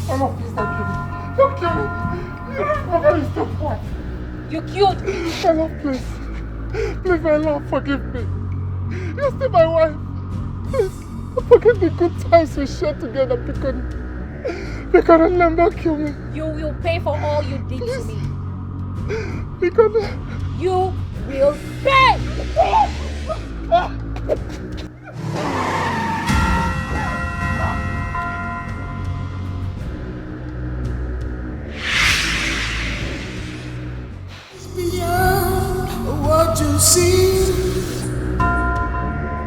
Mama, please don't kill me. Don't kill me. Mama, is too far. You killed me. Mama, please. Please, my love, forgive me. You're still my wife. Please, forgive the good times we shared together because never kill me. You will pay for all you did to me. Because you will pay. Beyond what you see,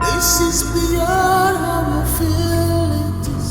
this is beyond how you feel it is.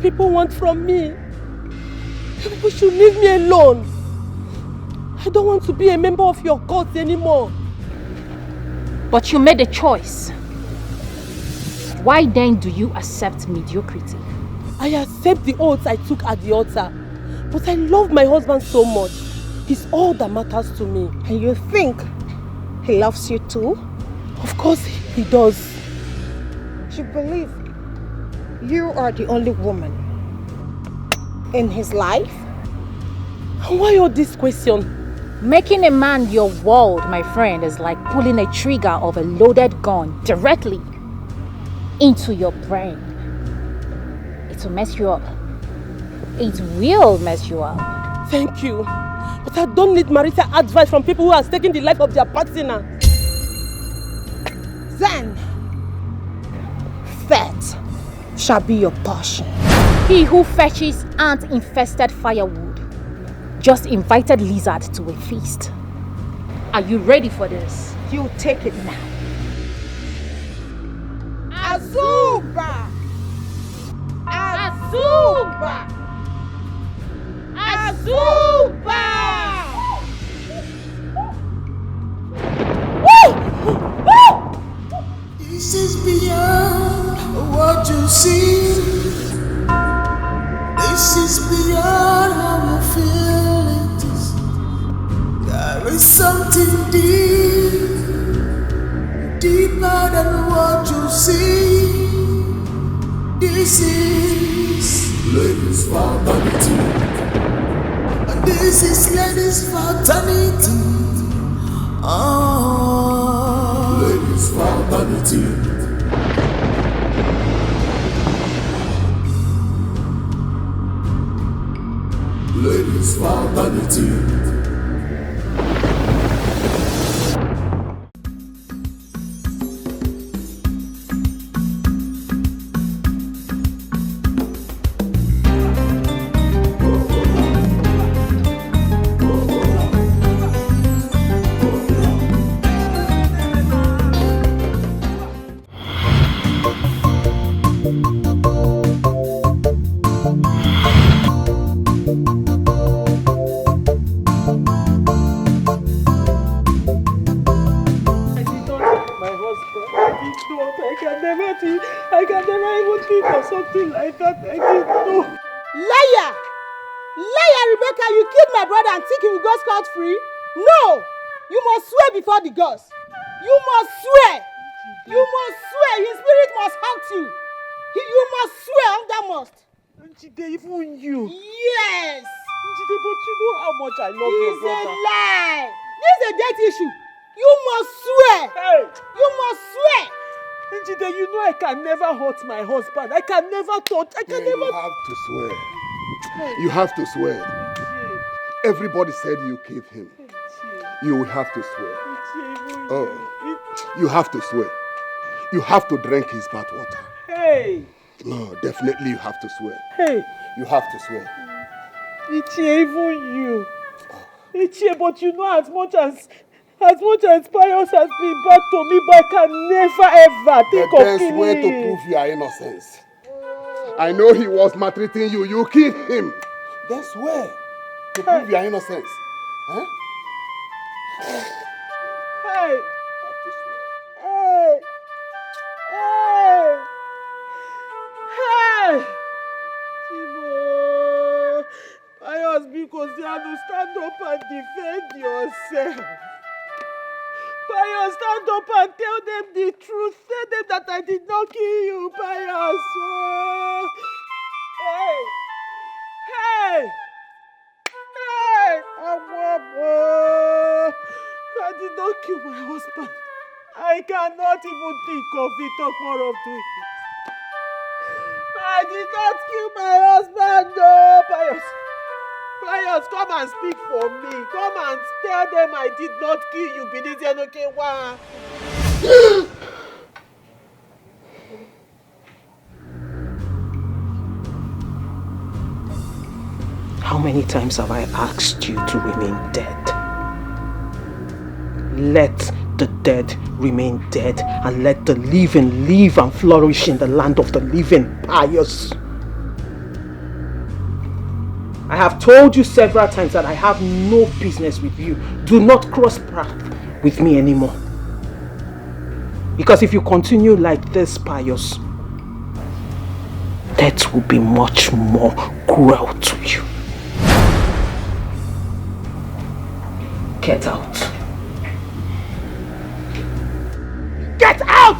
People want from me. People should leave me alone. I don't want to be a member of your cult anymore. But you made a choice. Why then do you accept mediocrity? I accept the oaths I took at the altar. But I love my husband so much. He's all that matters to me. And you think he loves you too? Of course he does. You believe you are the only woman in his life? And why all this question? Making a man your world, my friend, is like pulling a trigger of a loaded gun directly into your brain. It will mess you up. It will mess you up. Thank you. But I don't need marital advice from people who are taking the life of their partner. Then, fate shall be your portion. He who fetches ant-infested firewood just invited lizard to a feast. Are you ready for this? You take it now. Azuba! Azuba! Azuba! This is beyond what you see. This is beyond how you feel it is. There is something deeper than what you see. This is ladies' fraternity. And this is ladies' fraternity. Ladies' fraternity. Ladies' fraternity. I can never even think of something like that. I didn't know. Liar! Liar, Rebecca, you killed my brother and think he will go scot-free? No! You must swear before the gods. You must swear! You must swear! His spirit must haunt you. You must swear under must. Njide, even you. Yes! Njide, but you know how much I love your brother. It's a lie! This is a death issue. You must swear! Hey! You must swear! Njide, you know I can never hurt my husband. I can never touch. I can never. You have to swear. You have to swear. Everybody said you killed him. You will have to swear. Oh, you have to swear. You have to drink his bathwater. Hey! Oh, definitely you have to swear. Hey! You have to swear. Ichie, even you. Ichie, but you know as much as As much as Pius has been bad to me, but I can never ever think The of best killing way to him. prove your innocence. I know he was maltreating you. You killed him. That's way to prove your innocence. Huh? Hey! Hey! Hey! Hey! Chibo! Pius, because you have to stand up and defend yourself. Pius, stand up and tell them the truth. Tell them that I did not kill you, Pius. Oh. Hey! Hey! Hey! Amabo! I did not kill my husband. I cannot even think of it, talk more of doing it. I did not kill my husband, no, Pius. Pius, come and speak for me. Come and tell them I did not kill you. Binizianokewa. How many times have I asked you to remain dead? Let the dead remain dead and let the living live and flourish in the land of the living, Pius. I have told you several times that I have no business with you. Do not cross paths with me anymore. Because if you continue like this, Pius, death will be much more cruel to you. Get out. Get out!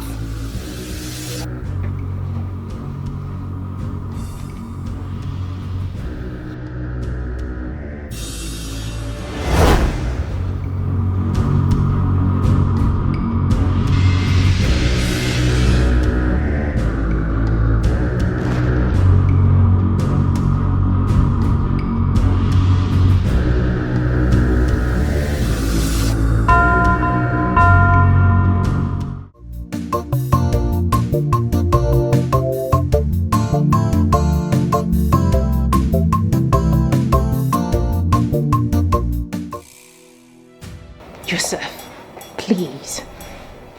Joseph, please,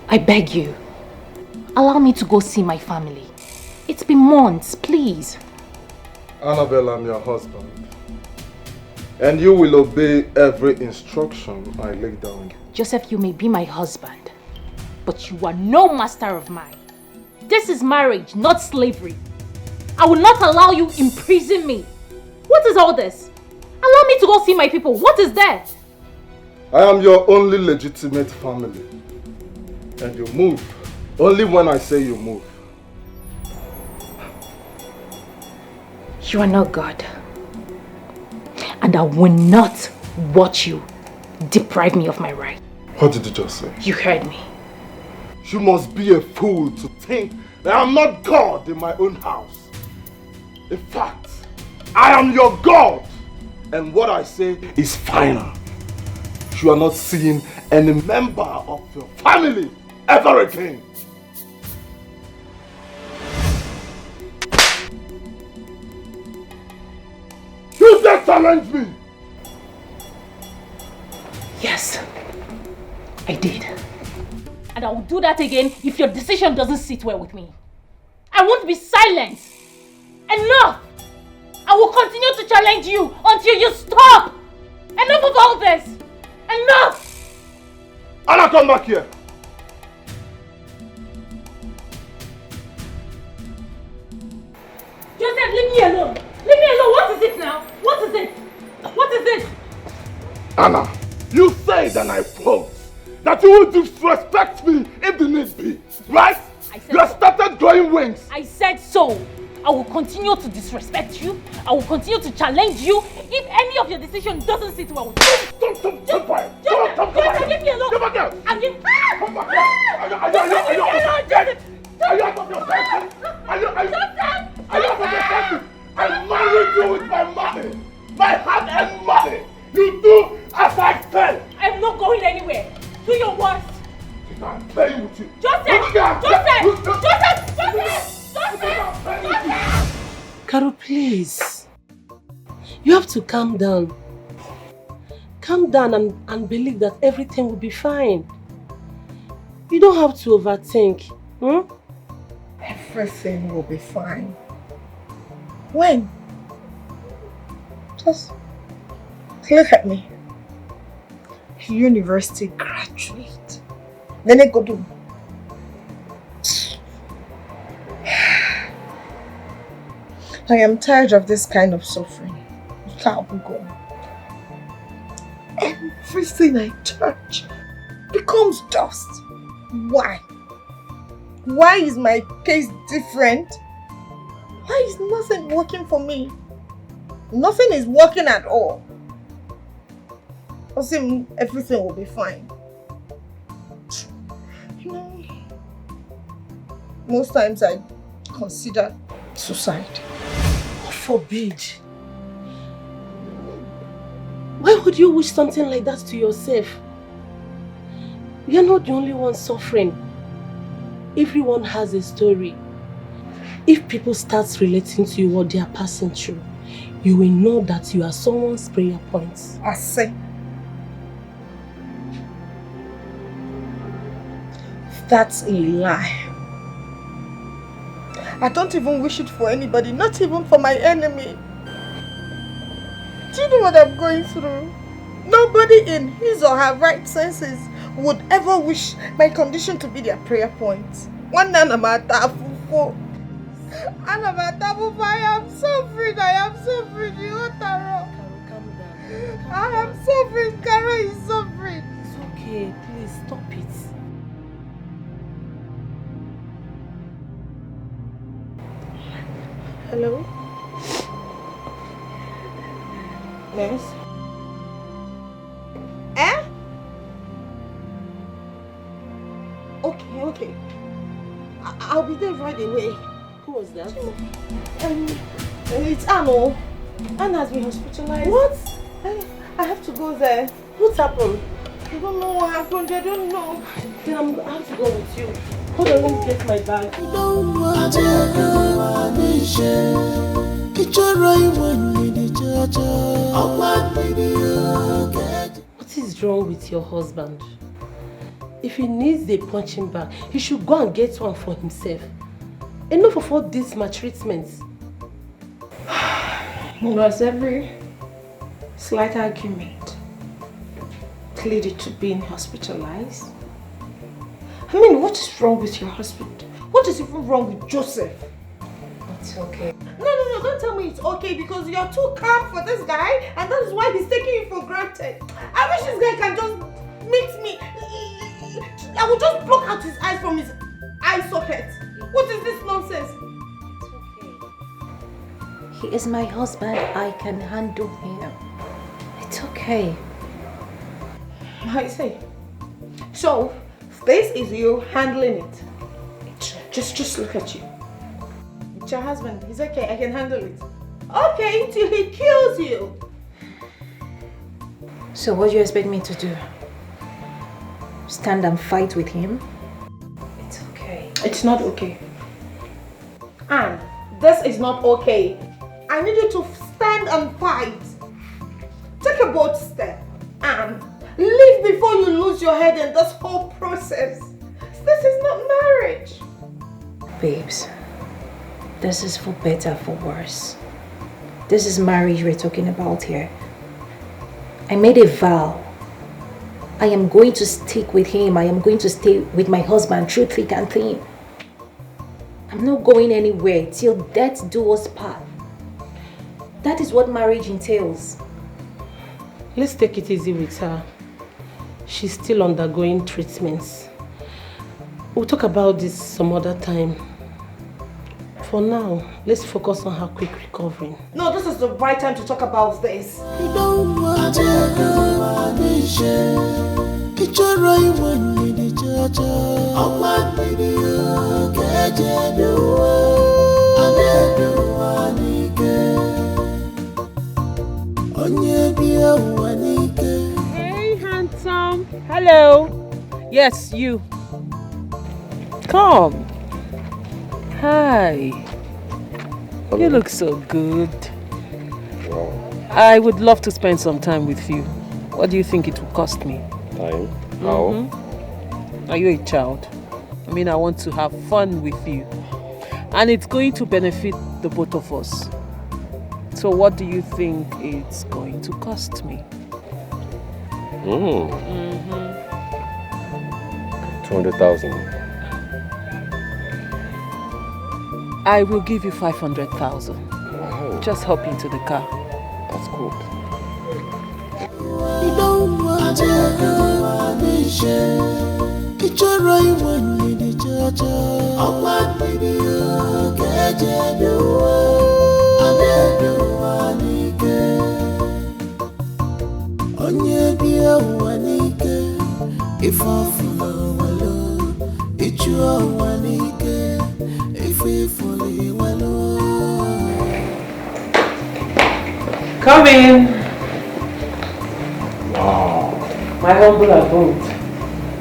I beg you, allow me to go see my family. It's been months, please. Annabelle, I'm your husband. And you will obey every instruction I lay down. Joseph, you may be my husband, but you are no master of mine. This is marriage, not slavery. I will not allow you imprison me. What is all this? Allow me to go see my people. What is that? I am your only legitimate family. And you move only when I say you move. You are not God. And I will not watch you deprive me of my right. What did you just say? You heard me. You must be a fool to think that I'm not God in my own house. In fact, I am your God. And what I say is final. You are not seeing any member of your family ever again. You just challenge me. Yes, I did. And I will do that again if your decision doesn't sit well with me. I won't be silent. Enough! I will continue to challenge you until you stop. Enough of all this. Enough! Anna, come back here. Joseph, leave me alone. Leave me alone. What is it now? What is it? What is it? Anna, you said, and I quote, that you will disrespect me if the need be, right? You have started growing wings. I said so. I will continue to disrespect you. I will continue to challenge you if any of your decisions doesn't sit well with you. Come back. Leave me alone. Come back here. Come back here. Are you out of your senses? Are you out of your senses? I married you with my money. My hard-earned money. You do as I said. I'm not going anywhere. Do your worst. I'm playing with you. Carol, please. You have to calm down. Calm down and believe that everything will be fine. You don't have to overthink. Everything will be fine. When? Just look at me. University graduate. Then I go do. I am tired of this kind of suffering. Can't go. Everything I touch becomes dust. Why? Why is my case different? Why is nothing working for me? Nothing is working at all. Also, everything will be fine. You know, most times I consider suicide. God forbid. Why would you wish something like that to yourself? You're not the only one suffering. Everyone has a story. If people start relating to you what they are passing through, you will know that you are someone's prayer points. I say. That's a lie. I don't even wish it for anybody, not even for my enemy. Do you know what I'm going through? Nobody in his or her right senses would ever wish my condition to be their prayer point. I am suffering, you want to Calm down. I am suffering, Kara is suffering. It's okay, please stop it. Hello? Yes? Okay. I'll be there right away. Who was that? It's Anno. Anna has been hospitalized. What? I have to go there. What happened? I don't know what happened. I don't know. Then I have to go with you. Hold on, let me get my bag. What is wrong with your husband? If he needs a punching bag, he should go and get one for himself. Enough of all these maltreatments. Was every slight argument pleaded to being hospitalized? I mean, what is wrong with your husband? What is even wrong with Joseph? It's okay. No, don't tell me it's okay because you're too calm for this guy and that is why he's taking you for granted. I wish this guy can just meet me. I will just block out his eyes from his eye socket. What is this nonsense? He is my husband. I can handle him. It's okay. I say. So, this is you handling it. Just look at you. It's your husband. He's okay. I can handle it. Okay, till he kills you. So what do you expect me to do? Stand and fight with him? It's okay. It's not okay. And this is not okay. I need you to stand and fight. Take a bold step and leave before you lose your head in this whole process. This is not marriage. Babes, this is for better, for worse. This is marriage we're talking about here. I made a vow. I am going to stick with him. I am going to stay with my husband through thick and thin. I'm not going anywhere till death do us part. That is what marriage entails. Let's take it easy with her. She's still undergoing treatments. We'll talk about this some other time. For now, let's focus on her quick recovery. No, this is the right time to talk about this. Hey, handsome. Hello. Yes, you. Come. Hi. You look so good. Wow. I would love to spend some time with you. What do you think it will cost me? Time? How? Are you a child? I mean, I want to have fun with you. And it's going to benefit the both of us. So what do you think it's going to cost me? 200,000. I will give you 500,000. Wow. Just hop into the car. That's cool. Come in. Wow. My humble abode.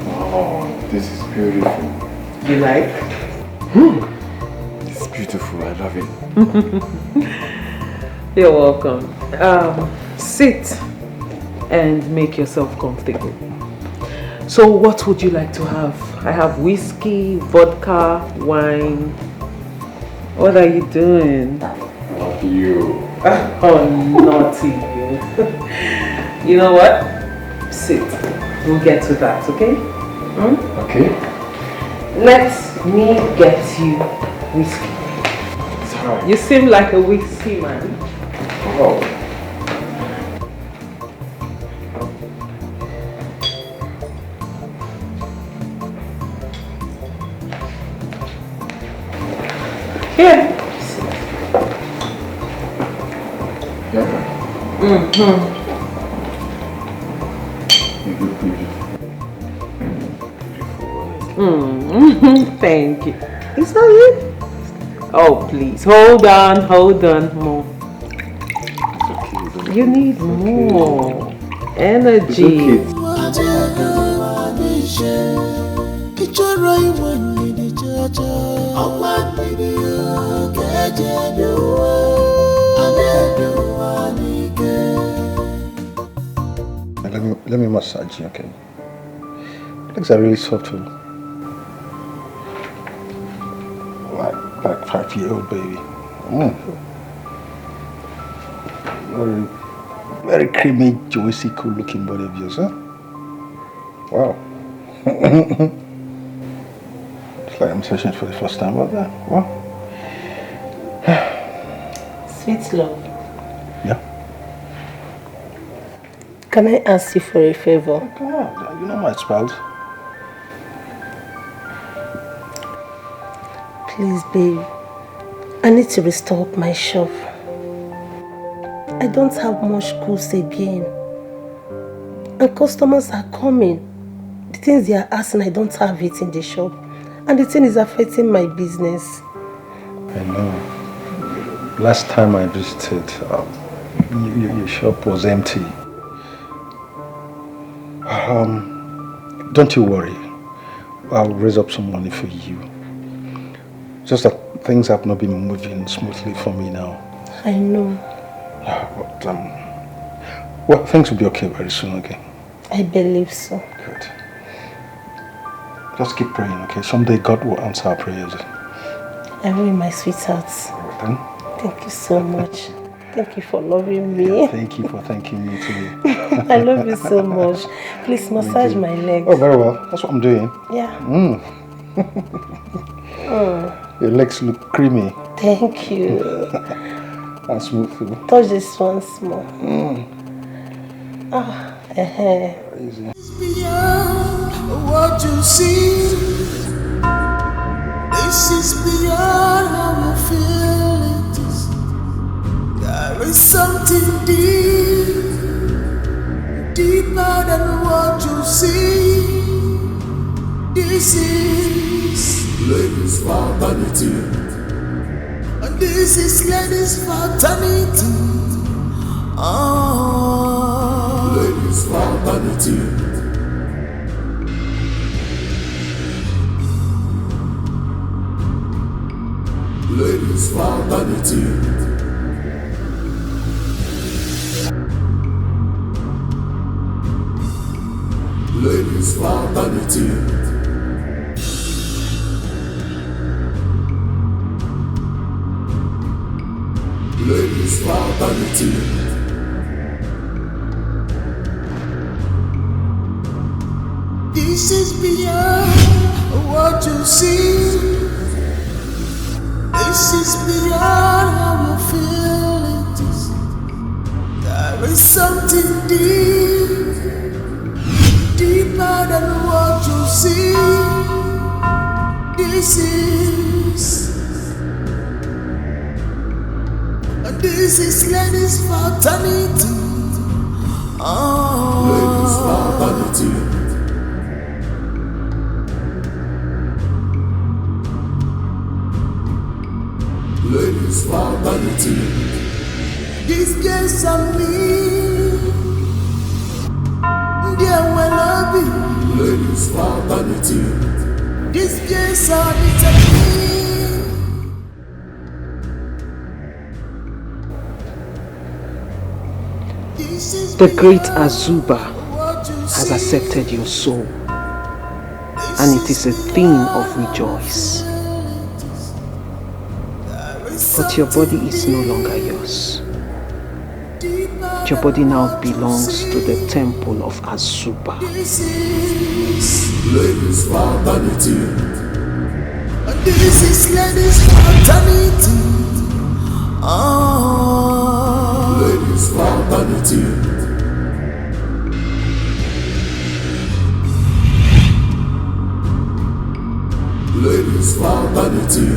Wow. This is beautiful. You like? It's beautiful. I love it. You're welcome. Sit and make yourself comfortable. So what would you like to have? I have whiskey, vodka, wine. What are you doing? Love you. Oh, naughty you. You know what? Sit. We'll get to that, okay? Okay. Let me get you whiskey. It's alright. You seem like a whiskey man. Wow. Here. Yeah. You look beautiful. Thank you. Is that it? Oh, please. Hold on. More. You need more energy. Let me massage you, okay? Legs are really soft. Like 5-year-old baby. Very creamy, juicy, cool looking body of yours, huh? Wow. It's like I'm searching for the first time about that. Wow. Sweet love. Yeah. Can I ask you for a favor? Come on, you know my spouse. Please, babe. I need to restock my shop. I don't have much goods again. And customers are coming. The things they are asking, I don't have it in the shop. And the thing is affecting my business. I know. Last time I visited, your shop was empty. Don't you worry. I'll raise up some money for you. Just that things have not been moving smoothly for me now. I know. But, well, things will be okay very soon, okay? I believe so. Good. Just keep praying, okay? Someday God will answer our prayers. I will, my sweetheart. Alright then. Thank you so much. Thank you for loving me. Yeah, thank you for thanking me too. I love you so much. Please massage my legs. Oh, very well. That's what I'm doing. Yeah. Your legs look creamy Thank you. and smooth too. Touch this one small. Easy. Beyond what you see. This is beyond how you feel it is. There is something deep, deeper than what you see. This is ladies' fraternity. And this is ladies' fraternity. Ladies' fraternity. Ladies' fraternity. Ladies fraternity. Ladies fraternity. This is beyond what you see. This is beyond how you feel it is. There is something deep, deeper than what you see. This is ladies fraternity. Ladies fraternity. Ladies fraternity. These girls are me. They will love you. Ladies fraternity. These girls are me. The great Azuba has accepted your soul, and it is a theme of rejoice. But your body is no longer yours. Your body now belongs to the temple of Azuba. This is ladies fraternity. This is ladies fraternity. Ladies fraternity. Ladies fraternity.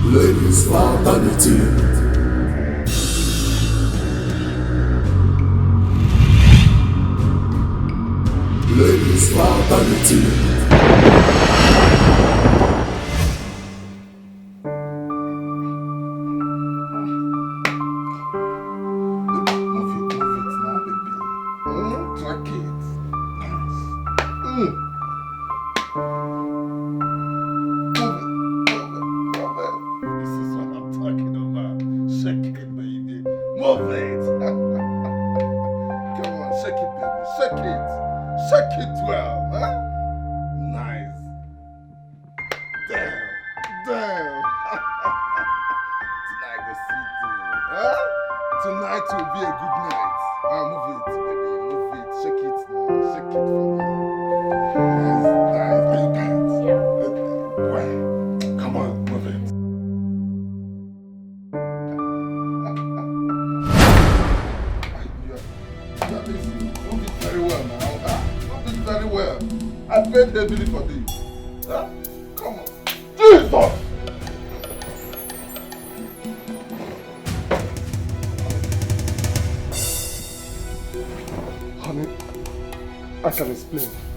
Ladies fraternity. Ladies fraternity.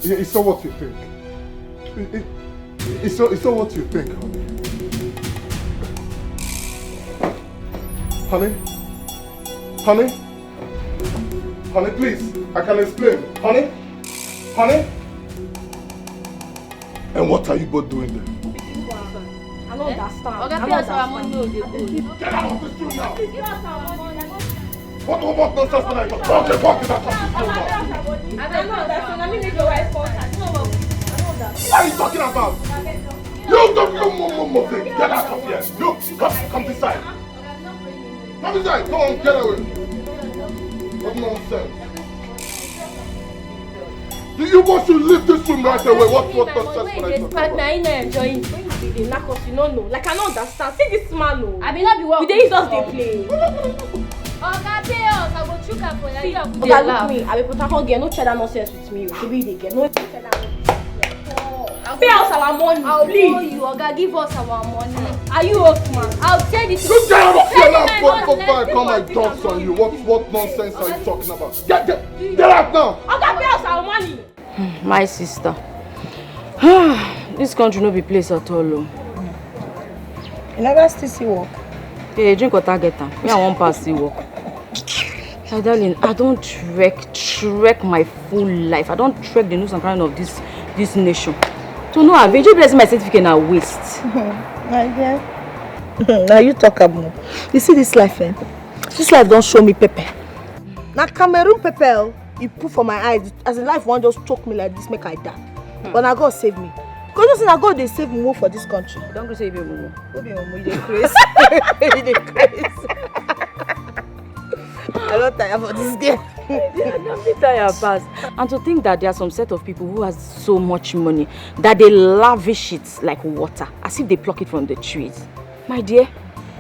It's not what you think. It's not what you think, honey. Honey? Honey, please. I can explain. Honey? Honey? And what are you both doing there? I don't understand. Get out of this room now! What nonsense when I talk? Okay, walk in that house. I don't understand. I mean, make your wife contact. What are you talking about? You move it. Get out of here. You, come this side. Come this side. Come on, get away. What nonsense? You want to leave this room right away. What nonsense when I talk about? I know enjoying. When you be the knack us, you don't know. Like, I don't understand. See this man, no. I mean, not be what. They just they play. Oga, pay us. I go chook am for you. See, Oga, look me. I will put a girl. No share that nonsense with me. She be the girl. No share that nonsense. Pay us our money, I'll please. pay you, Oga. Give us our money. Are you okay? I'll tell you. You get out of here now! Before I call my dogs on you. What nonsense are you talking about? Get out now! Oga, pay us our money. My sister. This country no be place at all. You never still see work. Hey, drink water, get am. Me, I won't pass the work. My darling, I don't trek my full life. I don't trek the news and kind of this nation. To no avail, you bless my certificate na waste. My dear. Now you talk about. You see this life, eh? This life don't show me pepper. Now Cameroon pepper, you put for my eyes. As in life, one just choke me like this, make I die. But now God save me. Because you see, now God they save me for this country. Don't go save your mumu. Who be mumu? You dey crazy. You dey crazy. I don't tire for this game. Don't be tired fast. And to think that there are some set of people who has so much money that they lavish it like water, as if they pluck it from the trees. My dear,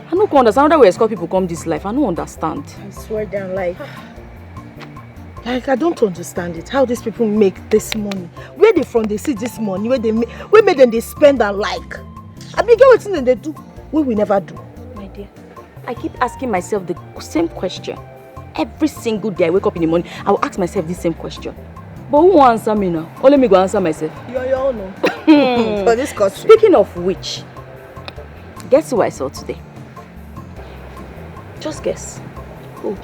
I don't understand how we escort people come this life. I don't understand. I swear down like I don't understand it. How these people make this money? Where they from? They see this money? Where made them they spend and like? I be get what they do. What we never do. My dear, I keep asking myself the same question. Every single day I wake up in the morning, I will ask myself this same question. But who will answer me now? Only me go answer myself. You're your own. For this country. Speaking of which, guess who I saw today? Just guess. Who?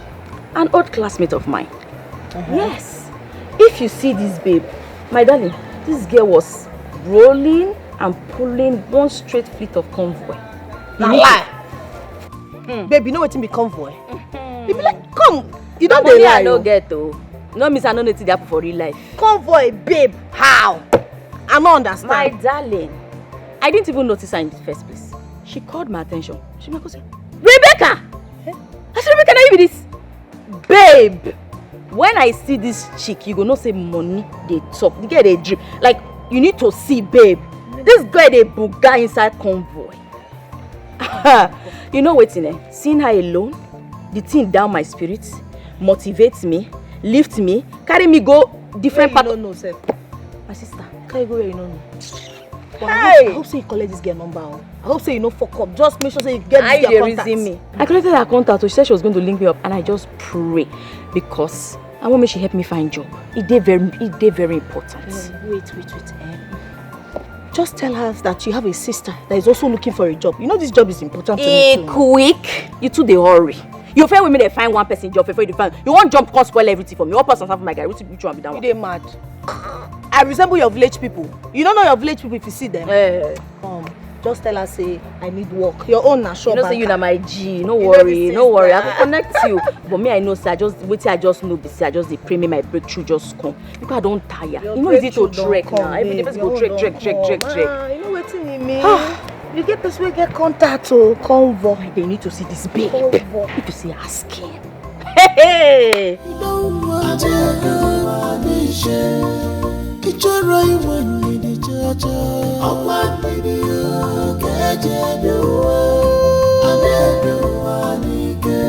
An old classmate of mine. Yes. If you see this babe, my darling, this girl was rolling and pulling one straight fleet of convoy. Now lie. Babe, you know what in be convoy? You be like, come. You don't money lie. I don't get though. No miss I know nothing happen for real life. Convoy, babe. How? I don't understand. My darling, I didn't even notice her in the first place. She called my attention. She made me say, Rebecca! I said, Rebecca, now you be this. Babe, when I see this chick, you go not say money, they talk. You get a drip. Like, you need to see, babe. This guy, they buga inside convoy. You know what's in there? Seeing her alone, the thing down my spirits, motivates me, lift me, carry me go different parts. You don't know, sir. My sister. Can you go where you don't know? Well, Hey! I hope so you collect this girl number. I hope so you know fuck up. Just make sure so you get this girl contact. Me. I collected her contact, so she said she was going to link me up, and I just pray because I want me she help me find job. It very important. Wait. Just tell her that you have a sister that is also looking for a job. You know this job is important to me too. Quick! You two they hurry. You fair with me they find one person job before you find. You won't jump cause spoil everything for me. One person have my guy. Which one be that one? You dey mad. I resemble your village people. You don't know your village people if you see them. Just tell her say I need work. Your own na sure. You know say you na my G. No worry. I will connect you. But me I know say I just know this. I just dey pray me my breakthrough just come. Because I don't tire. You know easy to trek now. Every day person go trek. You know wetin e mean? You get person wey get contact o convoy. They need to see this babe. Need to see her skin. Hey. Ìjọ́rọ̀ ìwọ̀n ni di jọjọ. Ọ̀pá nìdí ọ̀kẹ́jẹ́ bí wọ́n. Adébíwá níkẹ́.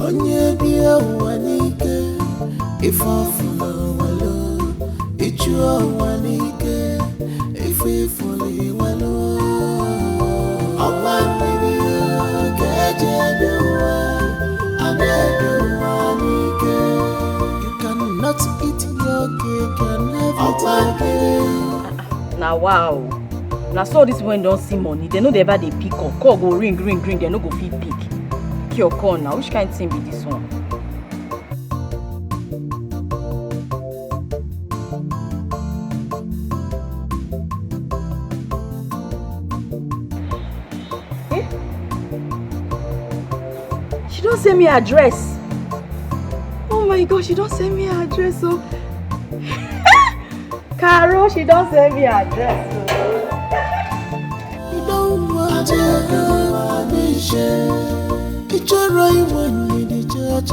Onye bí ẹ̀wà níkẹ́. Ìfọ̀fúnlọ̀ wà lọ. Ìjú ọ̀wà níkẹ́. Ìfìfúnlẹ̀ wà lọ. Ọ̀pá nìdí ọ̀kẹ́jẹ́ bí wọ́n. Adébíwá níkẹ́. Not eat your cake and everything. Now wow. Now so this when don't see money, they know they ever they pick up. Call go ring, they no go fit pick. Pick your call now. Which kind of thing be this one? She don't send me address. Oh my God, she don't send me her address, so Carol, she don't send me her address. You don't want to it's your right one with the judge. I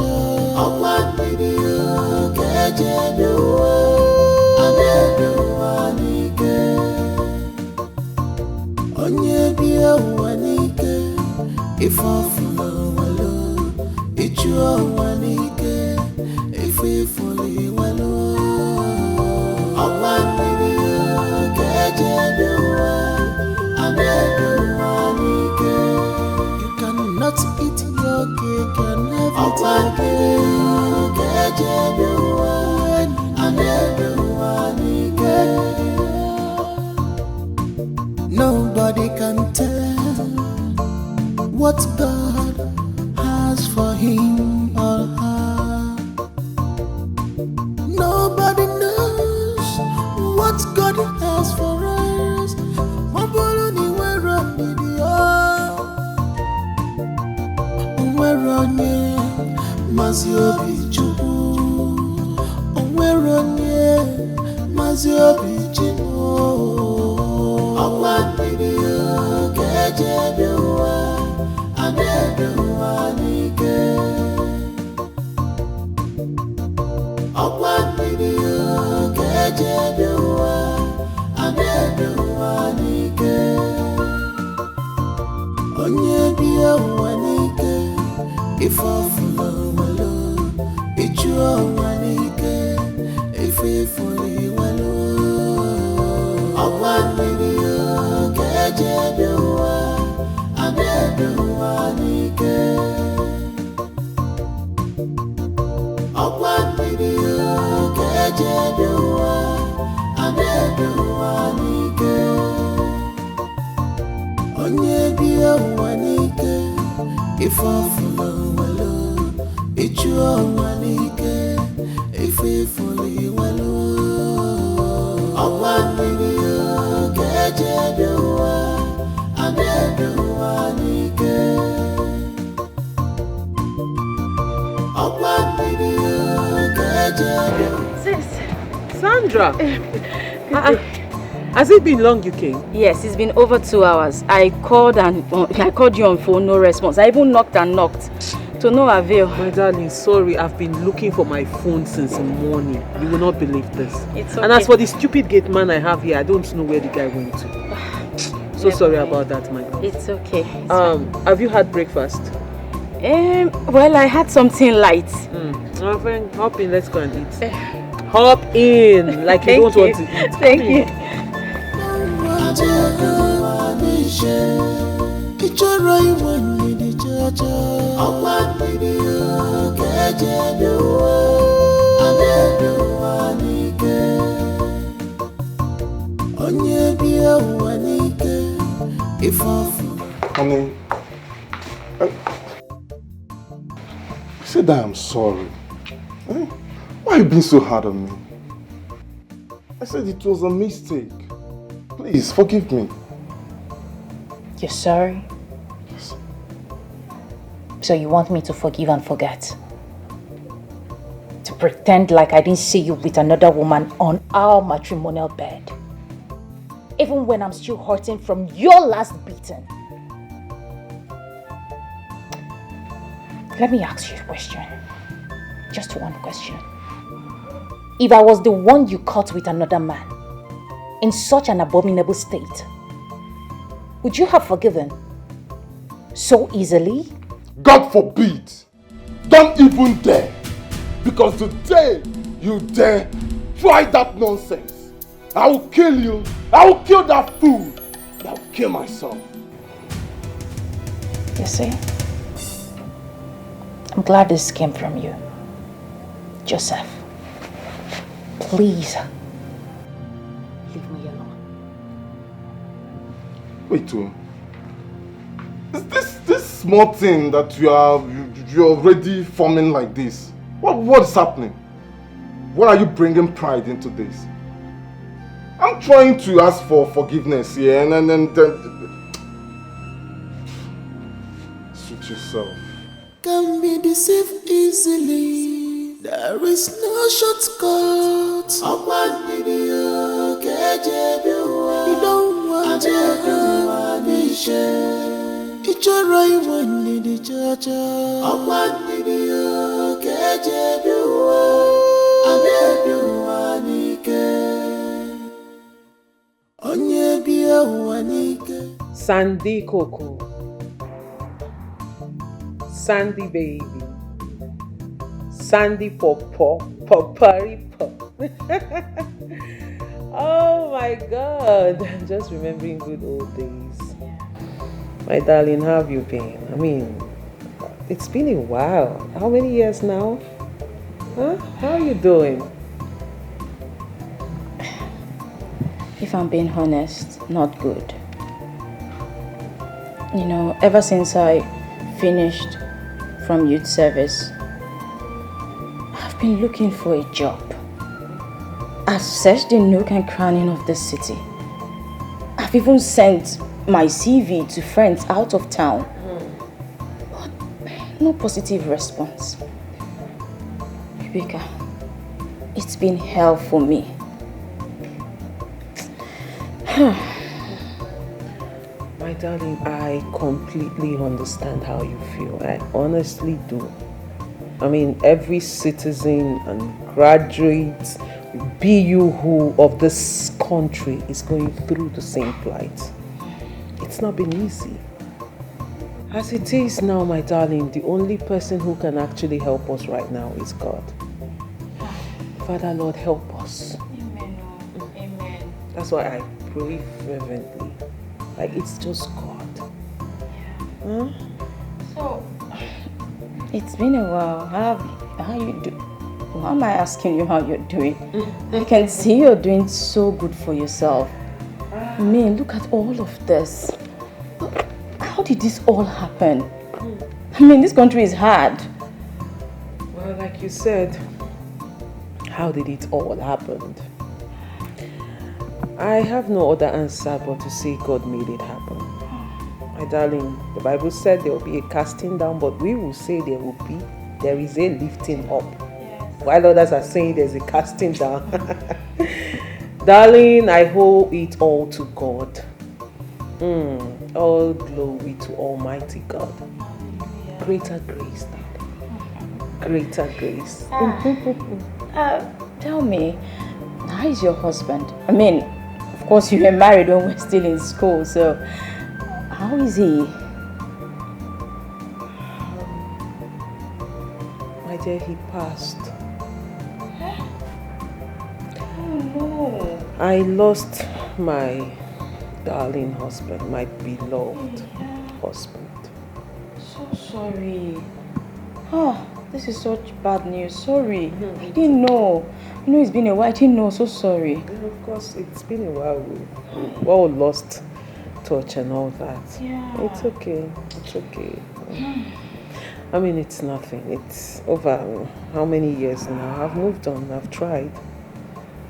want video, catch everyone. I never want to on your beer, one if I follow alone, it's your one. If we fully well, I want me to get everyone. I never want you cannot eat your cake and everything. I want me to get everyone. I never want you. Nobody can tell what God has for him or her. Nobody knows what God has for us. onweronye mazi obi chukwu onweronye mazi obi chimo ọkwa mmiri ga-eje ebe ụwa a na-ebe ụwa n'ike ọkwa mmiri ga-eje ebe ụwa a na-ebe ụwa n'ike onye bi ụwa n'ike ife ọfụla welo ịchụ ụwa n'ike ife ifụla iwelo ọkwa mmiri ga-eje ebe ụwa a na-ebe ụwa n'ike ọkwa mmiri ga-eje ebe ụwa a na-ebe ụwa n'ike onye bi ụwa n'ike ife ọfụla welo ịchụ ụwa n'ike ife ifụla iwelo ọkwa mmiri ga-eje ebe ụwa a na-ebe ụwa n'ike ọkwa mmiri ga-eje ebe Sandra! Has it been long you came? Yes, it's been over 2 hours. I called you on phone, no response. I even knocked and knocked. To no avail. My darling, sorry, I've been looking for my phone since morning. You will not believe this. It's okay. And as for the stupid gate man I have here, I don't know where the guy went to. So sorry about that, my girl. It's okay. Have you had breakfast? Well, I had something light. My friend, hop in, let's go and eat. Hop in, like you don't want to eat. Thank you. Ichoro iwe ndidi chacha ọkwa mmiri ga-eje ebe ụwa a na-ebe ụwa n'ike onye bi ụwa n'ike ife ọfụ. Honey, you said that I'm sorry. Eh? Why are you being so hard on me? I said it was a mistake. Please, forgive me. You're sorry? Yes. So you want me to forgive and forget? To pretend like I didn't see you with another woman on our matrimonial bed? Even when I'm still hurting from your last beating? Let me ask you a question. Just one question. If I was the one you caught with another man, in such an abominable state, would you have forgiven so easily? God forbid! Don't even dare! Because the day you dare try that nonsense, I will kill you. I will kill that fool. I will kill myself. You see? I'm glad this came from you. Joseph, please, leave me alone. Wait, is this small thing that you're already forming like this? What is happening? Why are you bringing pride into this? I'm trying to ask for forgiveness here and then suit yourself. Can be deceived easily. There is no shortcut. You don't want to Ichoro iwe ndidi chacha ọkwa mmiri ga-eje ebe ụwa a na-ebe ụwa n'ike onye bi ụwa n'ike. Sandy Coco, Sandy baby, Sandy Popo, Poparipo. Oh my God, I'm just remembering good old days. My darling, how have you been? I mean, it's been a while. How many years now? Huh? How are you doing? If I'm being honest, not good. You know, ever since I finished from youth service, I've been looking for a job. I've searched the nook and cranny of the city. I've even sent my CV to friends out of town. But No positive response. Rebecca, it's been hell for me. My darling, I completely understand how you feel. I honestly do. I mean, every citizen and graduate, be you who of this country is going through the same plight. It's not been easy. As it is now, my darling, the only person who can actually help us right now is God. Father, Lord, help us. Amen. Amen. That's why I pray fervently. Like, it's just God. Yeah. So, it's been a while. How you do? Why am I asking you how you're doing? I can see you're doing so good for yourself. I mean, look at all of this. How did this all happen? I mean, this country is hard. Well, like you said, how did it all happen? I have no other answer but to say God made it happen. My darling, the Bible said there will be a casting down, but we will say there is a lifting up. Yes. While others are saying there's a casting down. Darling, I owe it all to God. All glory to Almighty God. Greater grace, darling. Greater grace. Tell me, how is your husband? I mean, of course you were married when we were still in school, so how is he? My dear, he passed. Oh no. I lost my darling husband, my beloved husband. So sorry. Oh, this is such bad news. Sorry. I didn't know. You know, it's been a while. I didn't know. So sorry. And of course, it's been a while. We all lost touch and all that. Yeah. It's okay. It's okay. I mean, it's nothing. It's over how many years now? I've moved on. I've tried.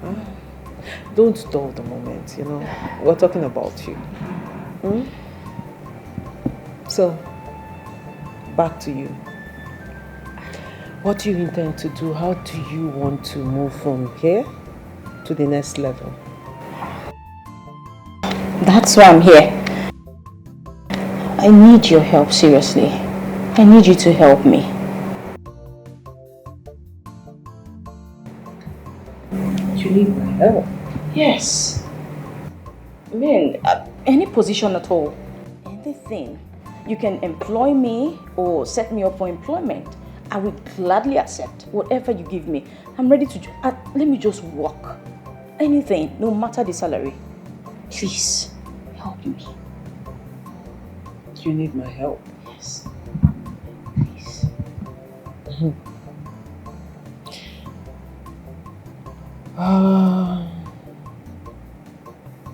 Huh? Don't dull the moment, you know. We're talking about you. So, back to you. What do you intend to do? How do you want to move from here to the next level? That's why I'm here. I need your help, seriously. I need you to help me. You need my help? Yes. I mean, any position at all. Anything. You can employ me or set me up for employment. I will gladly accept whatever you give me. I'm ready to let me just work. Anything, no matter the salary. Please, help me. You need my help? Yes. Please.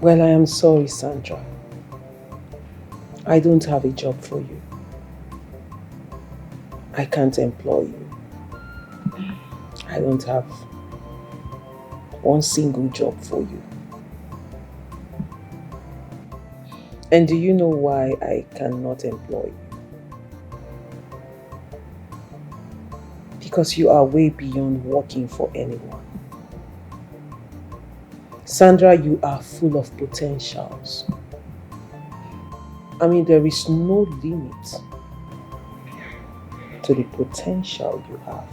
Well, I am sorry, Sandra. I don't have a job for you. I can't employ you. I don't have one single job for you. And do you know why I cannot employ you? Because you are way beyond working for anyone. Sandra, you are full of potentials. I mean, there is no limit to the potential you have.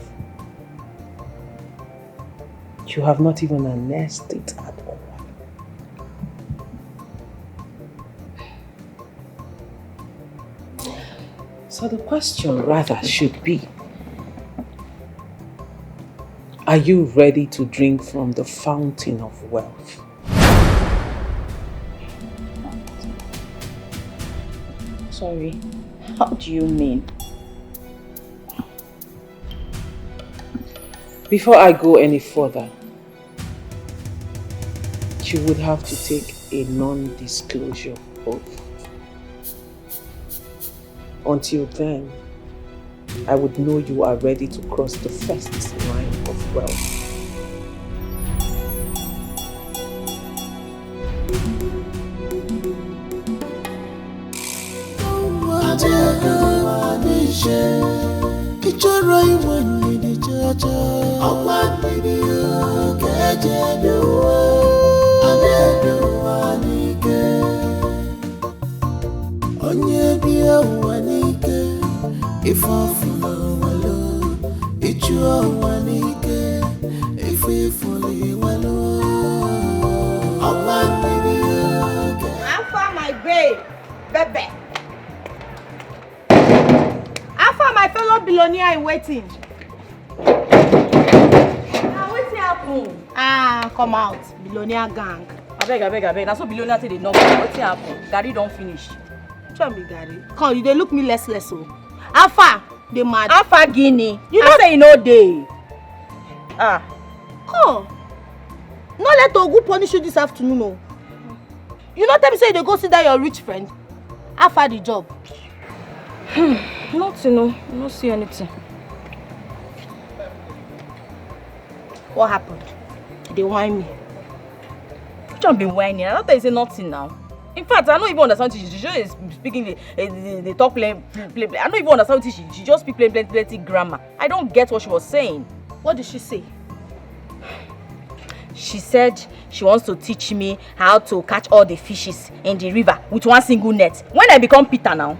You have not even unearthed it at all. So the question rather should be, are you ready to drink from the fountain of wealth? Sorry, how do you mean? Before I go any further, you would have to take a non-disclosure oath. Until then, I would know you are ready to cross the first line of wealth. Adé, Roy one in the church. Oh, one video, catch Onye bia wanike, if I follow wallow, it's your wanike, if we follow wallow. I want baby. I found my babe, baby. I found my fellow billionaire in waiting. Now what's happen? Ah, come out, billionaire gang. I beg. That's what billionaire say they know. What's happen? Gary don't finish. Tell me, Gary. Come, you they look me less so. Alpha, they mad. Alpha Guinea. You know say you know day. Ah. Come. No let Ogu punish you this afternoon, no. You not tell me say they go see that your rich friend. Alpha the job. Nothing, no. I don't see anything. What happened? They whine me. You don't be whining. I don't think say nothing now. In fact, I don't even understand what she just is speaking the talk plain. I don't even understand what she just speak plenty grammar. I don't get what she was saying. What did she say? She said she wants to teach me how to catch all the fishes in the river with one single net. When I become Peter now.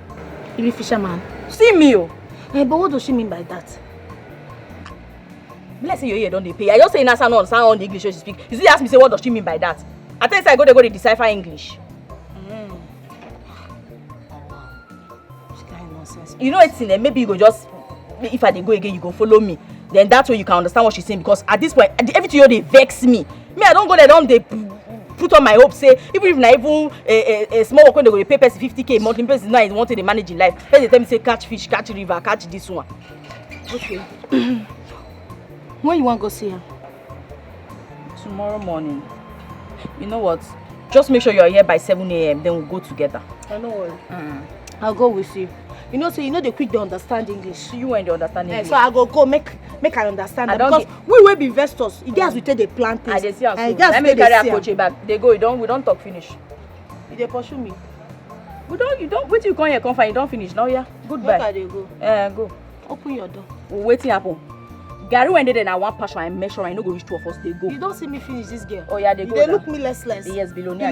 You be fisherman. See me, oh. But what does she mean by that? Let's say your ear don't they pay. I just say in answer no understand all the English she speak. You see ask me say what does she mean by that? I tell you say I go to decipher English. You know it's in there. Maybe you go just if I dey go again, you go follow me. Then that way you can understand what she's saying. Because at this point, everything you they vex me. Me, I don't go there. Don't they put on my hope? Say even if na even a small work when they go pay person 50k monthly, person now is wanting to manage in life. Then they tell me say catch fish, catch river, catch this one. Okay. When you want to go see her? Tomorrow morning. You know what? Just make sure you are here by 7 a.m. Then we'll go together. I know what. I'll go with you. You know, so you know they quick they understand English. You and they understand English. So I go make I understand them because we will be investors. You guys will take the plan things. I dey see am. Let me carry approach back. They go. We don't talk finish. You dey pursue me. You don't. Wait till you come here, come find. You don't finish now. Yeah. Goodbye. Where they go? Go. Open your door. We'll waiting happen. Gary went there now one passion and make sure I know go reach 2 of us. They go. You don't see me finish this girl. Oh yeah, they go. They look me less. Yes, billionaire.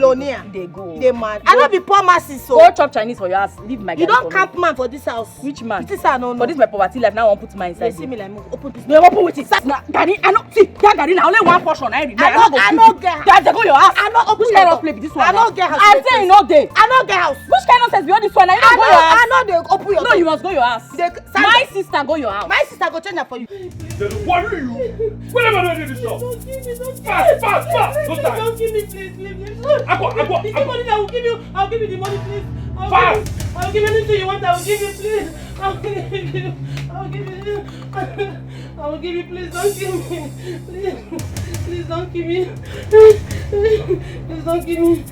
They go. They mad. I don't be poor masses so. Go chop Chinese for your ass. Leave my. You don't camp man for this house. Which man? It is I no. For this my poverty life now I won't put mine inside. They see me like move. Open this. They open with it. Gary, I know. See, that Gary now only one portion. I don't get. They go your house. I know open. Which kind of play this one? I don't get house. I say you know day. I don't get house. Which kind of sense beyond this one? I don't go your house. I know they open your door. No, you must go your house. My sister go your house. My sister go change that for you. They don't worry you. Whenever they do this stuff. Fast. No time. Don't give me, please. Leave. I go. It's the money that I will give you. I'll give you the money, please. I'll give you anything you want. I will give you, please. I'll give you. Please don't kill me. Please don't kill me. Please don't kill me.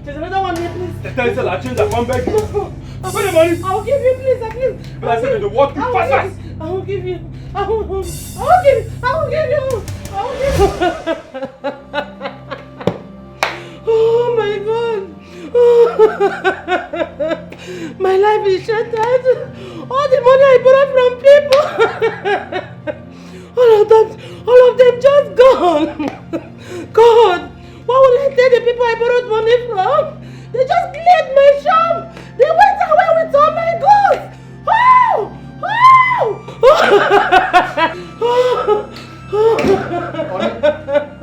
There's another one here. Please. Tell you I change that one bag. Where the money? I'll give you, please. But I said the work fast. I will give you. I will give you. Oh my God. My life is shattered. All the money I borrowed from people. all of them just gone. God, what will I tell the people I borrowed money from? They just cleared my shop. They went away with all my goods.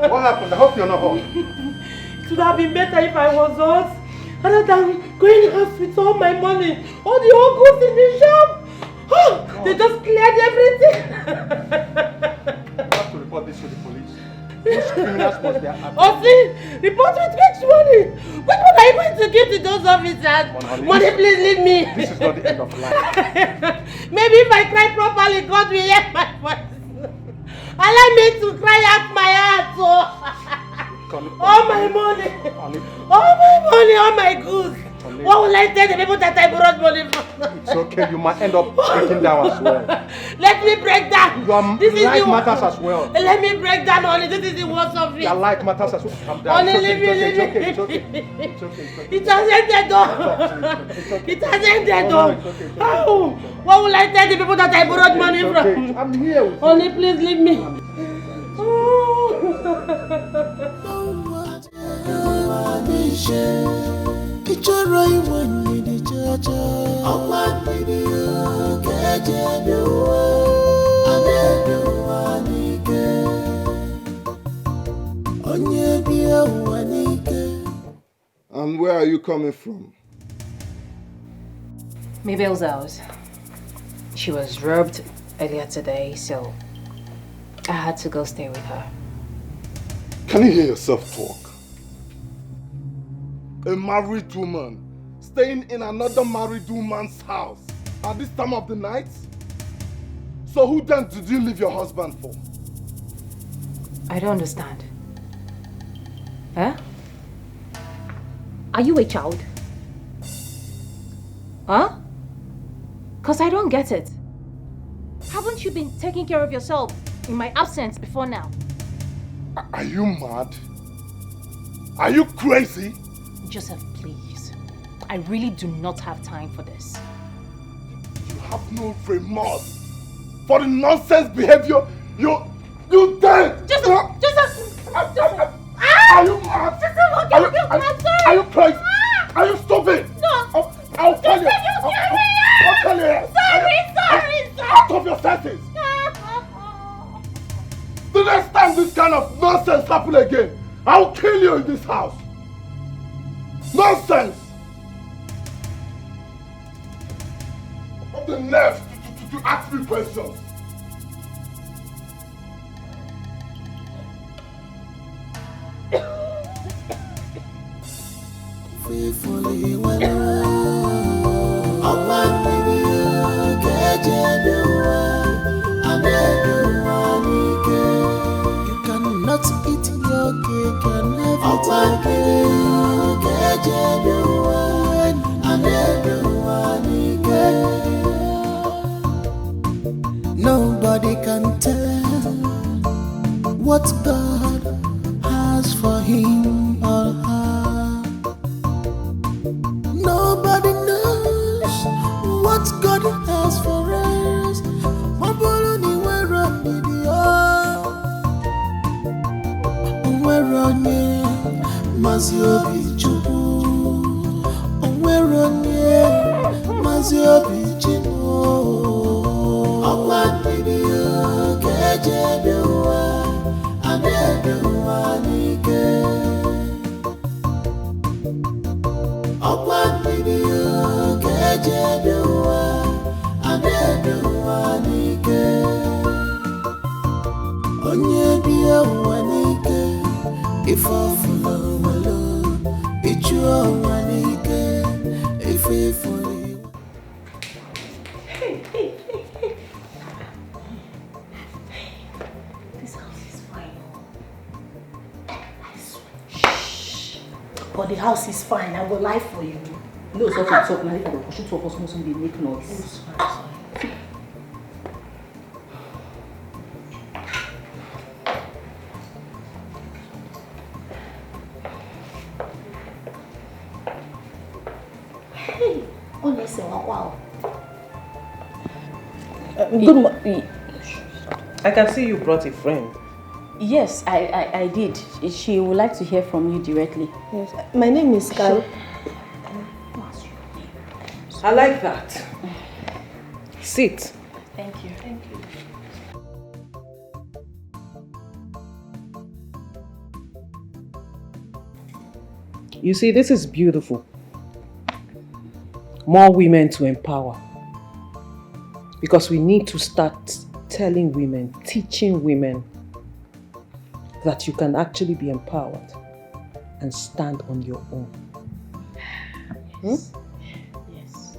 What happened? I hope you're not home. It would have been better if I was hurt, rather than going out with all my money, all the old goods in the shop. They just cleared everything. You have to report this to the police. Those criminals must be happy. Report with which money? Which one are you going to give to those officers? Money, please leave me. This is not the end of life. Maybe if I cry properly, God will hear my voice. Allow me to cry out my heart. All my money. All my goods. What will I tell the people that I borrowed money from? It's okay, you might end up breaking down as well. Let me break down. Your life matters as well. Let me break down, honey. This is the worst of it. Your life matters as well. Calm down. Honey, It's okay. It has ended though. It has ended though. How? What will I tell the people that I borrowed money from? I'm here with you. Honey, please leave me. And where are you coming from? Mabel's house. She was robbed earlier today, so I had to go stay with her. Can you hear yourself talk? A married woman staying in another married woman's house at this time of the night? So who then did you leave your husband for? I don't understand. Huh? Are you a child? Huh? Cause I don't get it. Haven't you been taking care of yourself in my absence before now? Are you mad? Are you crazy? Joseph, please. I really do not have time for this. You have no remorse for the nonsense behavior you did! Joseph! Are you mad? Are you crazy? Are you stupid? No! I'll tell you! I'll tell you! Sorry! Out of your senses! The next time this kind of nonsense happens again, I'll kill you in this house! Nonsense! Of the nerve to ask me questions! Faithfully well, you cannot eat your cake and have it. Nobody can tell what God has for him or her. Nobody knows what God has for us. If I follow my love, it's your money, if I follow. This house is fine. I swear. Shh. But the house is fine. I will lie for you. No, it's not to talk. Now, if I don't push it to us, mustn't be make noise. Sorry. Good morning. I can see you brought a friend. Yes, I did. She would like to hear from you directly. Yes. My name is Carl. I like that. Sit. Thank you. Thank you. You see, this is beautiful. More women to empower. Because we need to start telling women, teaching women that you can actually be empowered and stand on your own. Yes. Yes.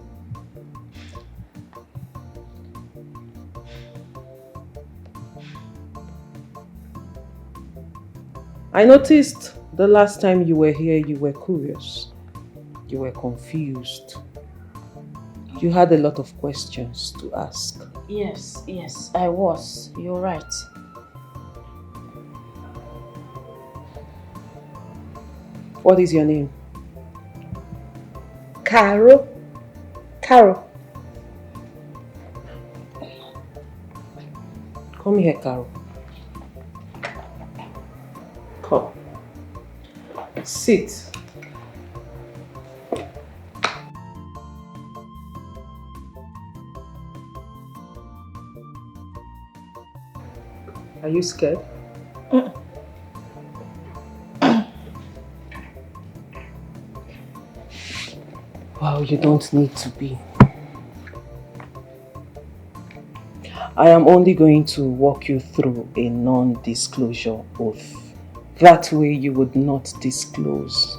I noticed the last time you were here, you were curious. you were confused. You had a lot of questions to ask. Yes, I was. You're right. What is your name? Carol. Carol. Come here, Carol. Come. Sit. Are you scared? Well, you don't need to be. I am only going to walk you through a non-disclosure oath. That way you would not disclose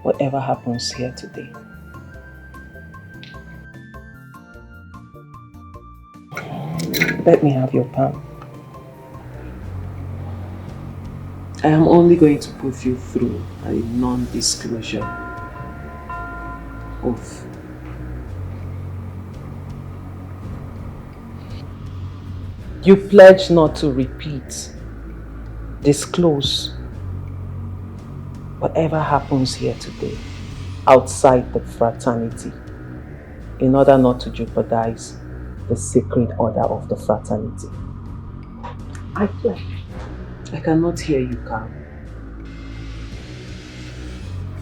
whatever happens here today. Let me have your palm. I am only going to put you through a non-disclosure oath. You pledge not to repeat, disclose whatever happens here today outside the fraternity in order not to jeopardize the sacred order of the fraternity. I pledge. I cannot hear you, Carl.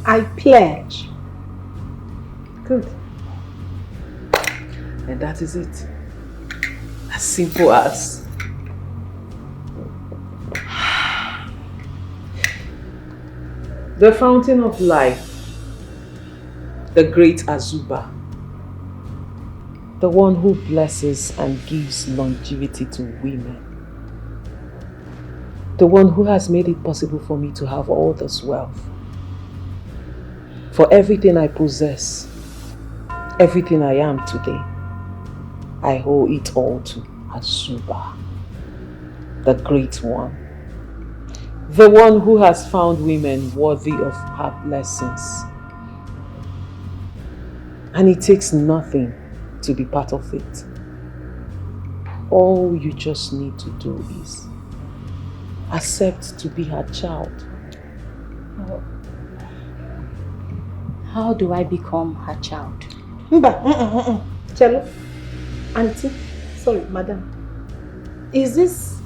I pledge. Good. And that is it. As simple as. The fountain of life, the great Azuba, the one who blesses and gives longevity to women, the one who has made it possible for me to have all this wealth. For everything I possess, everything I am today, I owe it all to Azuba, the great one. The one who has found women worthy of her blessings. And it takes nothing to be part of it. All you just need to do is accept to be her child. How do I become her child? Mba, Chelo, Auntie, sorry, madam. Is this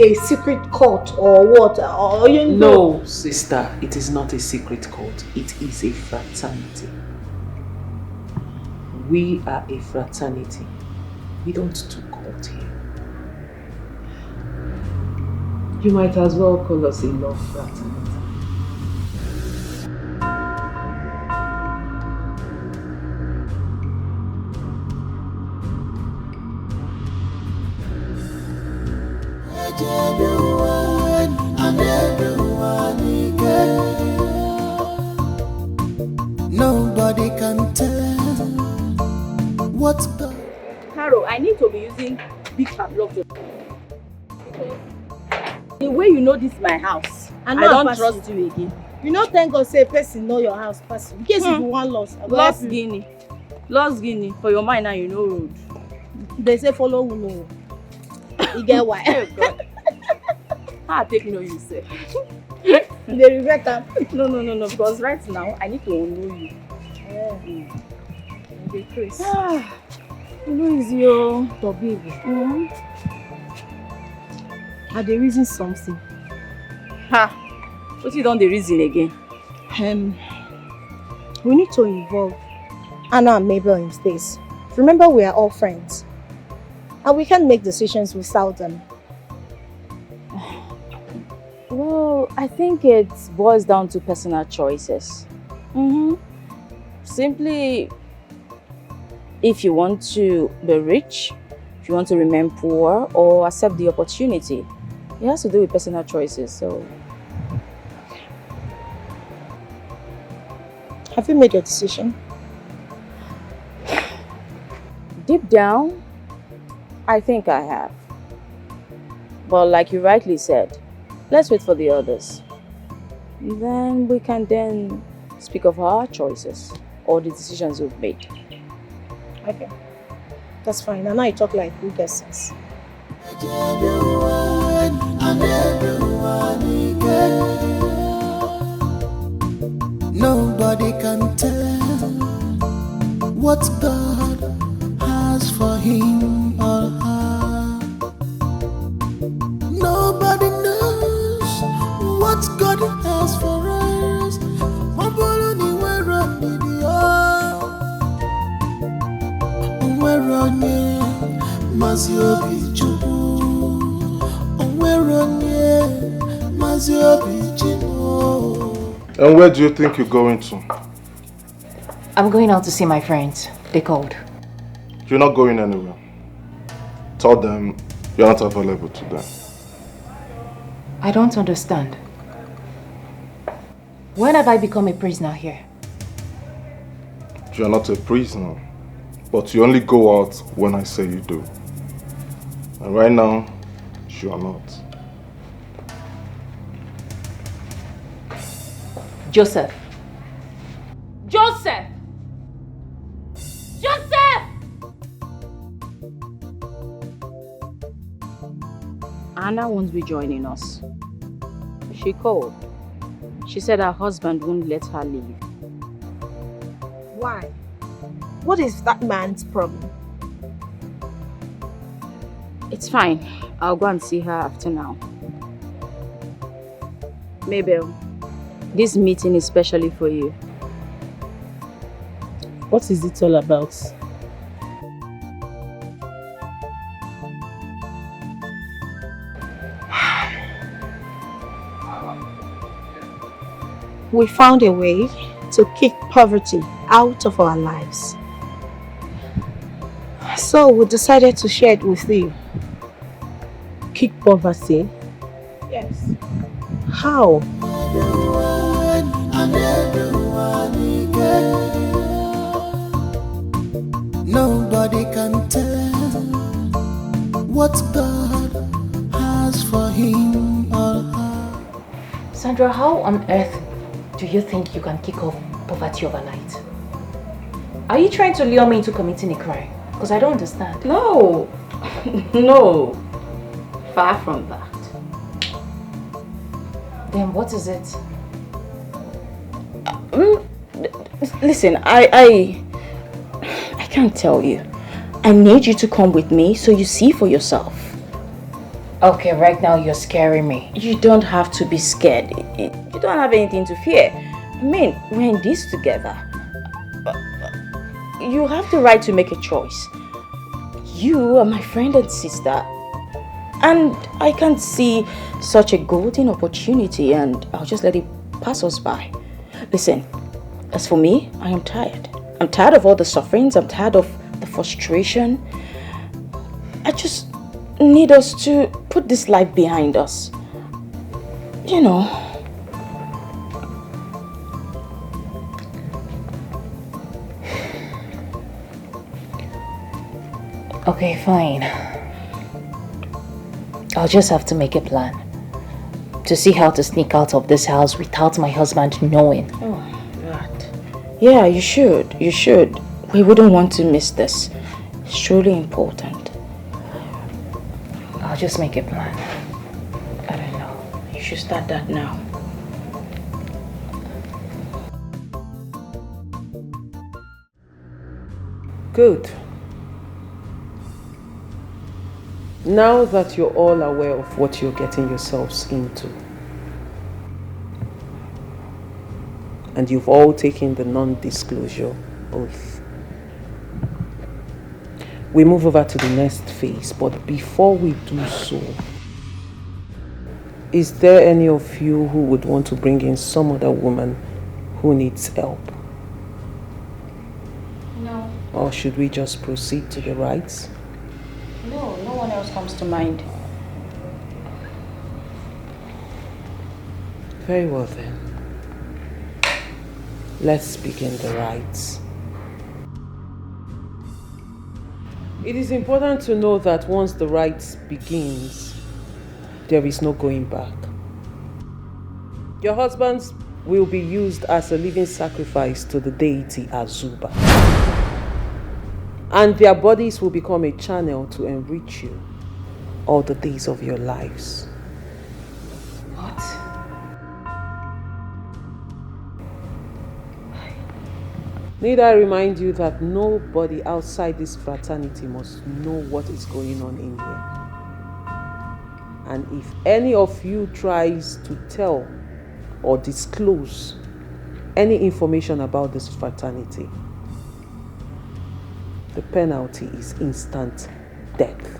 a secret court or what? Or you know? No, sister, it is not a secret court. It is a fraternity. We are a fraternity. We don't do court here. You might as well call us a love fraternity. Nobody can tell what's God. Carol, I need to be using big padlock to because the way you know this is my house, I don't trust you again. You know, thank God say person know your house person. In case you want lost. Lost Guinea. For your mind now, you know road. They say follow who know. You get why? Oh God. How I take know you say? They regret them. No. Because right now I need to know you. They crazy. You know it's your baby. Are they reason something? What you done the reason again? We need to involve Anna and Mabel in this. Remember, we are all friends. And we can't make decisions without them. Well, I think it boils down to personal choices. Simply, if you want to be rich, if you want to remain poor, or accept the opportunity, it has to do with personal choices. So, have you made your decision? Deep down, I think I have. But like you rightly said, let's wait for the others. Then we can speak of our choices or the decisions we've made. Okay. That's fine. And now you talk like who gets sense. Nobody can tell what God has for him or her. Nobody knows what God has for us. And where do you think you're going to? I'm going out to see my friends. They called. You're not going anywhere. Tell them you're not available to them. I don't understand. When have I become a prisoner here? You're not a prisoner, but you only go out when I say you do. And right now, you are not. Joseph. Joseph! Joseph! Anna won't be joining us. She called. She said her husband won't let her leave. Why? What is that man's problem? It's fine. I'll go and see her after now. Mabel, this meeting is specially for you. What is it all about? We found a way to kick poverty out of our lives. So we decided to share it with you. Kick poverty? Yes. How? Nobody can tell what God has for him or her. Sandra, how on earth do you think you can kick off poverty overnight? Are you trying to lure me into committing a crime? Because I don't understand. No. No. Far from that. Then what is it? Listen, I can't tell you. I need you to come with me so you see for yourself. Okay, right now you're scaring me. You don't have to be scared. You don't have anything to fear. I mean, we're in this together. You have the right to make a choice. You are my friend and sister. And I can't see such a golden opportunity and I'll just let it pass us by. Listen, as for me, I am tired. I'm tired of all the sufferings. I'm tired of the frustration. I just need us to put this life behind us. You know. Okay, fine. I'll just have to make a plan to see how to sneak out of this house without my husband knowing. Oh, God. Yeah, you should. You should. We wouldn't want to miss this. It's truly important. I'll just make a plan. I don't know. You should start that now. Good. Now that you're all aware of what you're getting yourselves into, and you've all taken the non-disclosure oath, we move over to the next phase. But before we do so, is there any of you who would want to bring in some other woman who needs help? No. Or should we just proceed to the rites? No, no one else comes to mind. Very well then. Let's begin the rites. It is important to know that once the rites begins, there is no going back. Your husbands will be used as a living sacrifice to the deity Azuba. And their bodies will become a channel to enrich you all the days of your lives. What? Need I remind you that nobody outside this fraternity must know what is going on in here. And if any of you tries to tell or disclose any information about this fraternity, the penalty is instant death.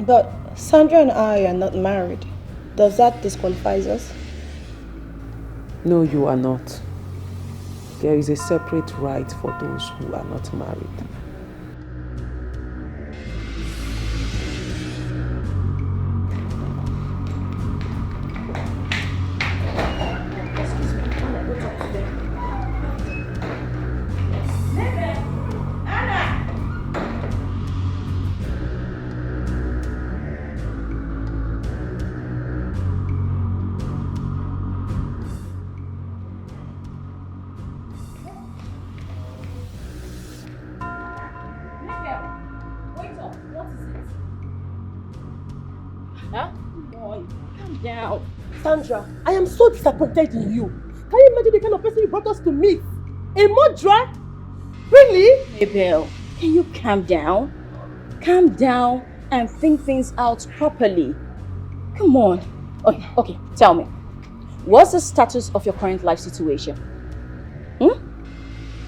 But Sandra and I are not married. Does that disqualify us? No, you are not. There is a separate right for those who are not married. Sandra, I am so disappointed in you. Can you imagine the kind of person you brought us to meet? A murderer? Really? Mabel, can you calm down? Calm down and think things out properly. Come on. Okay, tell me. What's the status of your current life situation?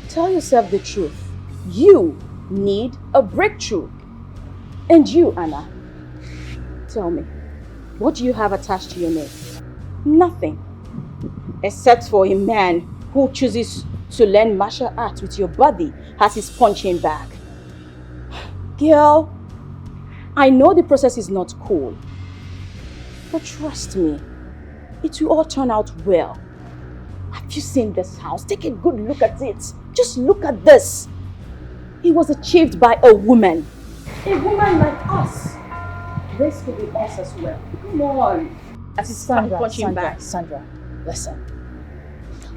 Tell yourself the truth. You need a breakthrough. And you, Anna, tell me, what do you have attached to your neck? Nothing. Except for a man who chooses to learn martial arts with your body as his punching bag. Girl, I know the process is not cool. But trust me, it will all turn out well. Have you seen this house? Take a good look at it. Just look at this. It was achieved by a woman. A woman like us. This could be us as well. Come on. Sandra, listen.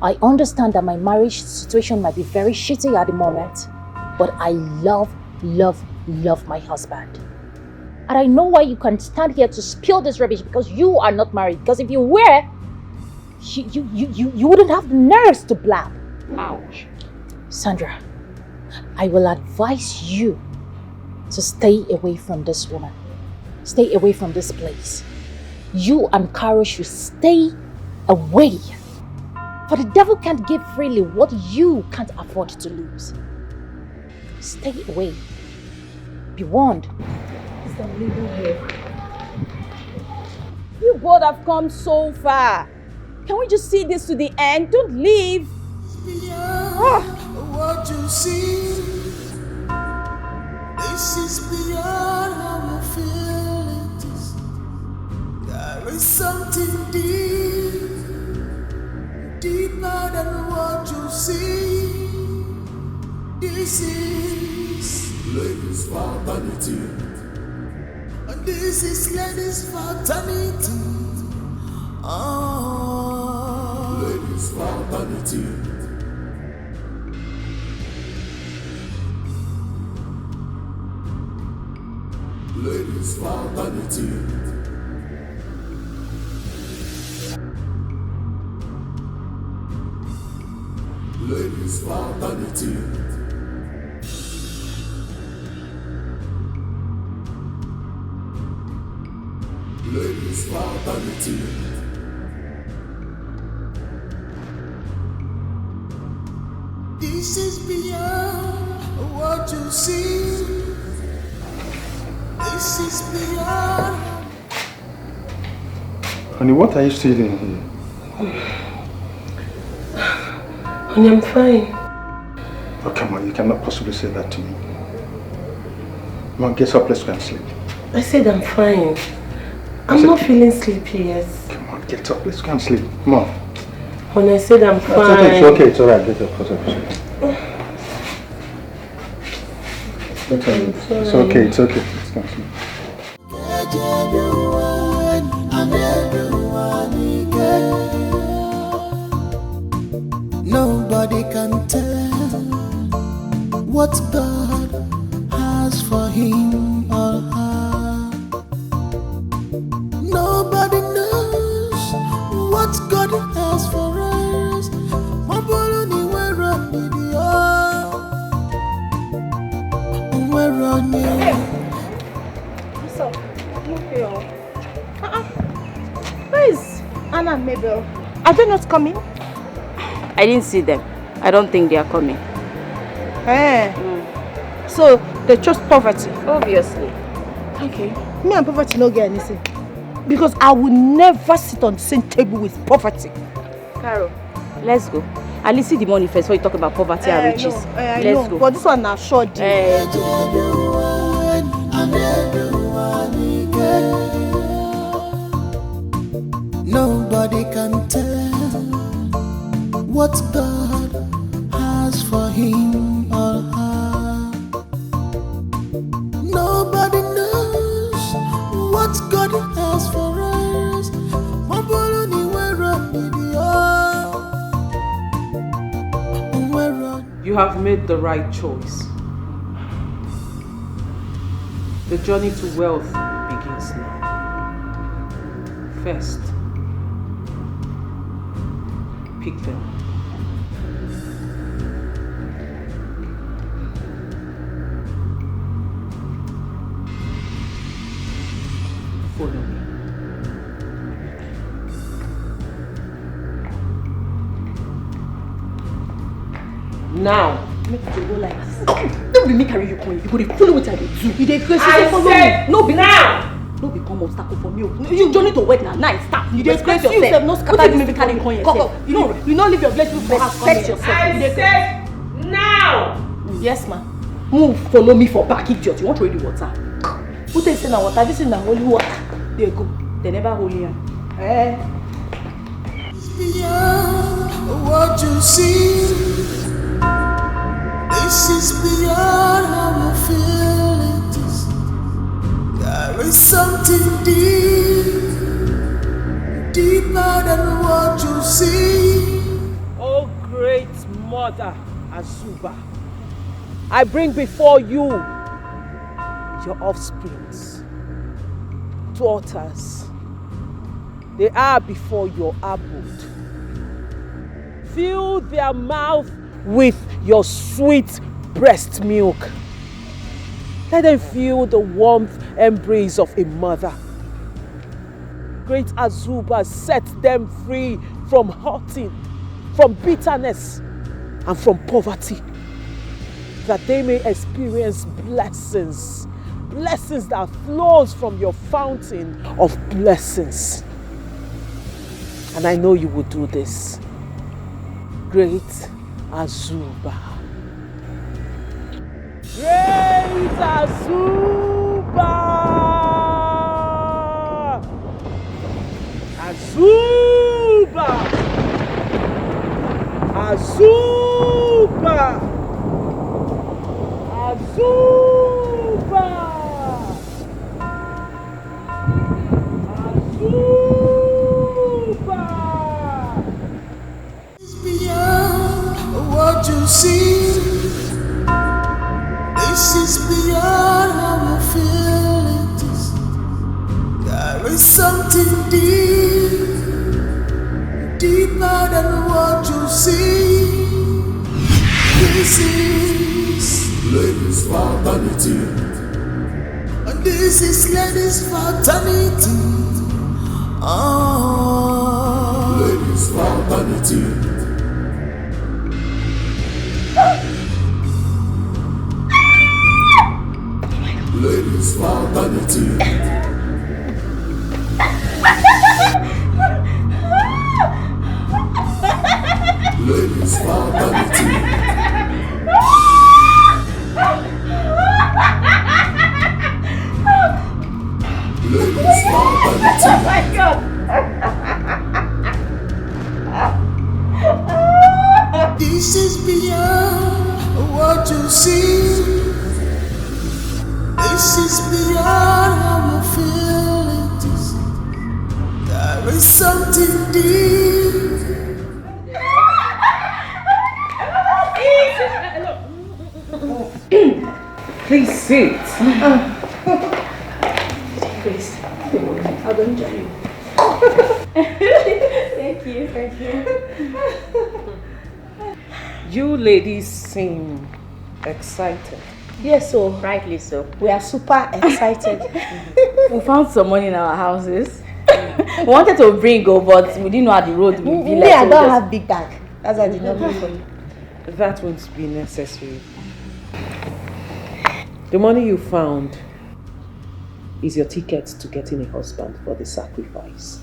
I understand that my marriage situation might be very shitty at the moment, but I love my husband. And I know why you can stand here to spill this rubbish because you are not married. Because if you were, you wouldn't have the nerves to blab. Ouch. Sandra, I will advise you to stay away from this woman. Stay away from this place. You and Caro should stay away. For the devil can't give freely what you can't afford to lose. Stay away. Be warned. You both have come so far. Can we just see this to the end? Don't leave. What you see, this is beyond how you feel it is. There is something deeper than what you see. This is ladies' fraternity, and this is ladies' fraternity. Ladies' fraternity. Ladies' fraternity. Ladies' fraternity. Ladies' fraternity. This is beyond what you see. This is beyond. Honey, what are you still doing here? Honey, I'm fine. Oh, come on, you cannot possibly say that to me. Come on, get up, let's go and sleep. I said I'm fine. I'm not feeling sleepy yet. Come on, get up, let's go and sleep. Come on. Honey, I said I'm fine. It's okay, it's alright, get up, get up. It's okay, it's okay. Let's go and sleep. Nobody can tell what God has for him or her. Nobody knows what God has for us. What's up? I'm okay. Where is Anna and Mabel? Are they not coming? I didn't see them. I don't think they are coming. So they chose poverty? Obviously. Okay. Me and poverty no get anything. Because I will never sit on the same table with poverty. Carol, let's go. At least see the money first before you talk about poverty and riches. Let's go. But this one now short deal. Nobody can tell what God has for him or her. Nobody knows what God has for us. You have made the right choice. The journey to wealth begins now. First, pick them. Follow me. Now, make you go like this. Don't be me carry you coin. You go to follow what I do. You dey crazy. I said no be now. No become obstacle for me. You journey to work now. Nice stop. You dey crazy yourself. yourself. No What scatter you this be carry coin yourself? You don't leave your blessing for us. Respect yourself. I said now. Yes, ma. Move. Follow me for back, idiot. You want to read the water? Who takes in the water? This is the holy water. There you go. They never hold you. Beyond what you see, this is beyond how I feel it is. There is something deeper than what you see. Oh great mother Azuba, I bring before you your offsprings, daughters. They are before your abode. Fill their mouth with your sweet breast milk. Let them feel the warmth embrace of a mother. Great Azuba, set them free from hurting, from bitterness, and from poverty, that they may experience blessings, blessings that flows from your fountain of blessings. And I know you will do this. Great Azuba. Great Azuba! Azuba! Azuba! Azuba! Azuba! Beyond what you see, this is beyond how I feel it is. There is something deeper than what you see. This is ladies' fraternity, and this is ladies' fraternity. Ladies' fraternity. Ladies' fraternity. Ladies' fraternity. Ladies' fraternity. Oh my God! This is beyond what you see. This is beyond how I feel it is. There is something Sit. Please. I'll go enjoy you. Thank you. You ladies seem excited. Yes, so. Rightly so. We are super excited. We found some money in our houses. We wanted to bring go, but we didn't know how the road would be like. I don't have big bag. That's why I did not bring for you. That won't be necessary. The money you found is your ticket to getting a husband for the sacrifice.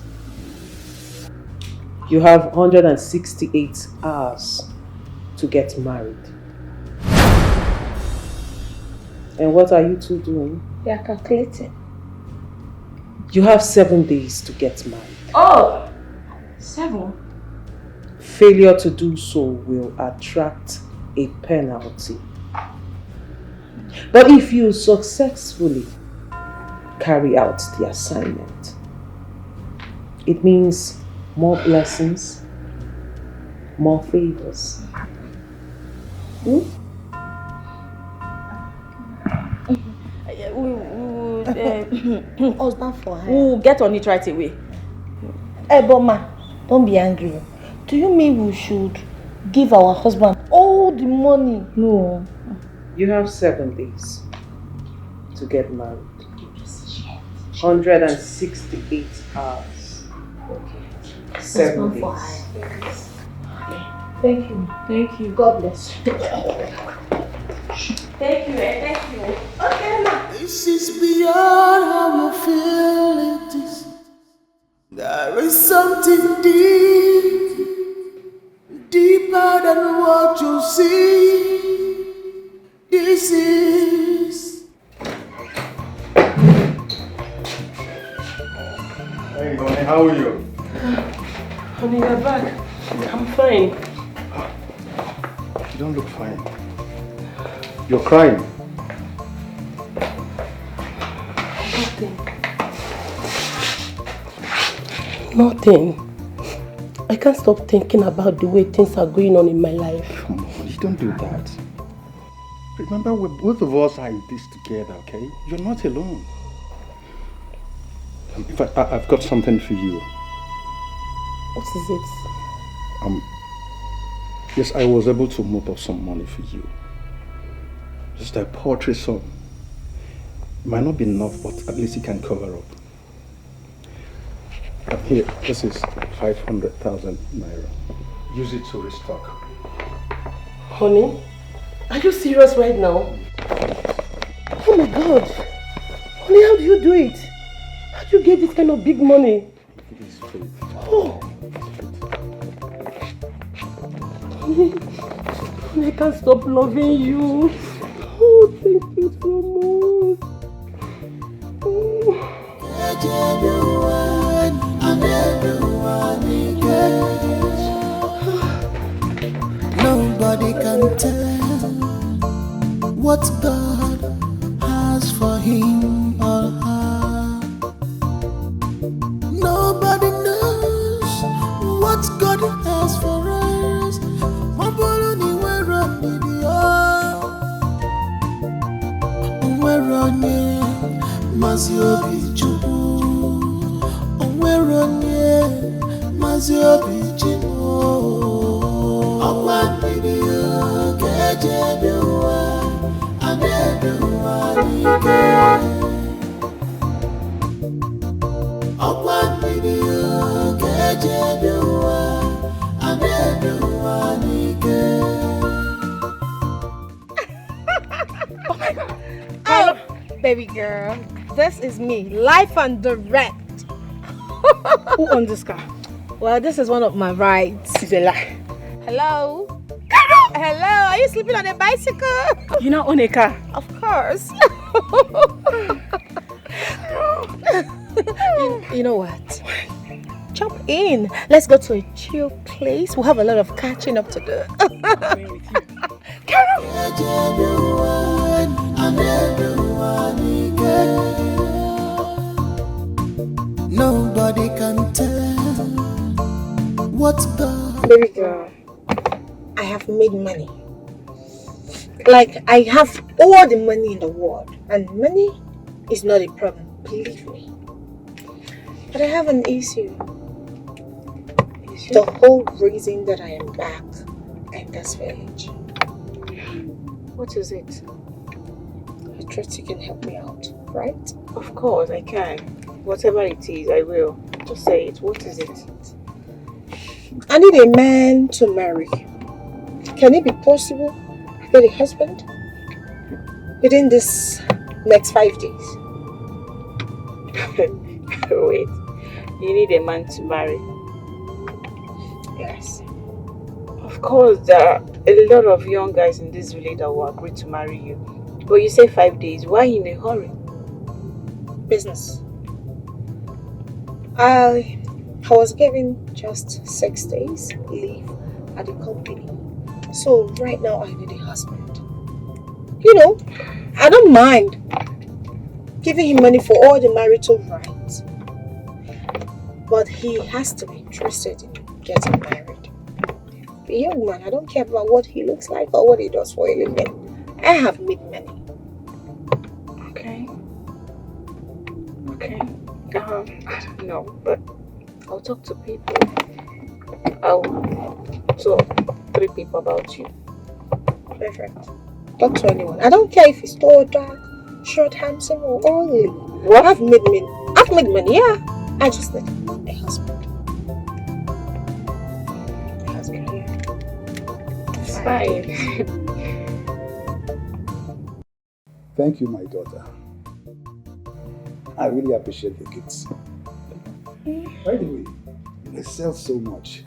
You have 168 hours to get married. And what are you two doing? We are calculating. You have 7 days to get married. Oh! 7? Failure to do so will attract a penalty. But if you successfully carry out the assignment, it means more blessings, more favors. Husband for her. We'll get on it right away. Hey, Boma, don't be angry. Do you mean we should give our husband all the money? No. You have 7 days to get married. 168 hours. Okay. 7 days. Thank you. Thank you. God bless you. Thank you. Okay, ma. This is beyond how you feel it is. There is something deeper than what you see. This is. Hey, honey, how are you? Honey, you're back. I'm fine. You don't look fine. You're crying. Nothing. I can't stop thinking about the way things are going on in my life. Come on, you don't do that. Remember, both of us are in this together, okay? You're not alone. In fact, I've got something for you. What is it? Yes, I was able to mop up some money for you. Just a poetry song. It might not be enough, but at least it can cover up. Here, this is 500,000 naira. Use it to restock. Honey, are you serious right now? Oh my God. Honey, how do you do it? How do you get this kind of big money? It is faith. Oh. Honey, I can't stop loving you. Oh, thank you so much. Oh. Nobody can tell what God has for him or her. Nobody knows what God has for us. Hello, baby girl. This is me, live and direct. Who owns this car? Well, this is one of my rides. It's a lie. Hello? Hello, are you sleeping on a bicycle? You not own a car? Of course. you know what? Jump in. Let's go to a chill place. We'll have a lot of catching up to do. Nobody can tell what God. Baby girl, I have made money. Like, I have all the money in the world, and money is not a problem, believe me. But I have an issue. The whole reason that I am back at this village. What is it? I trust you can help me out, right? Of course, I can. Whatever it is, I will. Just say it. What is it? I need a man to marry. Can it be possible to get a husband within this next 5 days? Wait. You need a man to marry? Yes. Of course, there are a lot of young guys in this village that will agree to marry you. But you say 5 days. Why in a hurry? Business. I was given just 6 days leave at the company. So right now I need a husband. You know, I don't mind giving him money for all the marital rights. But he has to be interested in getting married. A young man, I don't care about what he looks like or what he does for a living. I have made money. Okay. I don't know, but I'll talk to people. I'll talk to 3 people about you. Perfect. Talk to anyone. I don't care if he's tall, dark, short, handsome, or ugly. What? I've made money, yeah. I just need a husband. A husband, yeah. It's fine. Thank you, my daughter. I really appreciate the gifts. By the way, you excel so much.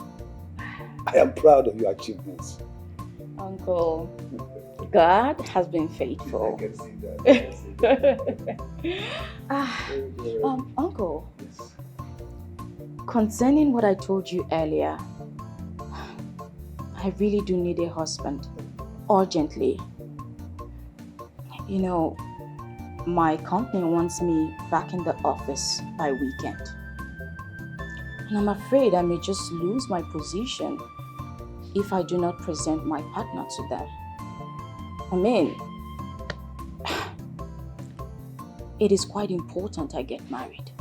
I am proud of your achievements. Uncle, God has been faithful. I can see that. Uncle, yes. Concerning what I told you earlier, I really do need a husband, urgently. You know, my company wants me back in the office by weekend. And I'm afraid I may just lose my position if I do not present my partner to them. I mean, it is quite important I get married.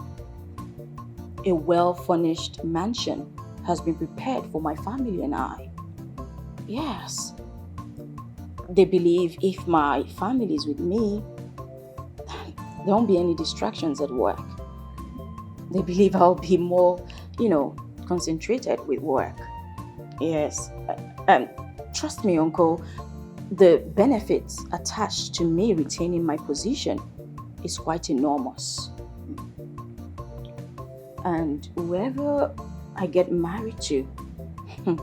A well-furnished mansion has been prepared for my family and I. Yes. They believe if my family is with me, there won't be any distractions at work. They believe I'll be more, concentrated with work. Yes. Trust me, Uncle, the benefits attached to me retaining my position is quite enormous. And whoever I get married to,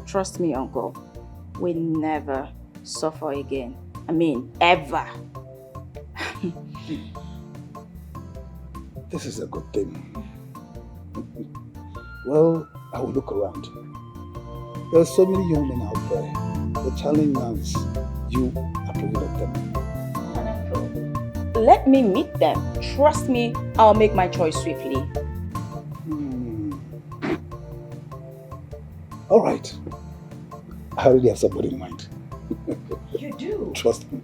trust me, Uncle, will never suffer again. I mean, ever. This is a good thing. Well, I will look around. There are so many young men out there. The challenge now is you are providing them. Let me meet them. Trust me, I'll make my choice swiftly. All right. I already have somebody in mind. You do? Trust me.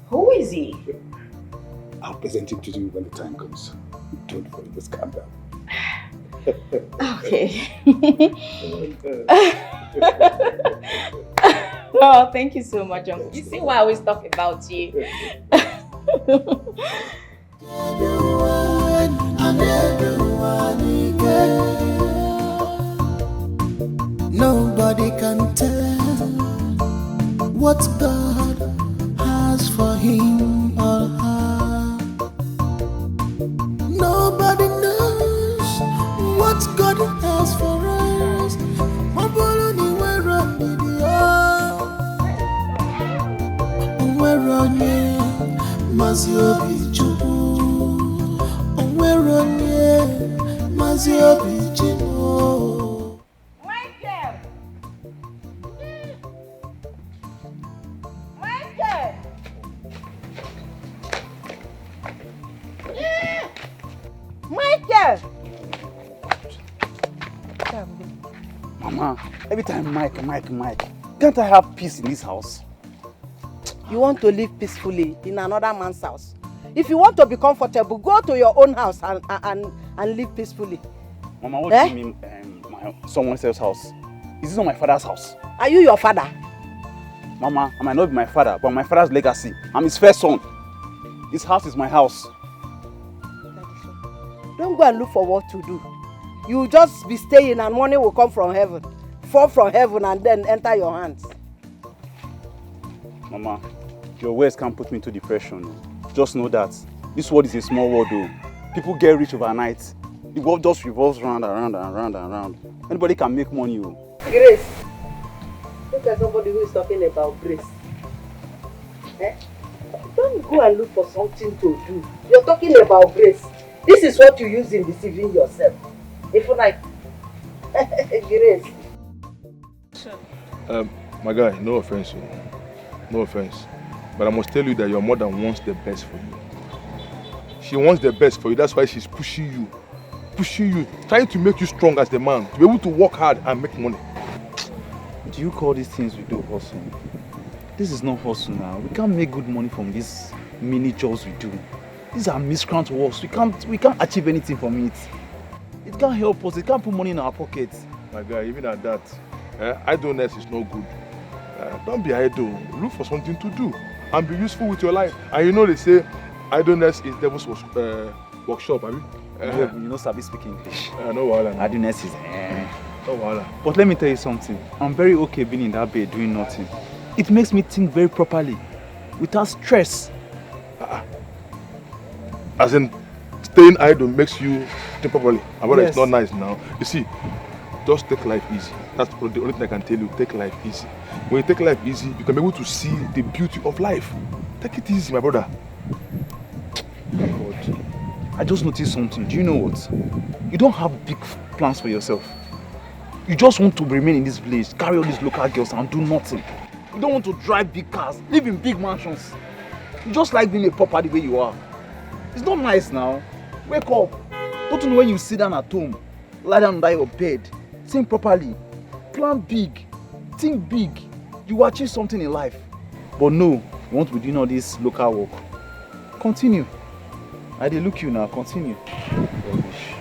Who is he? I'll present him to you when the time comes. Don't worry, just calm down. Okay. Oh, thank you so much, Uncle. You see why I always talk about you. Nobody can tell what God has for him or her. Nobody knows what God has for us. Michael! Michael! Michael! Mama, every time Mike. Can't I have peace in this house? You want to live peacefully in another man's house. If you want to be comfortable, go to your own house and live peacefully. Mama, what do you mean someone else's house? Is this not my father's house? Are you your father? Mama, I might not be my father, but my father's legacy. I'm his first son. His house is my house. Don't go and look for what to do. You just be staying and money will come from heaven. Fall from heaven and then enter your hands. Mama, your words can't put me into depression. Just know that this world is a small world though. People get rich overnight. The world just revolves round and round and round and round. Anybody can make money. Grace. Look at somebody who is talking about grace. Don't go and look for something to do. You're talking about grace. This is what you use in deceiving yourself. If you like, grace. My guy, no offense. No offense. But I must tell you that your mother wants the best for you. She wants the best for you. That's why she's pushing you. Trying to make you strong as the man. To be able to work hard and make money. Do you call these things we do hustle? This is not hustle now. We can't make good money from these mini jobs we do. These are miscreant works. We can't achieve anything from it. It can't help us. It can't put money in our pockets. My guy, even at that, idleness is no good. Don't be idle. Look for something to do and be useful with your life. And you know they say idleness is devil's workshop, have you? You know Sabi speak English. No wahala. Idleness is no wahala. But let me tell you something. I'm very okay being in that bed doing nothing. It makes me think very properly, without stress. As in, staying idle makes you think properly. Yes. It's not nice now. You see, just take life easy. That's the only thing I can tell you. Take life easy. When you take life easy, you can be able to see the beauty of life. Take it easy, my brother. God, I just noticed something. Do you know what? You don't have big plans for yourself. You just want to remain in this village, carry all these local girls and do nothing. You don't want to drive big cars, live in big mansions. You just like being a pauper the way you are. It's not nice now. Wake up. Don't you know when you sit down at home, lie down under your bed, think properly, plan big, think big, you will achieve something in life. But no, you want to be doing all this local work. Continue. I dey look you now, continue. Rubbish.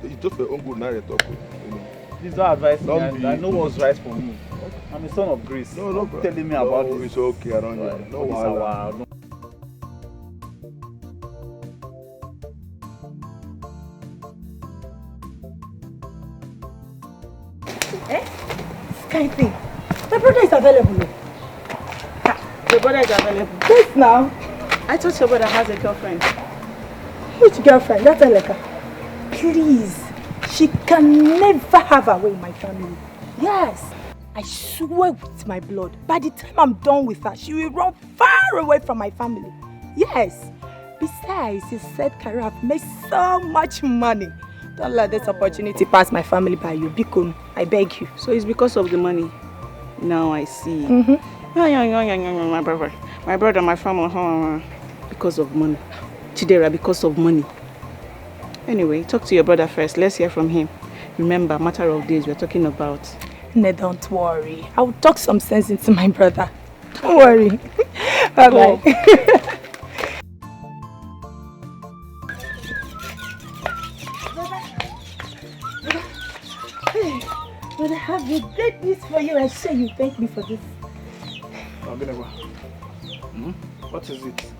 It's just my own good now. Please don't advise me. I know what's right for me. I'm a son of grace. No, don't telling me about this. It's okay, I don't know. No wahala. This kind of thing. My brother is available. Your brother is available? Yes, now. I thought your brother has a girlfriend. Which girlfriend? That's Eleka. Please. She can never have her way in my family. Yes. I swear with my blood, by the time I'm done with her, she will run far away from my family. Yes. Besides, his said career have made so much money. Don't let this opportunity pass my family by you. Bikun, I beg you. So it's because of the money. Now I see. My brother, my family, because of money. Chidera, because of money. Anyway, talk to your brother first. Let's hear from him. Remember, matter of days, we're talking about. No, don't worry. I will talk some sense into my brother. Don't worry. Bye-bye. Hey, but I have a great news for you. I sure you thank me for this. What is it?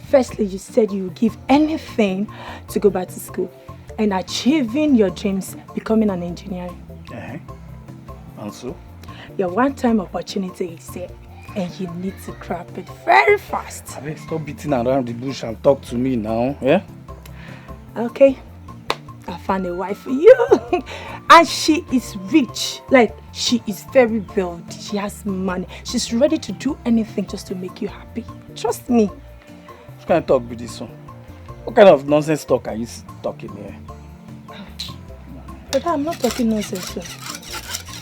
Firstly, you said you would give anything to go back to school and achieving your dreams, becoming an engineer. And so? Your one-time opportunity is here, and you need to grab it very fast. I mean, stop beating around the bush and talk to me now, yeah? Okay, I found a wife for you, and she is rich. Like, she is very wealthy. She has money. She's ready to do anything just to make you happy. Trust me. What kind of talk with this one? What kind of nonsense talk are you talking here? But I'm not talking nonsense, sir.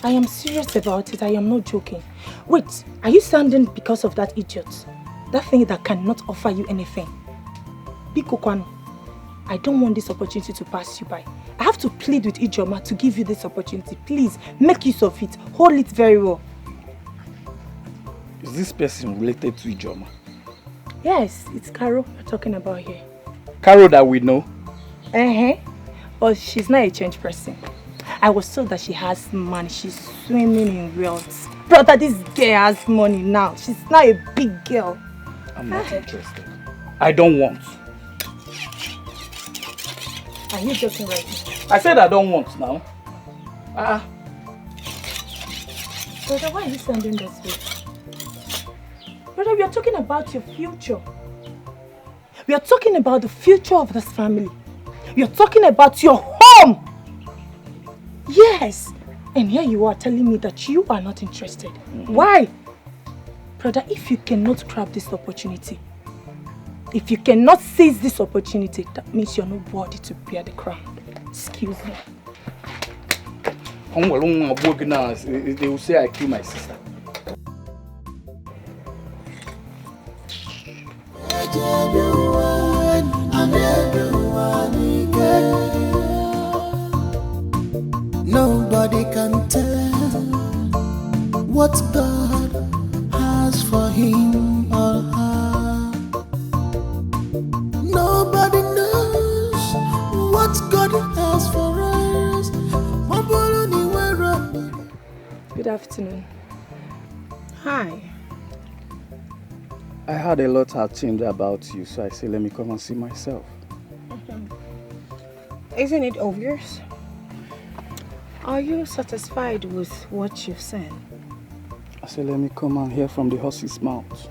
I am serious about it. I am not joking. Wait, are you standing because of that idiot? That thing that cannot offer you anything? Biko Kwano, I don't want this opportunity to pass you by. I have to plead with Ijoma to give you this opportunity. Please, make use of it. Hold it very well. Is this person related to Ijoma? Yes, it's Carol we're talking about here. Carol that we know? But she's not a changed person. I was told that she has money. She's swimming in wealth. Brother, this girl has money now. She's not a big girl. I'm not interested. I don't want. Are you joking right now? I said I don't want now. Brother, why are you sounding this way? Brother, we are talking about your future. We are talking about the future of this family. We are talking about your home. Yes. And here you are telling me that you are not interested. Why? Brother, if you cannot grab this opportunity, if you cannot seize this opportunity, that means you're not worthy to bear the crown. Excuse me. They will say I killed my sister. Nobody can tell what God has for him or her. Nobody knows what God has for us. Good afternoon. Hi. I heard a lot had changed about you, so I said let me come and see myself. Isn't it obvious? Are you satisfied with what you've said? I said let me come and hear from the horse's mouth.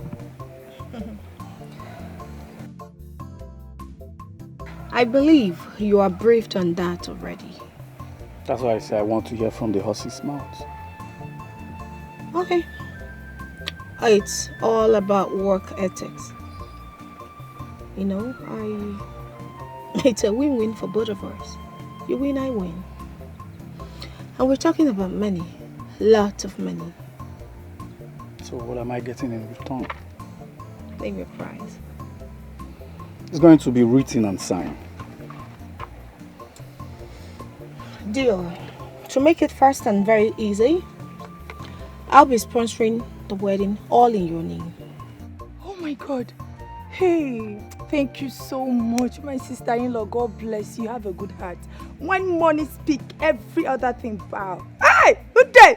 I believe you are briefed on that already. That's why I say I want to hear from the horse's mouth. Okay. It's all about work ethics. You know, it's a win-win for both of us. You win, I win. And we're talking about money. Lots of money. So what am I getting in return? Name your prize. It's going to be written and signed. Deal. To make it fast and very easy, I'll be sponsoring the wedding all in your name. Oh my God. Hey, thank you so much, my sister-in-law. God bless you. Have a good heart. When money speak, every other thing bow. Hey, good day.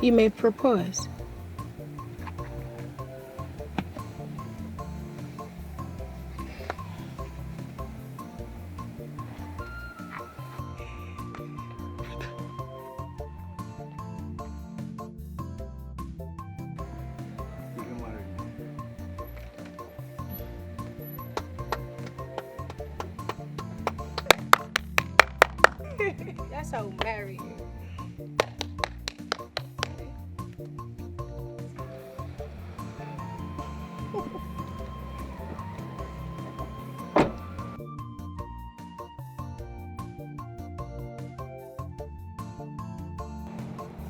You may propose. Yes, I'll marry you.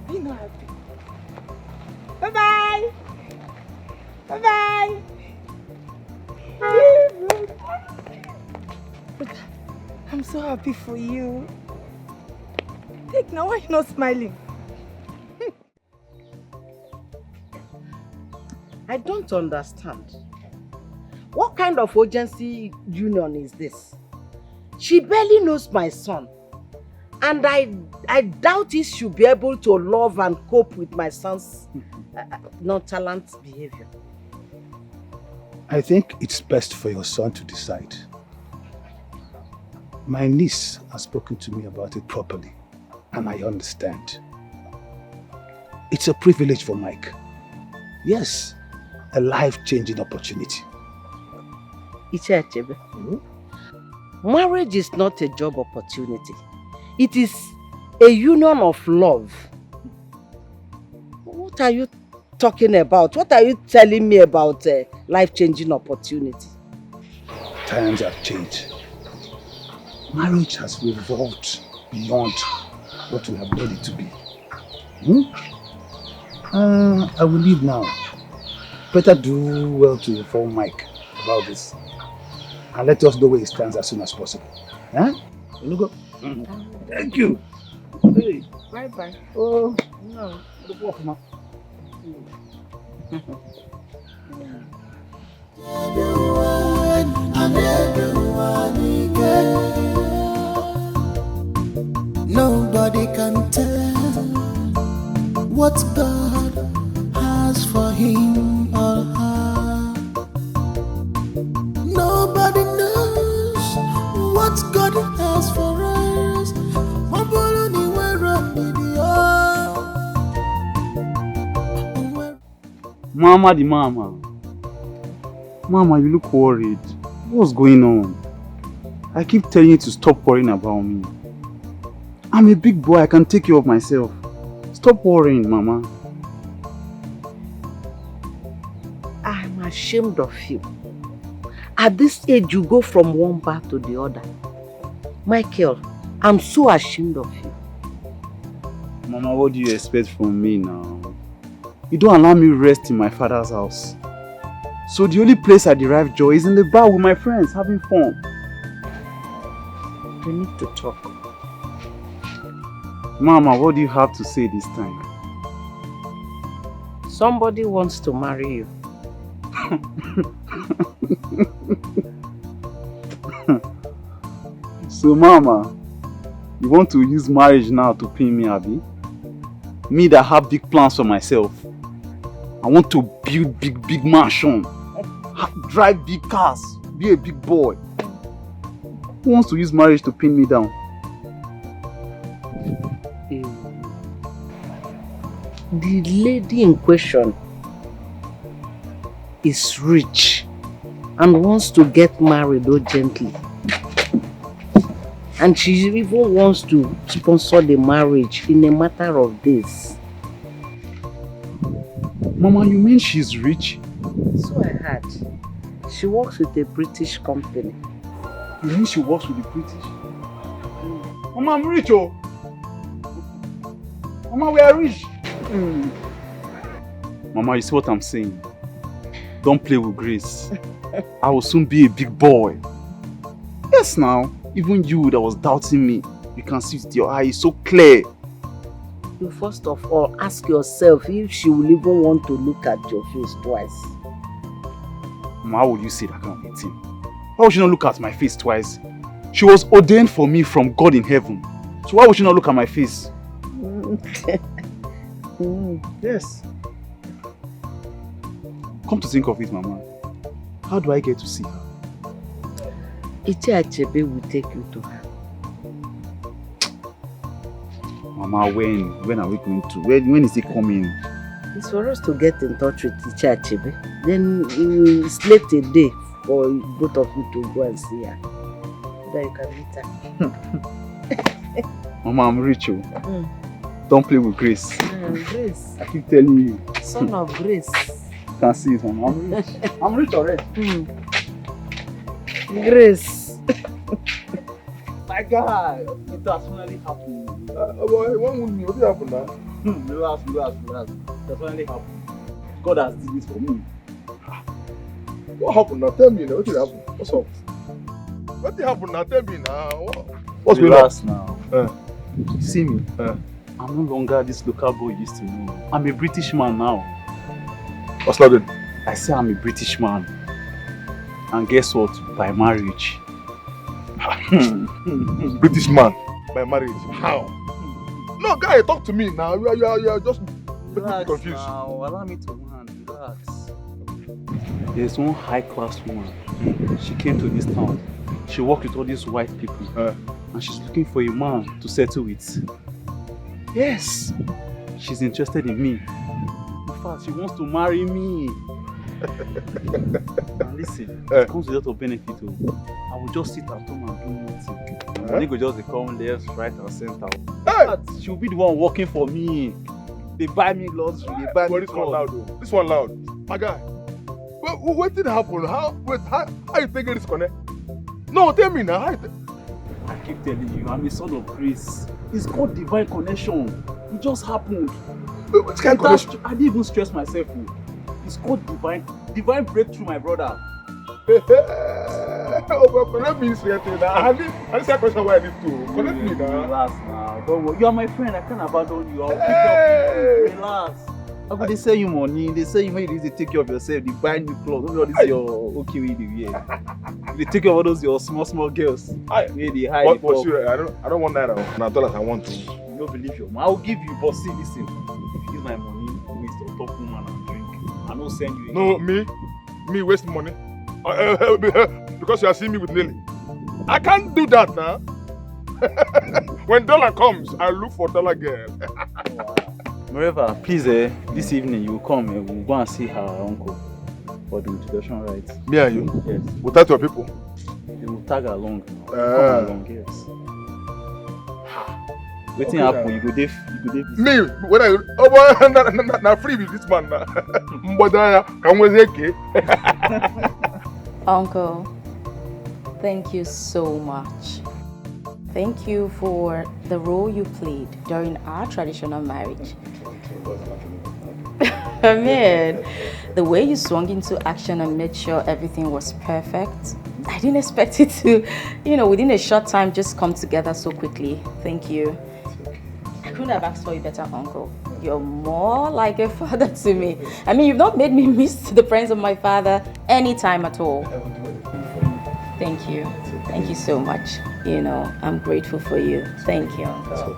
Be not happy. Bye-bye. Bye-bye. I'm so happy for you. Take now, why are you not smiling? I don't understand. What kind of urgency union is this? She barely knows my son. And I doubt if she'll be able to love and cope with my son's nonchalant behavior. I think it's best for your son to decide. My niece has spoken to me about it properly, and I understand. It's a privilege for Mike. Yes, a life-changing opportunity. Ichechebe, marriage is not a job opportunity. It is a union of love. What are you talking about? What are you telling me about a life-changing opportunity? Times have changed. Marriage has evolved beyond what we have made it to be. I will leave now. better do well to inform Mike about this. And let us know where he stands as soon as possible. Huh? You go. Thank you. Hey. Bye-bye. Oh, no. Look off, ma. Nobody can tell what God has for him or her. Nobody knows what God has for us. Mama, the mama. Mama, you look worried. What's going on? I keep telling you to stop worrying about me. I'm a big boy, I can take care of myself. Stop worrying, Mama. I'm ashamed of you. At this age, you go from one bar to the other. Michael, I'm so ashamed of you. Mama, what do you expect from me now? You don't allow me rest in my father's house. So the only place I derive joy is in the bar with my friends, having fun. We need to talk. Mama, what do you have to say this time? Somebody wants to marry you. So, Mama, you want to use marriage now to pin me, Abby? Me that have big plans for myself. I want to build big mansion, drive big cars, be a big boy. Who wants to use marriage to pin me down? The lady in question is rich and wants to get married urgently. And she even wants to sponsor the marriage in a matter of days. Mama, you mean she's rich? So I heard. She works with a British company. You mean she works with the British? Mama, I'm rich, oh! Mama, we are rich! Mama, you see what I'm saying? Don't play with Grace. I will soon be a big boy. Yes, now. Even you that was doubting me, you can see with your eyes so clear. You first of all ask yourself if she will even want to look at your face twice. Mama, how would you say that kind of a thing? Why would she not look at my face twice? She was ordained for me from God in heaven. So why would she not look at my face? Yes. Come to think of it, Mama. How do I get to see her? Ichi Achebe will take you to her. Mama, when are we going to? When is he coming? It's for us to get in touch with Ichi Achebe. Then we will select a day for both of you to go and see her. So that you can meet her. Mama, I'm rich. Don't play with Grace. Grace. I keep telling you. Son of Grace. You can see it, Mama. I'm rich. I'm rich already. Grace. My God, it has finally happened. What happened now? Relax. It has finally happened. God has did this for me. What happened now? Tell me now. What did happen? What's up? What did happen now? Tell me now. What's going on? Now. See me. I'm no longer this local boy you used to know. I'm a British man now. What's that then? I say I'm a British man. And guess what? By marriage. British man by marriage. How? No, guy, talk to me now. You are just making me confused. Now. Allow me to man. Relax. There's one high-class woman. She came to this town. She worked with all these white people. And she's looking for a man to settle with. Yes. She's interested in me. In fact, she wants to marry me. And listen, it comes with a lot of benefit. I will just sit at home and do nothing. And they could just come left, right, and center. But she'll be the one working for me. They buy me luxury, they buy me this one loud. This one loud. My guy. What did happen? How you taking this connect? No, tell me now. I keep telling you, I'm a son of grace. It's called divine connection. It just happened. Which kind of connection? I didn't even stress myself. It's called divine breakthrough, my brother. Oh, but connect me straight to that. I need a question where I need to. Connect me now. Relax now. Don't worry. You are my friend. I can't abandon you. I'll pick up you. Relax. How could they sell you money? They sell you money. They take care of yourself. They buy new clothes. Don't know this your okay way they wear. They take care of all those your small girls. Where they hide. But sure, I don't want that. Now dollars I want to. You don't believe your man. I'll give you. But see, listen. If you use my money, waste your top woman and drink. I don't send you. No, me waste money. Because you are seeing me with Nelly. I can't do that now. When dollar comes, I look for dollar girl. Moreover, please, this evening you will come and we'll go and see her uncle for the introduction rites. Me and you? Yes. Without your people? You will tag along. Come along, yes. Waiting okay, happen, you go there. Me? When I na free with this man now. Can we say Uncle, thank you so much. Thank you for the role you played during our traditional marriage. I mean, the way you swung into action and made sure everything was perfect. I didn't expect it to, within a short time just come together so quickly. Thank you. I couldn't have asked for a better uncle. You're more like a father to me. I mean, you've not made me miss the presence of my father anytime at all. Thank you. Thank you so much. I'm grateful for you. Thank you, Uncle.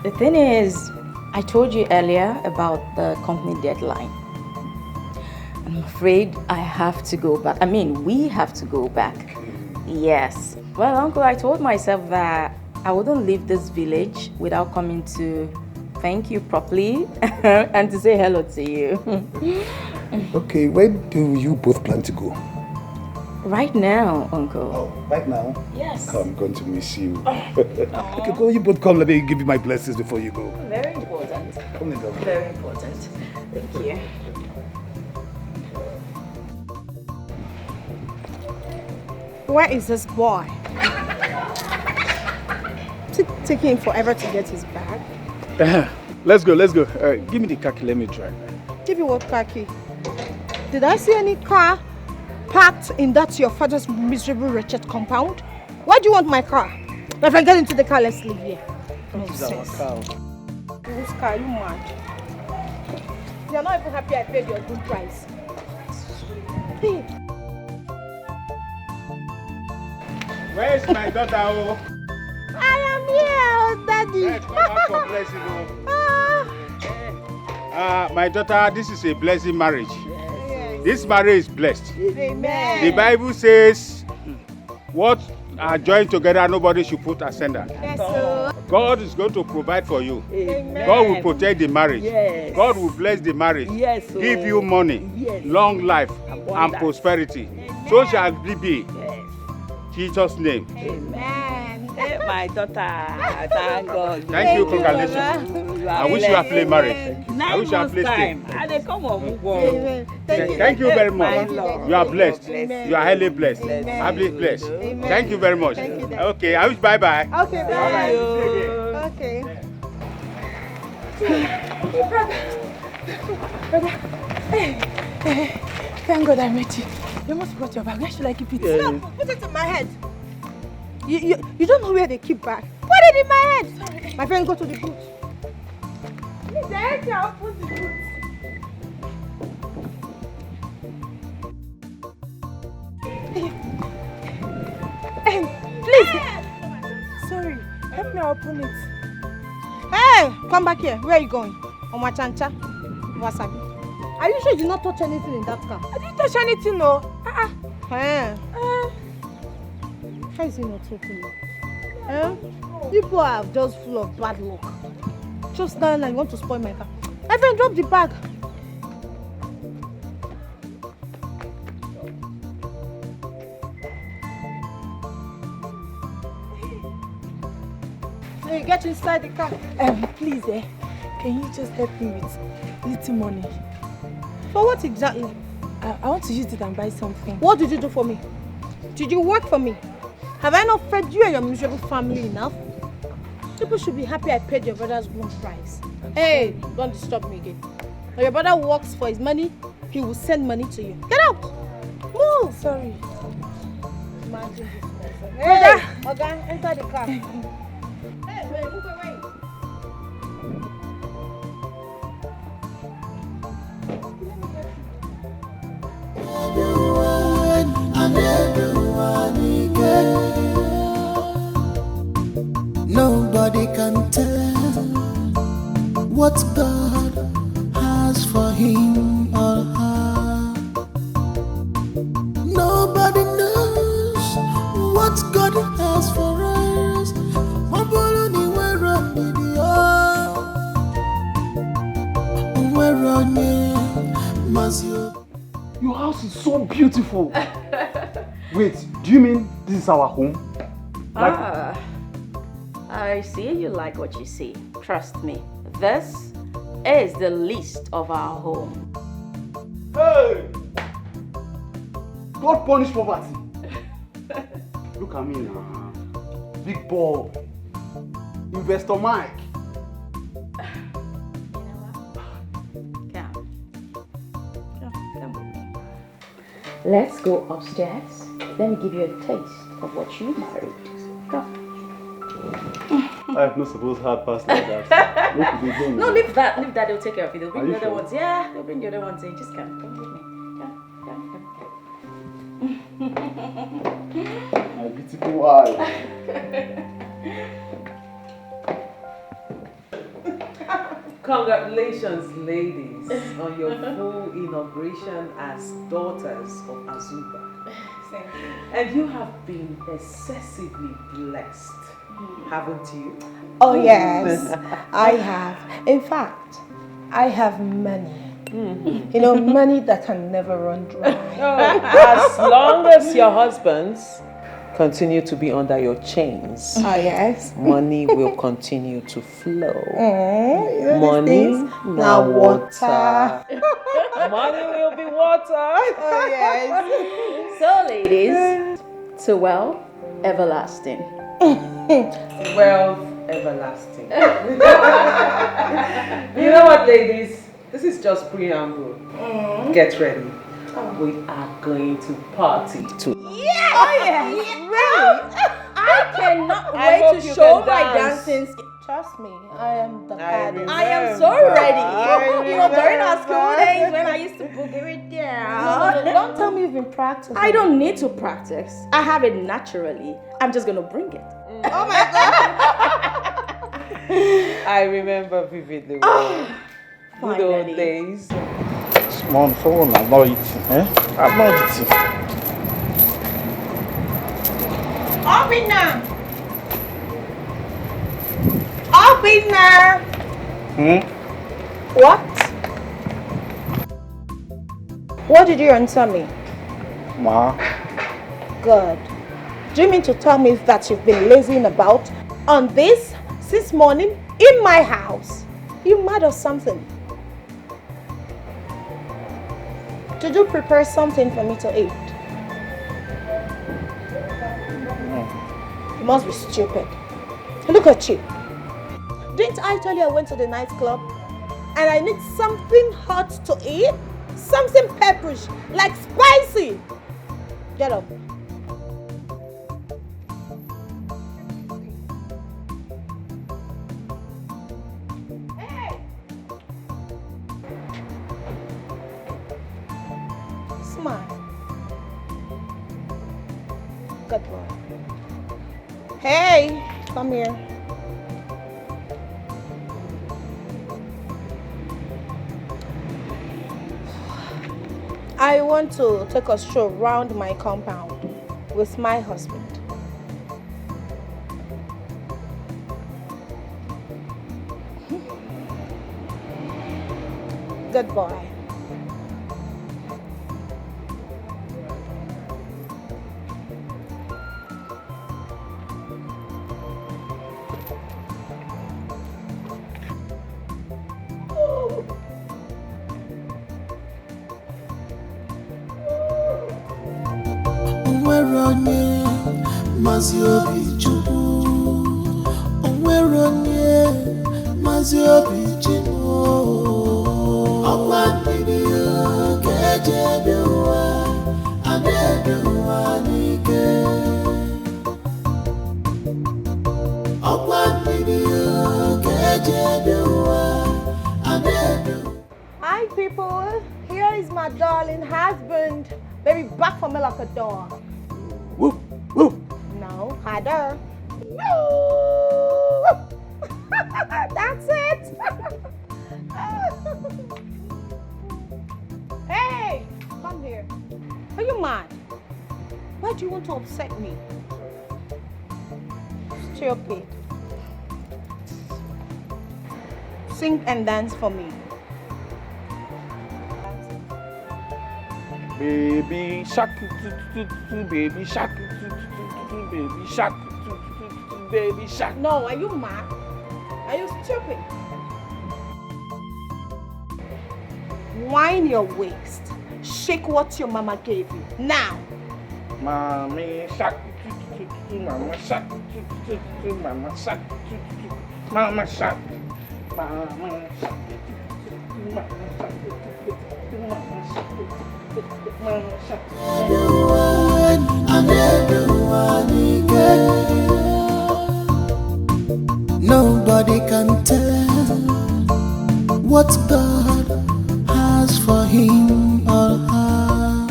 The thing is, I told you earlier about the company deadline. I'm afraid I have to go back. I mean, we have to go back. Yes. Well, Uncle, I told myself that I wouldn't leave this village without coming to thank you properly and to say hello to you. Okay, where do you both plan to go? Right now, Uncle. Oh, right now? Yes. I'm going to miss you. Okay, go. You both come. Let me give you my blessings before you go. Very important. Come in, girl. Very important. Thank you. Where is this boy? Taking him forever to get his bag. Let's go. Give me the car key, let me drive. Give you what car key? Did I see any car parked in that your father's miserable wretched compound? Why do you want my car? If I get into the car, let's leave here. This is our car. This car, you mad? You're not even happy I paid your good price. Hey. Where's my daughter? I am here, Daddy. Let's come out for blessing. My daughter, this is a blessing marriage. Yes. This marriage is blessed. Amen. The Bible says, what are joined together, nobody should put asunder. Yes, sir. God is going to provide for you. Amen. God will protect the marriage. Yes. God will bless the marriage. Yes, sir. Give you money, yes, long life, abundance, and prosperity. Amen. So shall it be. Yes. Jesus' name. Amen. Hey, my daughter, thank God. Thank you, congratulations. I wish you happily married. I wish you happily stayed. Come on, Thank you very much. You are blessed. You are highly blessed. Happily blessed. Thank you very much. Okay, I wish bye-bye. Okay, bye. Okay. Brother. Hey. Thank God I met you. You must brought your bag. Where should I keep it? No, put it in my head. You don't know where they keep bag. Put it in my head. Sorry. My friend, go to the boot. Directly, I'll put the boot. Please. Sorry, help me open it. Hey, come back here. Where are you going? Omachancha? Wasabi. Are you sure you did not touch anything in that car? I didn't touch anything, no. How is he not talking? People are just full of bad luck. Just now, you want to spoil my car. My friend, drop the bag. Hey, get inside the car. Please, can you just help me with little money? For what exactly? I want to use it and buy something. What did you do for me? Did you work for me? Have I not fed you and your miserable family enough? People should be happy I paid your brother's room price. Hey, don't disturb me again. When your brother works for his money, he will send money to you. Get out! Move! Sorry. Imagine this person. Hey! Okay, enter the car. Hey, wait, move away. Nobody can tell what God has for him or her. Nobody knows what God has for us. Your house is so beautiful. Wait, do you mean this is our home? I see you like what you see. Trust me, this is the least of our home. Hey! God punish poverty. Look at me now. Big Bob. Investor Mike. Let's go upstairs. Let me give you a taste of what you married. Go. I have no supposed hard pass like that. What could they do? No, leave that. Leave that. They'll take care of it. They'll bring Are the you other sure? ones. Yeah, they'll bring the other ones in. Just come. Come with me. Come. My beautiful wife. Congratulations, ladies, on your full inauguration as daughters of Azuba. Thank you. And you have been excessively blessed, haven't you? Oh yes, I have. In fact, I have money. You know, money that can never run dry. As long as your husbands continue to be under your chains, oh yes, money will continue to flow. You know Money, now water. Money will be water. Oh yes. So, ladies, to wealth everlasting. Wealth everlasting. You know what, ladies? This is just preamble. Get ready. We are going to party tonight. Yeah! Oh yes! Really? I cannot I wait hope to you show can my dance. dancing skills. Trust me, I am the baddest. I am so ready. You know, during our school days when I used to boogie it down. No, don't tell me you've been practicing. I don't need to practice. I have it naturally. I'm just gonna bring it. Oh my god! I remember vividly. Good old days. Small phone, I'm not eating. I'm not eating. Obina! Obina! What? What did you answer me? Ma. Good. Do you mean to tell me that you've been lazing about on this since morning in my house? You mad or something? Did you prepare something for me to eat? You must be stupid. Look at you. Didn't I tell you I went to the nightclub and I need something hot to eat? Something pepperish, like spicy. Get up. Hey! Smile. Good boy. Hey, come here. I want to take a stroll around my compound with my husband. Good boy. Onwere onye mazi obi ji Hi people, here is my darling husband. Baby, back for me like a dog. Whoop, whoop. No, harder. That's it. Hey, come here. Are you mad? Why do you want to upset me? Stupid. Sing and dance for me. Baby shark, baby shark, baby shark, baby shark. No, are you mad? Are you stupid? Wind your waist. Shake what your mama gave you. Now. Mommy shark, mama shark, mama shark, mama shark, mama shark, Nobody can tell what God has for him or her.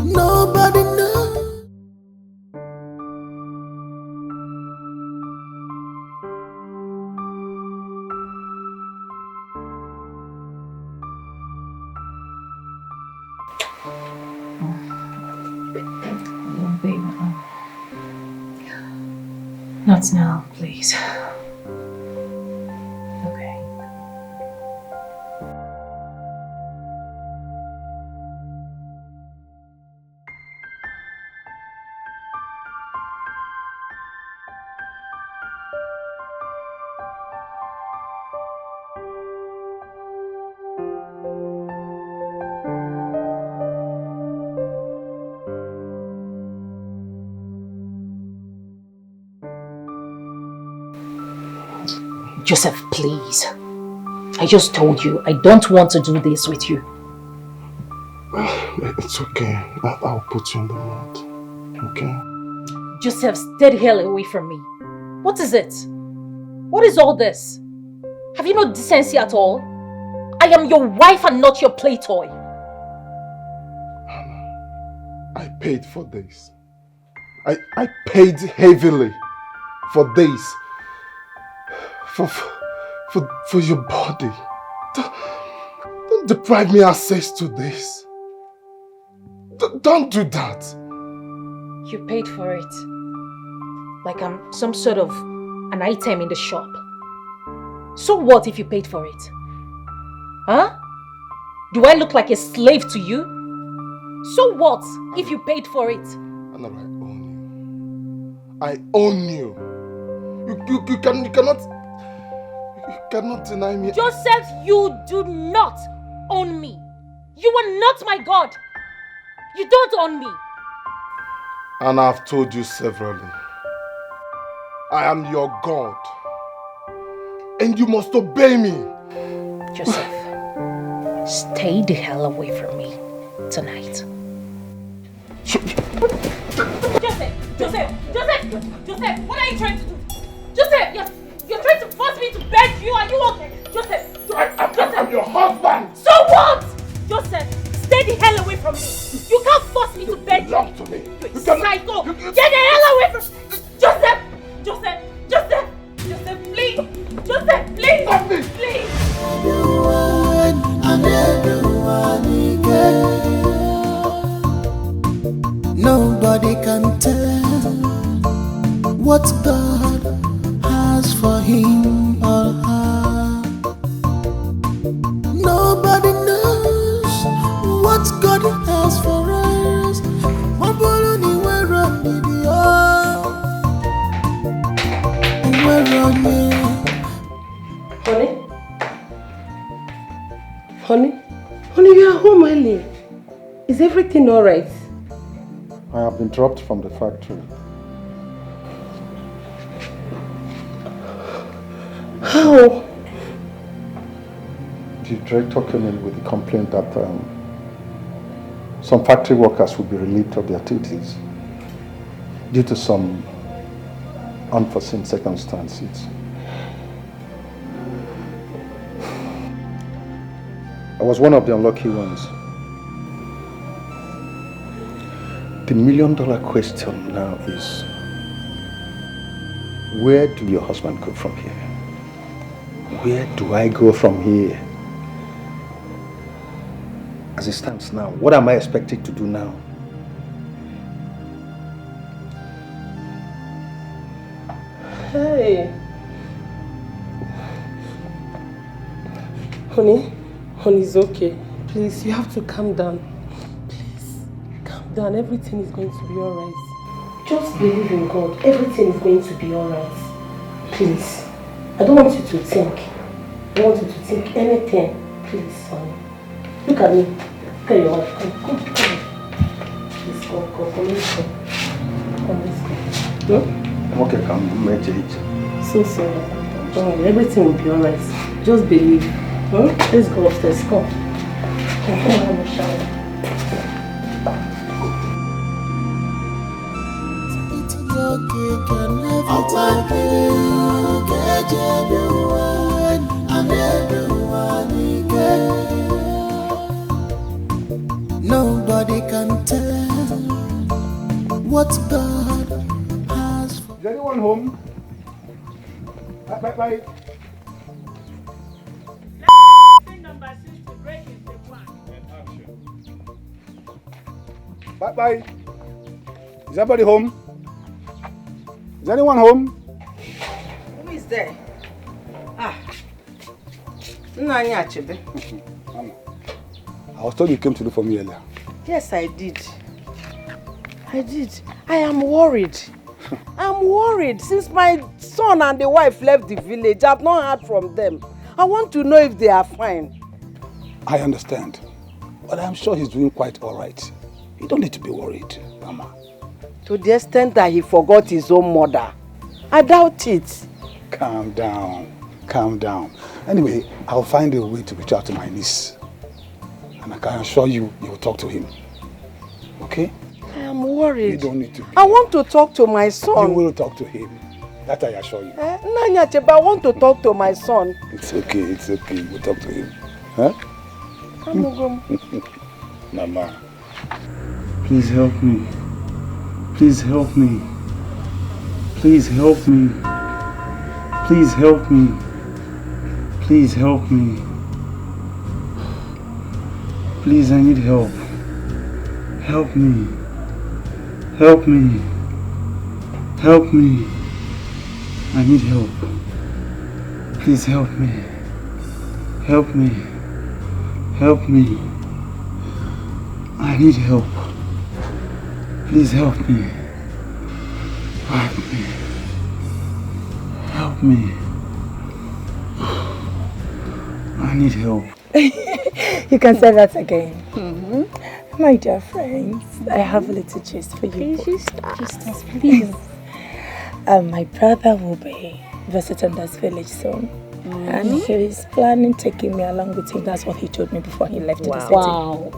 Nobody knows. Not now, please. Okay. Joseph, please. I just told you, I don't want to do this with you. It's okay. I'll put you in the mood. Okay? Joseph, stay the hell away from me. What is it? What is all this? Have you no decency at all? I am your wife and not your play toy. I paid for this. I paid heavily for this. For your body. Don't deprive me access to this. Don't do that. You paid for it. Like I'm some sort of an item in the shop. So what if you paid for it? Huh? Do I look like a slave to you? So what if you paid for it? Anna, I own you. You cannot deny me. Joseph, you do not own me. You are not my God. You don't own me. And I've told you severally. I am your God. And you must obey me. Joseph, stay the hell away from me tonight. Joseph, what are you trying to do? Joseph, you're trying to force me to beg you. Are you okay? Joseph, I'm your husband. So what? Joseph, stay the hell away from me. You can't force me to beg you. Belong to me. You psycho. Get the hell away from me. Joseph, please. Joseph, please. Stop me. Please. Nobody can tell what God has for him or her. Nobody knows what God has for us. Honey, you are home early. Is everything alright? I have been dropped from the factory. How? the director came in with the complaint that some factory workers will be relieved of their duties due to some unforeseen circumstances. I was one of the unlucky ones. The million-dollar question now is, where do your husband go from here? Where do I go from here? As it stands now, what am I expected to do now? Hey. Honey, it's okay. Please, you have to calm down. Please, calm down. Everything is going to be alright. Just believe in God. Everything is going to be alright. Please. I don't want you to think. I don't want you to think anything. Please, honey. Look at me. Look at your wife. Come. Please, come, let's go. Come, let's go. No? I'm okay, come. So sorry. Don't worry, everything will be alright. Just believe. Let's go upstairs. Come. Come have a shower. Nobody can tell what God has for. Is anyone home? Bye. Bye. Is everybody home? Is anyone home? Who is there? Nanya Achebe. Mama, I was told you came to look for me earlier. Yes, I did. I am worried. I'm worried. Since my son and the wife left the village, I've not heard from them. I want to know if they are fine. I understand. But I'm sure he's doing quite all right. You don't need to be worried, Mama. To the extent that he forgot his own mother. I doubt it. Calm down. Anyway, I'll find a way to reach out to my niece. And I can assure you, you will talk to him. Okay? I am worried. You don't need to be. I want to talk to my son. You will talk to him. That I assure you. Nanya Achebe, I want to talk to my son. It's okay. We'll talk to him. Huh? Mama. Please help me. Please help me. Please help me. Please help me. Please help me. Please, I need help. Help me. Help me. Help me. I need help. Please help me. Help me. Help me. I need help. Please help me. Help me. Help me. I need help. You can say that again. My dear friends, I have a little gist for you. Just please. My brother will be visiting this village soon. And he is planning taking me along with him. That's what he told me before he left the city. Wow.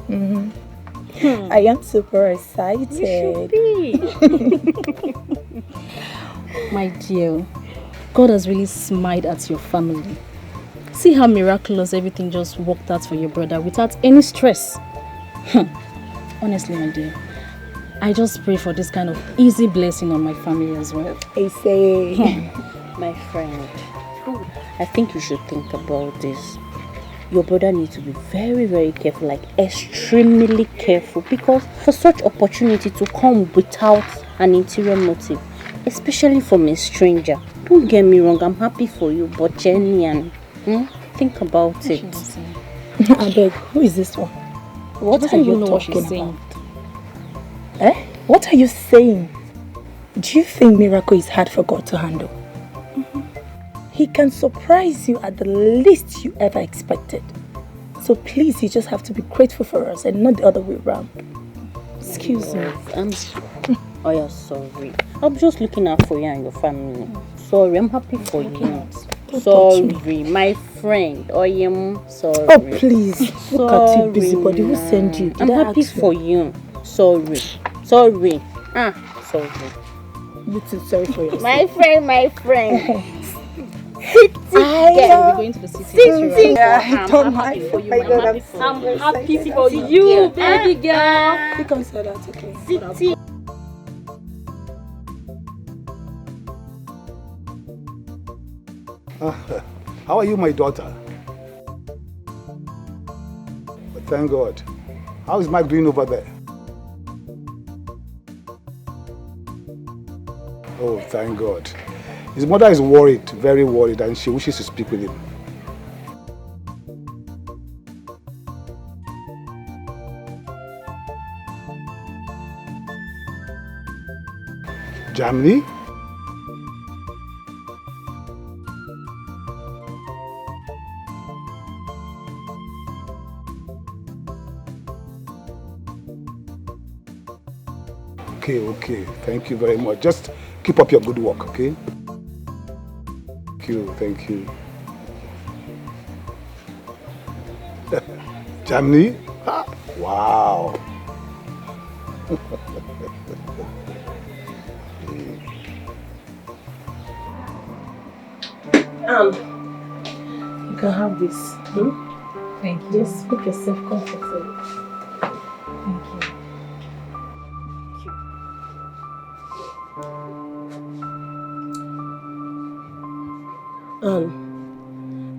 I am super excited. You should be. My dear, God has really smiled at your family. See how miraculous everything just worked out for your brother without any stress. Honestly, my dear, I just pray for this kind of easy blessing on my family as well. I say, my friend, I think you should think about this. Your brother needs to be very, very careful, like extremely careful, because for such opportunity to come without an interior motive, especially from a stranger, don't get me wrong, I'm happy for you, but genuine, think about it. I beg, who is this one? What are you talking about? What are you saying? Do you think miracle is hard for God to handle? He can surprise you at the least you ever expected. So please, you just have to be grateful for us and not the other way around. Excuse me. Oh, yeah, sorry. I'm just looking out for you and your family. Sorry, I'm happy for you. Sorry, my friend. Sorry. Oh, please. Look at you, busybody. Who sent you? I'm happy for you. Sorry. Sorry. Sorry. You too, sorry for yourself. My friend. We're going to the city. Yeah, I'm happy for you. My God, I'm happy for you, baby girl. You can say that, okay? City. How are you, my daughter? Thank God. How is Mike doing over there? Oh, thank God. His mother is worried, very worried, and she wishes to speak with him. Germany? Okay. Thank you very much. Just keep up your good work, okay? Thank you. Germany? Wow. You can have this. Thank you. Just make yourself comfortable. Thank you.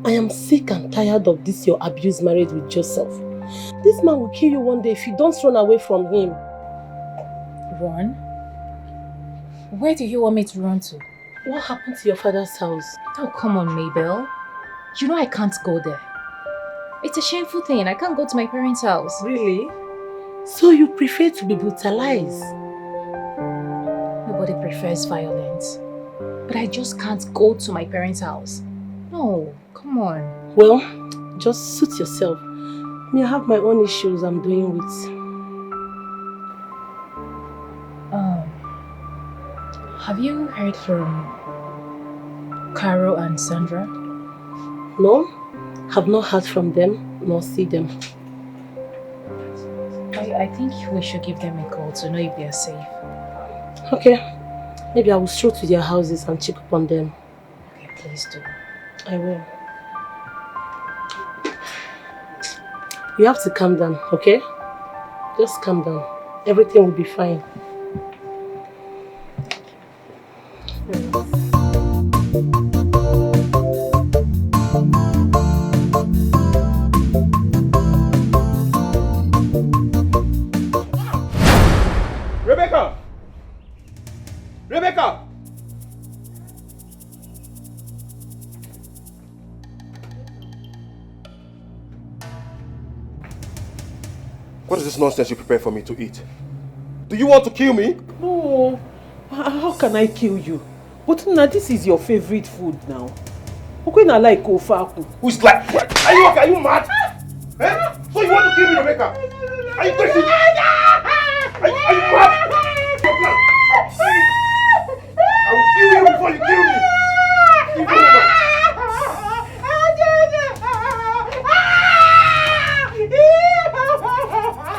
I am sick and tired of this your abused marriage with Joseph. This man will kill you one day if you don't run away from him. Run? Where do you want me to run to? What happened to your father's house? Oh, come on, Mabel. You know I can't go there. It's a shameful thing. I can't go to my parents' house. Really? So you prefer to be brutalized? Nobody prefers violence. But I just can't go to my parents' house. No, come on. Well, just suit yourself. Me, I have my own issues I'm dealing with. Have you heard from Caro and Sandra? No, have not heard from them, nor see them. I think we should give them a call to know if they are safe. Okay, maybe I will stroll to their houses and check up on them. Okay, please do. I will. You have to calm down, okay? Just calm down. Everything will be fine. Rebecca! What is this nonsense you prepare for me to eat? Do you want to kill me? No. How can I kill you? But now this is your favorite food now. Okay, now like ofaku. Who's like? Are you mad? Eh? So you want to kill me, Rebecca? Are you crazy? Are you mad? Your plan. I will kill you before you kill me. Evil woman.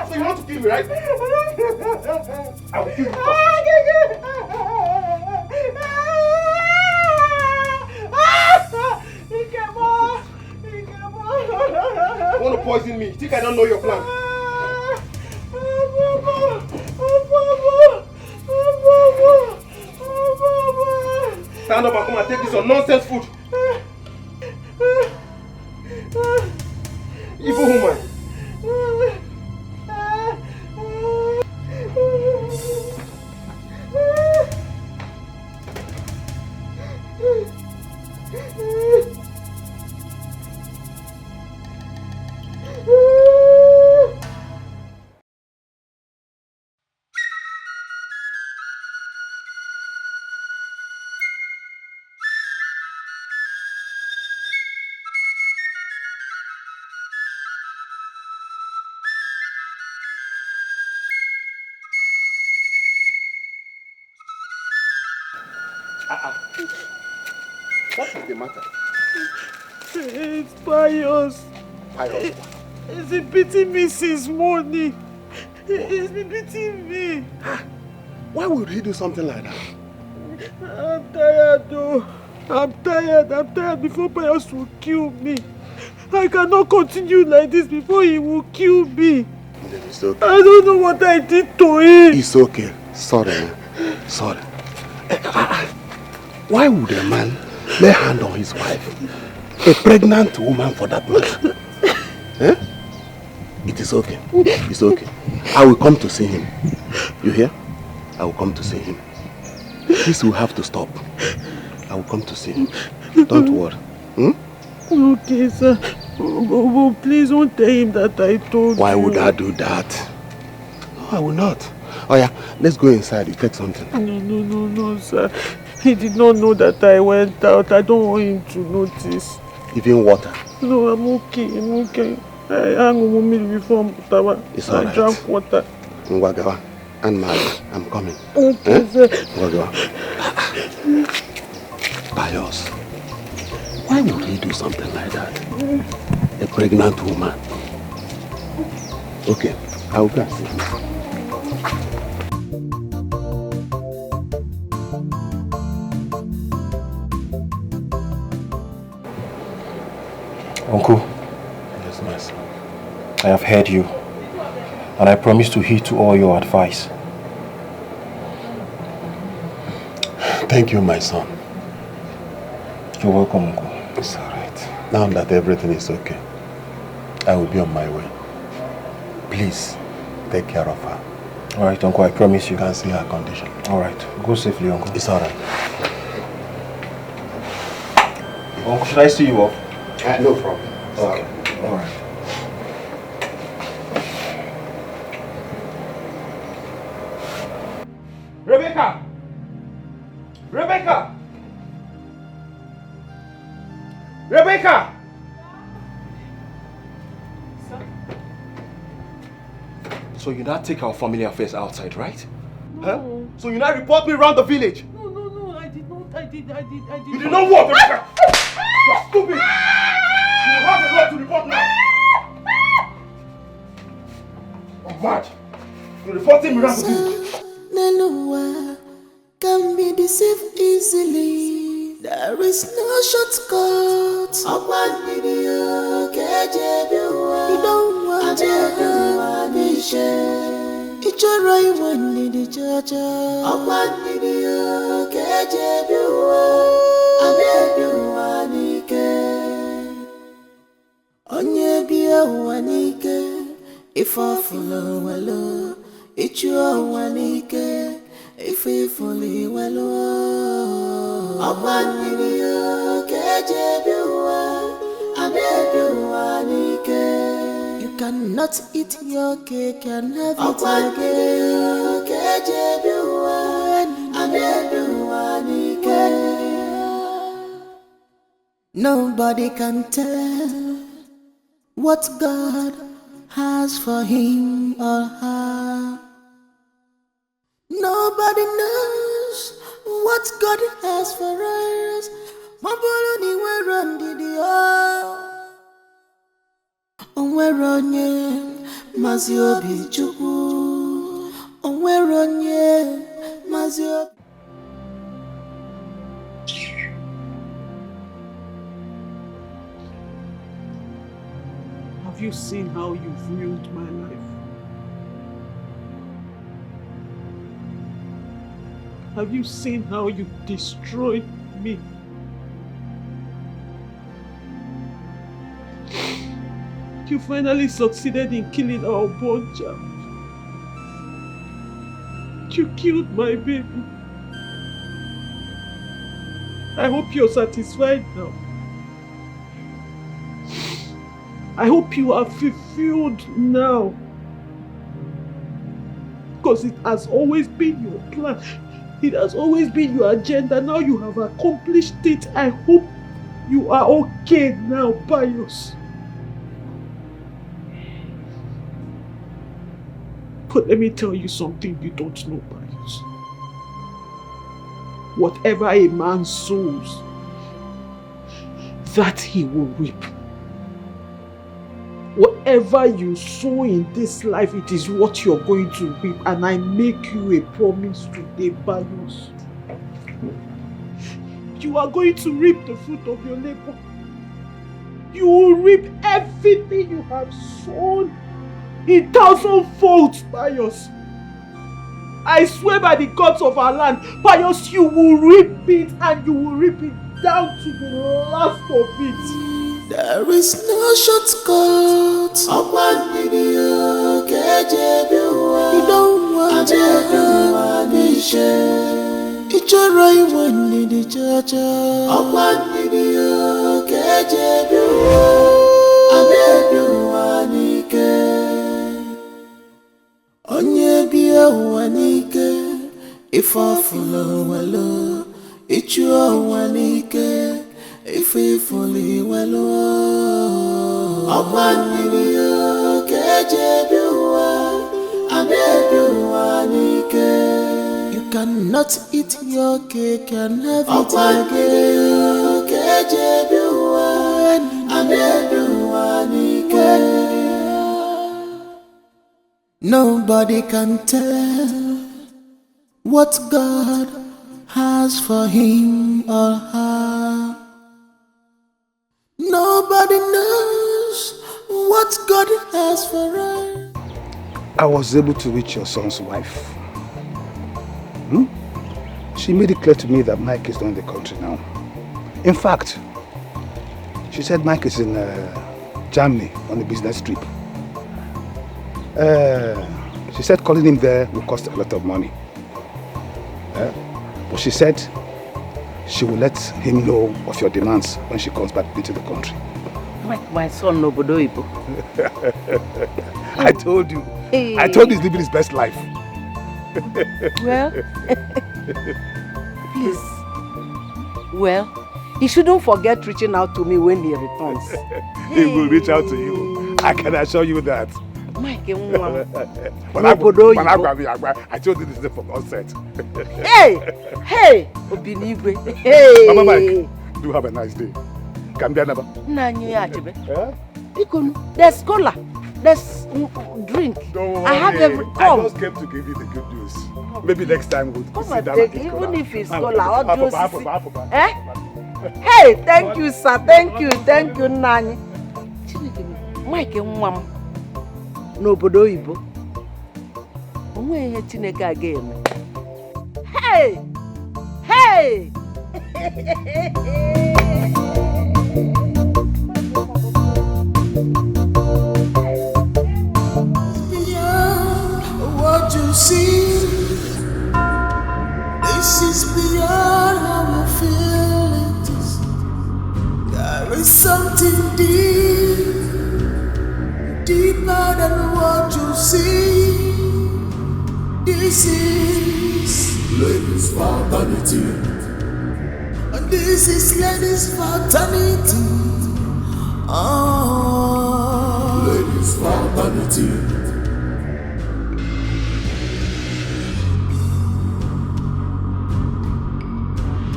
So you want to kill me, right? I will kill you first. You want to poison me? You think I don't know your plan? Stand up and come and take this your nonsense food. Evil woman. What is the matter? It's Pius. Pius? He's been beating me since morning. He's been beating me. Why would he do something like that? I'm tired though. I'm tired before Pius will kill me. I cannot continue like this before he will kill me. Then it's okay. I don't know what I did to him. It's okay. Sorry, man. Sorry. Why would a man lay hand on his wife? A pregnant woman for that matter? Eh? It is okay. It's okay. I will come to see him. You hear? I will come to see him. This will have to stop. I will come to see him. Don't worry. Okay, sir. But please don't tell him that I told you. Why would I do that? No, I will not. Oh yeah, let's go inside. You take something. No, sir. He did not know that I went out. I don't want him to notice. Even water? No, I'm okay. I hang on me before Mutawa. It's alright. I drank water. Ngwagawa and Mali, I'm coming. Okay, sir. Ngwagawa. Pius, why would he do something like that? A pregnant woman. Okay, I will go and see him. Uncle. Yes, my son. I have heard you, and I promise to heed to all your advice. Thank you, my son. You're welcome, Uncle. It's alright. Now that everything is okay, I will be on my way. Please, take care of her. Alright, Uncle, I promise you. You can see her condition. Alright, go safely, Uncle. It's alright. Uncle, should I see you off? No problem. Okay, alright. Rebecca! Rebecca! Rebecca! So you now take our family affairs outside, right? No. Huh? So you now report me around the village? No, I did not. I did. You did not what, Rebecca? You are stupid! You have a lot to report now! I'm mad! You're reporting me around the village! Neluwa can be deceived easily. There is no shortcut. Upon video, you don't want to be shared. It's a right one in the church. Upon video, Onye bia wanike, if I follow well, it's your wanike, if I follow well. Upon video, you cannot eat your cake and have it again. Nobody can tell what God has for him or her. Nobody knows what God has for us. Maboloni we run the Onweronye maziobi chukwu. Onweronye maziobi. Have you seen how you've ruined my life? Have you seen how you destroyed me? You finally succeeded in killing our born child. You killed my baby. I hope you're satisfied now. I hope you are fulfilled now. Because it has always been your plan. It has always been your agenda. Now you have accomplished it. I hope you are okay now, Pius. But let me tell you something you don't know, Pius. Whatever a man sows, that he will reap. Whatever you sow in this life, it is what you're going to reap. And I make you a promise today, Bayos. You are going to reap the fruit of your labor. You will reap everything you have sown in 1,000-fold, Bayos. I swear by the gods of our land, Bayos, you will reap it, and you will reap it down to the last of it. There is no shortcut. You don't want to have vision. It's a right one in the church. Onye bia wanike, if I follow well, it's your wanike. If we fully well, you cannot eat your cake and have it again. Nobody can tell what God has for him or her. Nobody knows what God has for us. I was able to reach your son's wife. She made it clear to me that Mike is not in the country now. In fact, she said Mike is in Germany on a business trip. She said calling him there will cost a lot of money. But she said she will let him know of your demands when she comes back into the country. My son, Nobodo Ibo. I told you. Hey. I told you he's living his best life. Well, please. Well, he shouldn't forget reaching out to me when he returns. He will reach out to you. I can assure you that. Mike, I told you this is from onset. Hey, Obinigwe. Hey. Mama Mike, do have a nice day. Kambianaba. There's cola. There's drink. Don't worry. I have every. I just came to give you the good news. Maybe next time we'll sit down. Even if it's cola, or just. Hey, thank you, sir. Thank you, Nani. Mike Mwam. N'obodo oyibo. Onwe ihe Chineke aga-eme. Hey! Hey! Beyond what you see, this is beyond how you feel it is. There is something deeper than what you see. This is ladies' fraternity. And this is ladies' fraternity. Oh, ladies' fraternity.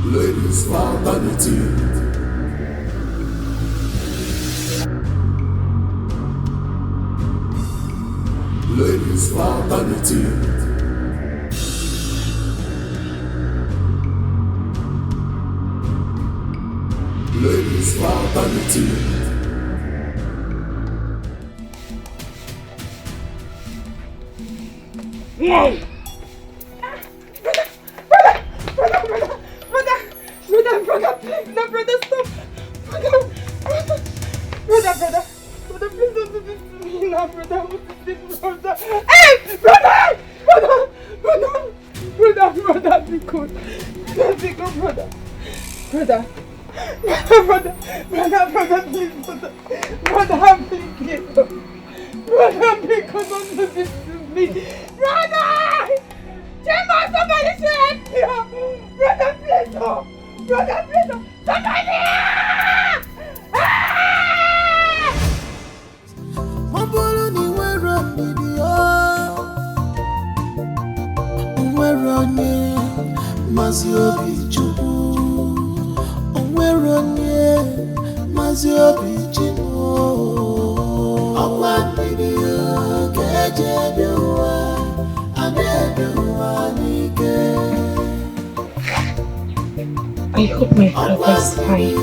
Ladies' fraternity. Ladies' fraternity. Ladies' fraternity. Brother, please, no, brother, stop. Brother, please don't do this to me now, brother. What is this, brother? Hey, brother, be good. Be good, brother. Brother, please, brother, please, don't do this to me. Brother! Chema, somebody should help me! Brother, please, no! Brother, please, no! Somebody! I hope my brother is fine.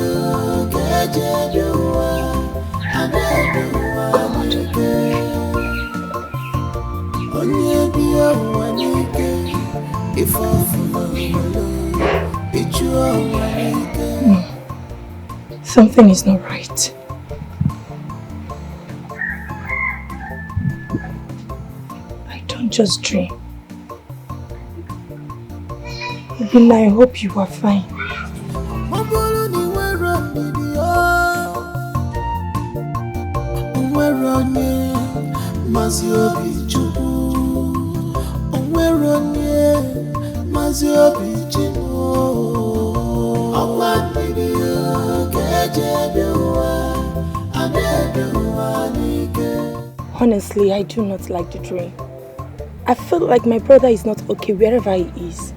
Something is not right. I don't just dream. Even I hope you are fine. Honestly, I do not like the dream. I feel like my brother is not okay wherever he is.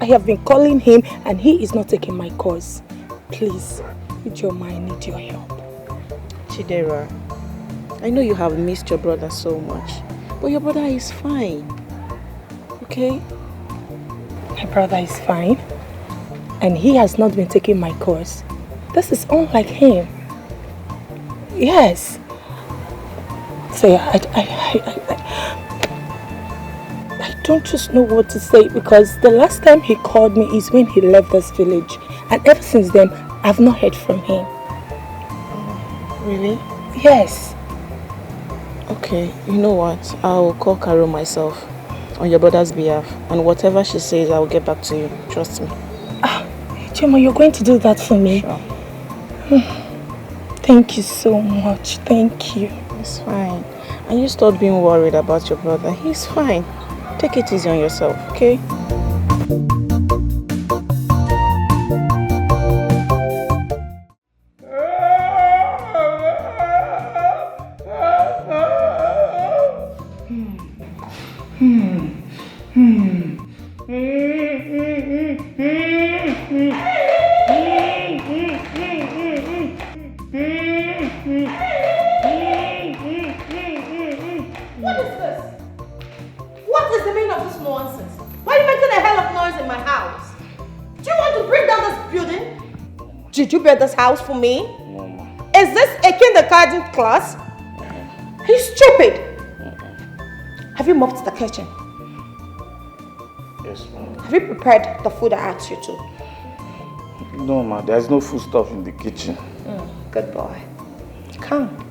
I have been calling him and he is not taking my calls. Please, Ijoma, I need your help. Chidera, I know you have missed your brother so much, but your brother is fine. Okay? My brother is fine and he has not been taking my calls. This is unlike him. Yes. So I don't just know what to say because the last time he called me is when he left this village. And ever since then, I've not heard from him. Really? Yes. Okay, you know what? I'll call Carol myself on your brother's behalf. And whatever she says, I'll get back to you. Trust me. Chema, you're going to do that for me? Sure. Thank you so much. Thank you. It's fine. And you stop being worried about your brother. He's fine. Take it easy on yourself, okay? What is this? What is the meaning of this nonsense? Why are you making a hell of noise in my house? Do you want to bring down this building? Did you build this house for me? Is this a kindergarten class? Are you stupid? Have you mopped the kitchen? Yes, ma'am. Have you prepared the food I asked you to? No, ma, there's no food stuff in the kitchen. Good boy. Come.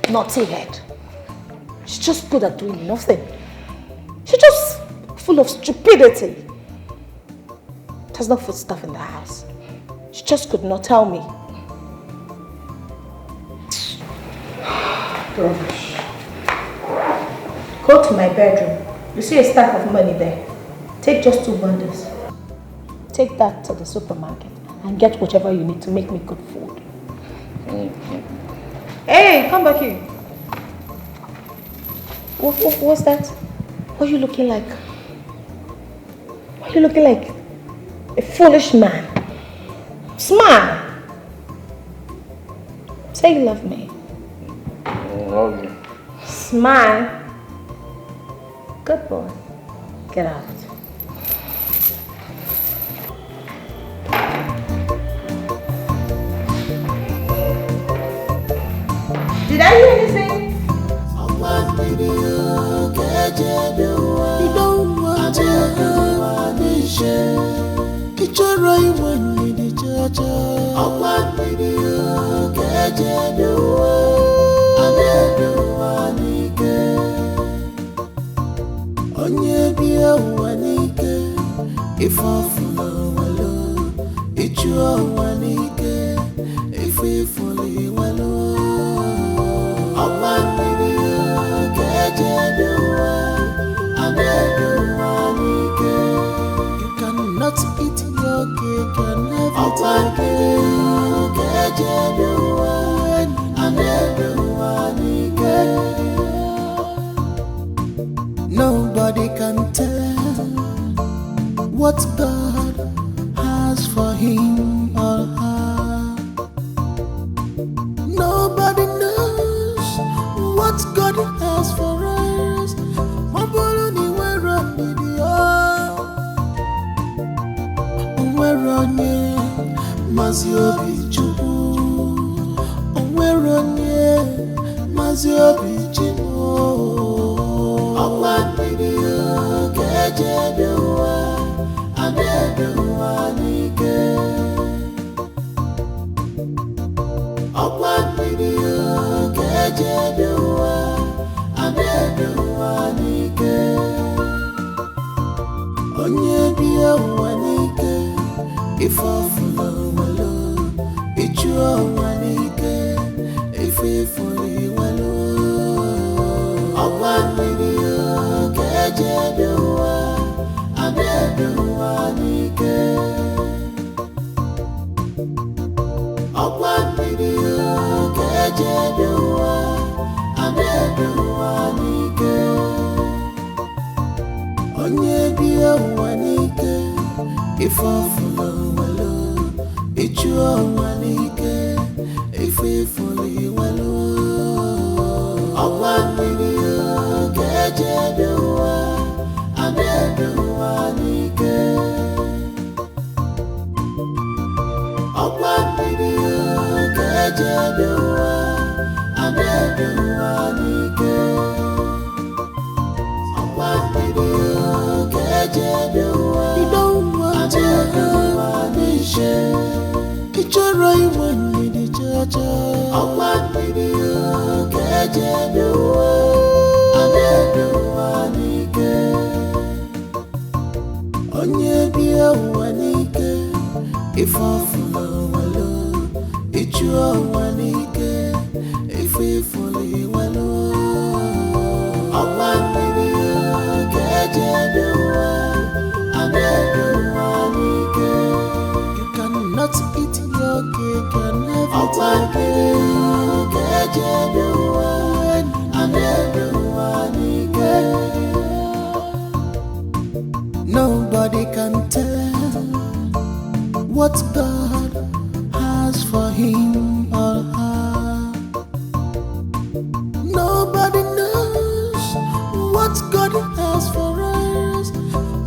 Naughty head. She's just good at doing nothing. She's just full of stupidity. There's no food stuff in the house. She just could not tell me. Rubbish. Go to my bedroom. You see a stack of money there. Take just 2 bundles. Take that to the supermarket and get whatever you need to make me good food. Hey, come back here. What's that? What are you looking like? Why are you looking like a foolish man? Smile. Say you love me. I love you. Smile. Good boy. Get out. Did I hear anything? what God has for us. Mabuluni we're on the we're on ye, Maziobi Chubu. We're on ye, Maziobi Chubu. Ọgbà video kẹjẹ bí wá, adébí wá níkẹ́. Ọgbà video kẹjẹ bí wá, adébí wá níkẹ́. Onye bí wá níkẹ́, ìfọ̀fúnlọ̀ wọ̀lọ́, ìjú wá níkẹ́, ìfífúnlẹ̀ wọ̀lọ́. Ọgbà video kẹjẹ bí wá, adébí wá níkẹ́. Ọgbà video kẹjẹ bí wá, adébí wá níkẹ́. Onye bí wá níkẹ́, ìfọ̀fúnlọ̀ wọ̀lọ́, ìjú wá níkẹ́, ìfífúnlẹ̀ wọ̀lọ́. Ọgbà video kẹjẹ bí wá, adébí wá níkẹ́. Ọgbà video kẹjẹ bí wá, adébí wá níkẹ́. Ọgbà video kẹjẹ bí wá, adébí wá níṣẹ́. Ìjọra ìwọ̀n ní ìjọjọ́. Ọgbà video kẹjẹ bí wá, adébí wá níkẹ́. Onye bí wá níkẹ́, ìfọ̀fúnlọ̀ wọ̀lọ́, ìjú wá níkẹ́, ìfífúnlẹ̀ wọ̀lọ́. Ọgbà video kẹjẹ bí wá, adébí wá níkẹ́. You cannot eat your cake and have it again. Ọgbà video kẹjẹ bí wá, adébí wá níkẹ́. Nobody can tell what God has for him or her. Nobody knows what God has for us.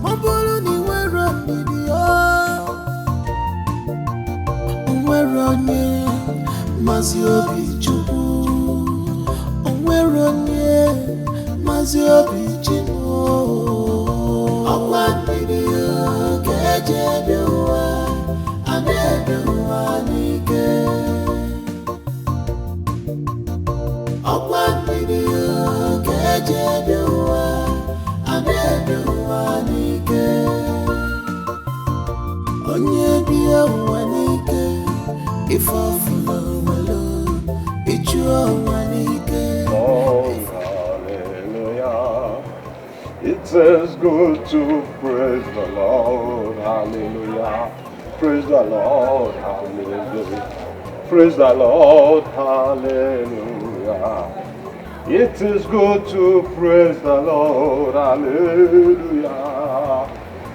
Mabuluni we're on the we're on ye, Maziobi Chubu. We're on ye, Maziobi Chubu. Ọgbà video kẹjẹ bí wá, adébí wá níkẹ́. Ọgbà video kẹjẹ bí wá, adébí wá níkẹ́. Onye bí wá níkẹ́, ìfọ̀fúnlọ̀ wọ̀lọ́, ìjú wá níkẹ́. Oh, hallelujah. It is good to praise the Lord, hallelujah. Praise the Lord, hallelujah. Praise the Lord, hallelujah. It is good to praise the Lord, hallelujah.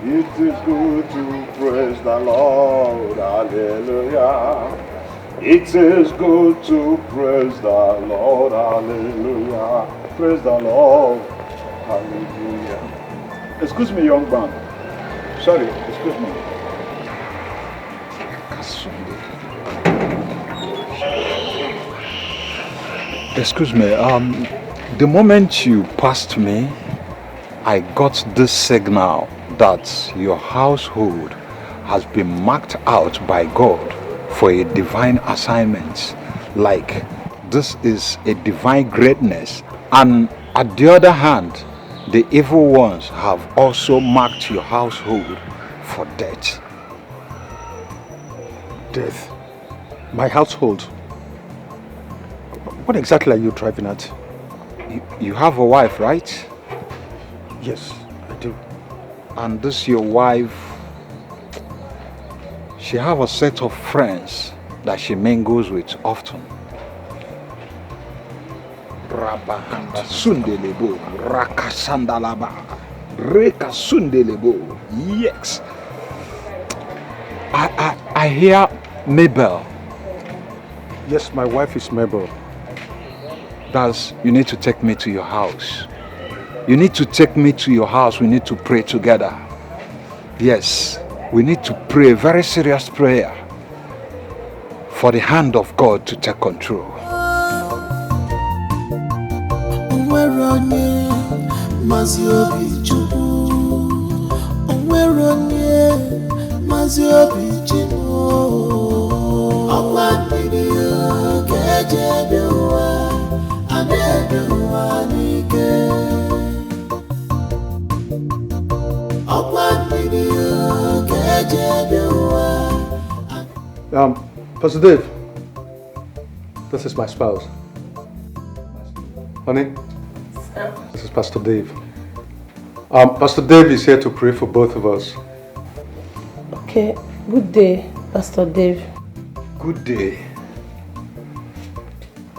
It is good to praise the Lord, hallelujah. It is good to praise the Lord, hallelujah. Praise the Lord, hallelujah. Excuse me, young man. Sorry, excuse me. Excuse me, the moment you passed me, I got this signal that your household has been marked out by God for a divine assignment. Like this is a divine greatness. And at the other hand, the evil ones have also marked your household for death. Death? My household? What exactly are you driving at? You have a wife, right? Yes, I do. And this your wife, she have a set of friends that she mingles with often. Rabakanda sundelebo, rakasandalaba, reka sundelebo. Yes. I hear Mabel. Yes, my wife is Mabel. That's, you need to take me to your house. You need to take me to your house. We need to pray together. Yes, we need to pray a very serious prayer for the hand of God to take control. Pastor Dave, this is my spouse. Honey, this is Pastor Dave. Pastor Dave is here to pray for both of us. Okay, good day, Pastor Dave. Good day.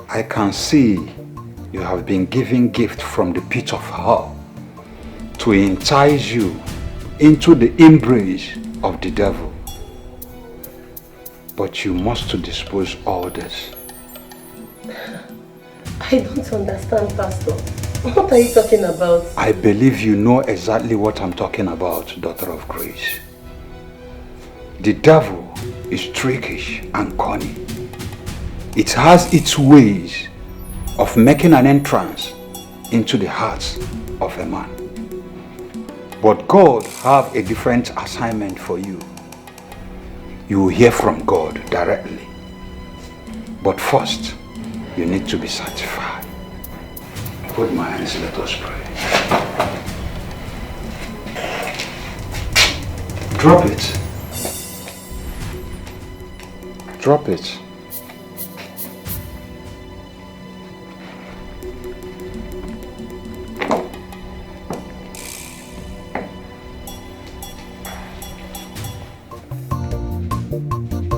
I can see you have been given gift from the pit of hell to entice you into the embrace of the devil. But you must to dispose all this. I don't understand, Pastor. What are you talking about? I believe you know exactly what I'm talking about, daughter of grace. The devil is trickish and cunning. It has its ways of making an entrance into the hearts of a man. But God have a different assignment for you. You will hear from God directly. But first, you need to be sanctified. Hold my hands, let us pray. Drop it. Drop it.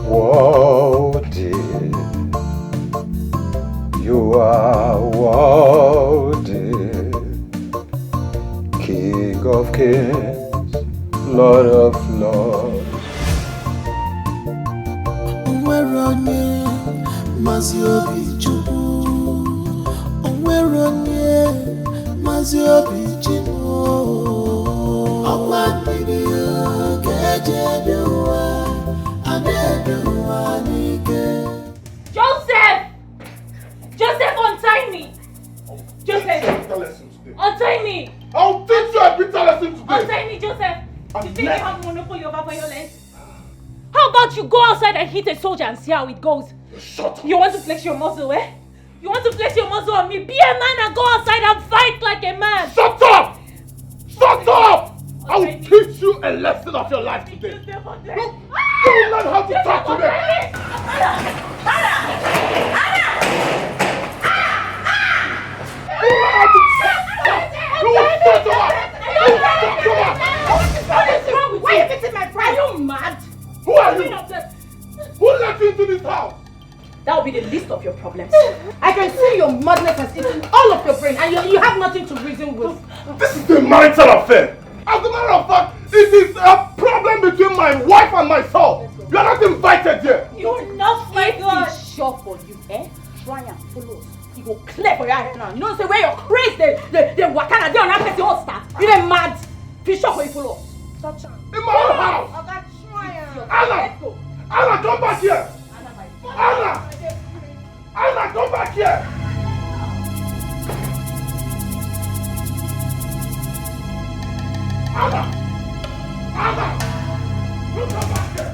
Worthy, you are worthy, King of kings, Lord of lords. Joseph! Joseph, untie me! Joseph! Untie me! I'll teach you a bitter lesson today! Untie me, Joseph! You think you have monopoly over violence? How about you go outside and hit a soldier and see how it goes? Shut up! You want to flex your muscle, eh? You want to flex your muscle on me? Be a man and go outside and fight like a man! Shut up! Shut up! I will teach you a lesson of your life today. You will learn how to talk to me. You will learn how to talk. You will shut up. What is wrong with you? Why are you beating my friend? Are you mad? Who are you? Who let you into this house? That will be the least of your problems. I can see your madness has eaten all of your brain and you have nothing to reason with. This is a marital affair. As a matter of fact, it is a problem between my wife and myself. You are not invited here. You're not my God. It's sure for you, eh? Try and follow us. You go clear for your head now. You know say where your craze they wakana they on that person all start. You dey mad. Be sure for you follow us. Touch him. In my own house. Anna! Anna, come back here! Anna! Anna, come back here! Anna! Anna! You come back here!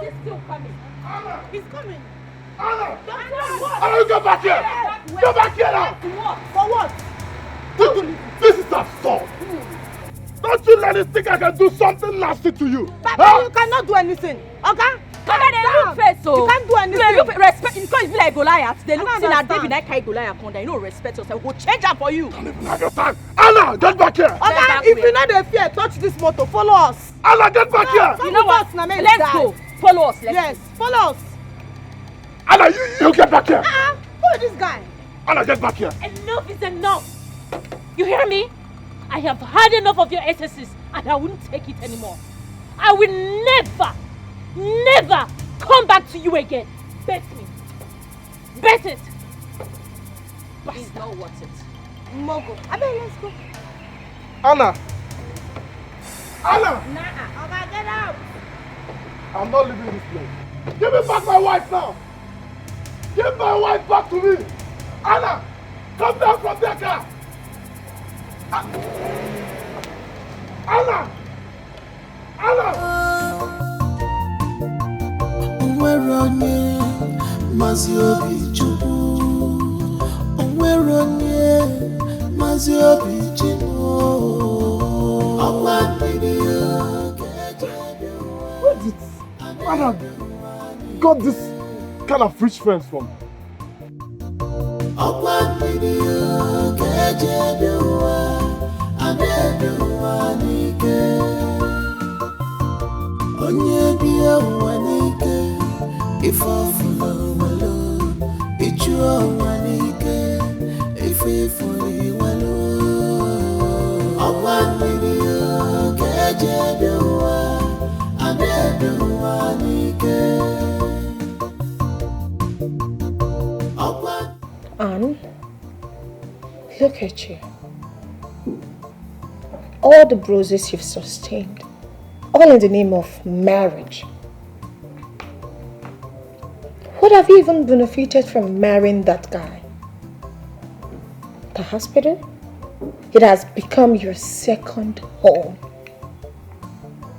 He's still coming. Anna! He's coming. Anna! What? Anna, you come back here! Come back here now! What? For what? This is assault! Don't you let it think I can do something nasty to you! Papa, you cannot do anything. Okay? Papa, they look face, so you can't do anything. You look respect. Because you be like Goliath. They look see that David I carry Goliath on. You don't respect yourself. We'll change that for you. Don't even have your time. Anna, get back here! Okay, if you know the fear, touch this motor. Follow us. Anna, get back here! You know what? Let's go. Follow us. Yes, follow us. Anna, you get back here! Who is this guy? Anna, get back here! Enough is enough. You hear me? I have had enough of your excesses and I won't take it anymore. I will never come back to you again. Bet me. Bet it. It's not worth it. Mogo. I mean, let's go. Anna! Anna! Nah, okay, get out. I'm not leaving this place. Give me back my wife now! Give my wife back to me! Anna! Come down from that car! Anna! Anna! Onweronye mazi obi chukwu. Onweronye mazi obi chukwu. Where did Anna got this kind of rich friends from? Onye biya wanike, ifafula walo, ichua wanike, ififuli walo. Okwaniriya kejebiwa, anedu wanike. Anne, look at you. All the bruises you've sustained, all in the name of marriage. What have you even benefited from marrying that guy? The hospital? It has become your second home.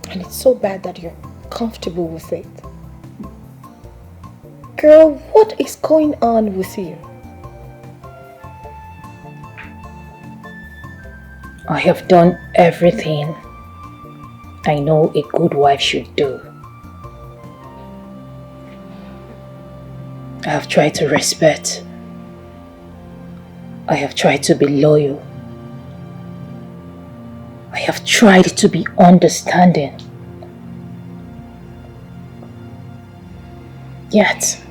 And it's so bad that you're comfortable with it. Girl, what is going on with you? I have done everything I know a good wife should do. I have tried to respect. I have tried to be loyal. I have tried to be understanding. Yet,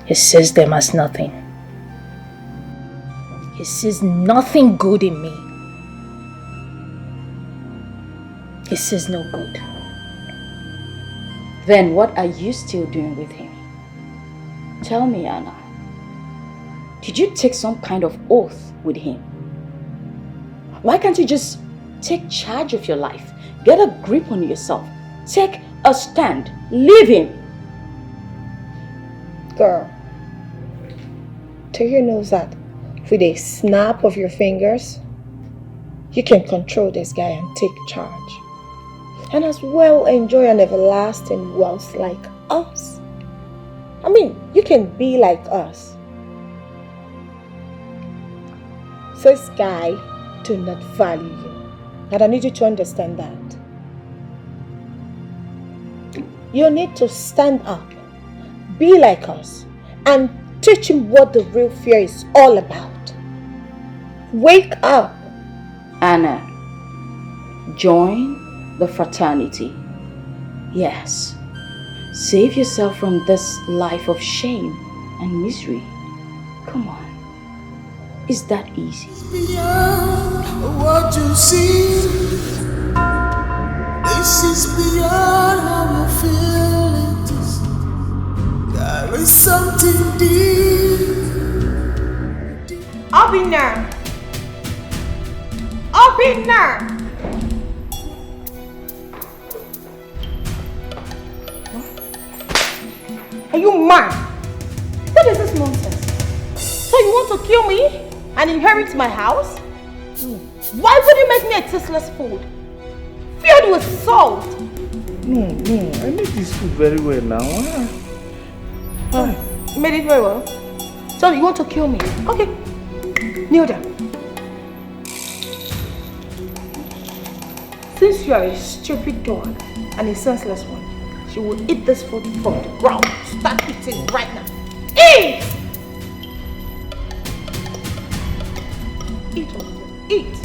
he sees them as nothing. He sees nothing good in me. He sees no good. Then what are you still doing with him? Tell me, Anna. Did you take some kind of oath with him? Why can't you just take charge of your life? Get a grip on yourself. Take a stand. Leave him. Girl, do you know that with a snap of your fingers, you can control this guy and take charge? And as well enjoy an everlasting wealth like us. I mean, you can be like us. This guy do not value you. And I need you to understand that. You need to stand up, be like us, and teach him what the real fear is all about. Wake up. Anna, join the fraternity. Yes. Save yourself from this life of shame and misery. Come on. Is that easy? Beyond what you see, this is beyond how I feel it is. There is something deep. Abina! Abina! Are you mad? What is this nonsense? So you want to kill me and inherit my house? Why would you make me a tasteless food? Filled with salt? No, I made this food very well now. You made it very well. So you want to kill me? Okay. Kneel down. Since you are a stupid dog and a senseless one, you will eat this food from the ground. Start eating right now. Eat! Eat, eat.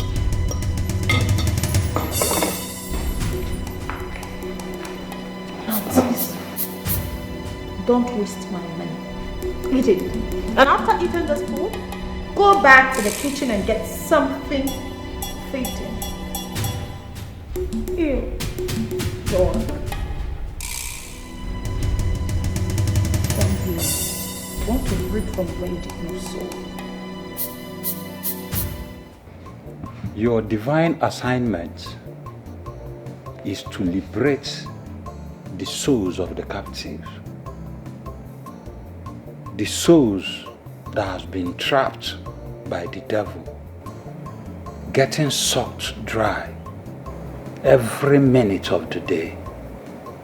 Now please, don't waste my money. Eat it. And after eating this food, Go back to the kitchen and get something fitting. Ew. Dog. Come here. I want to read from where you soul. Your divine assignment is to liberate the souls of the captives, the souls that has been trapped by the devil, getting sucked dry. Every minute of the day,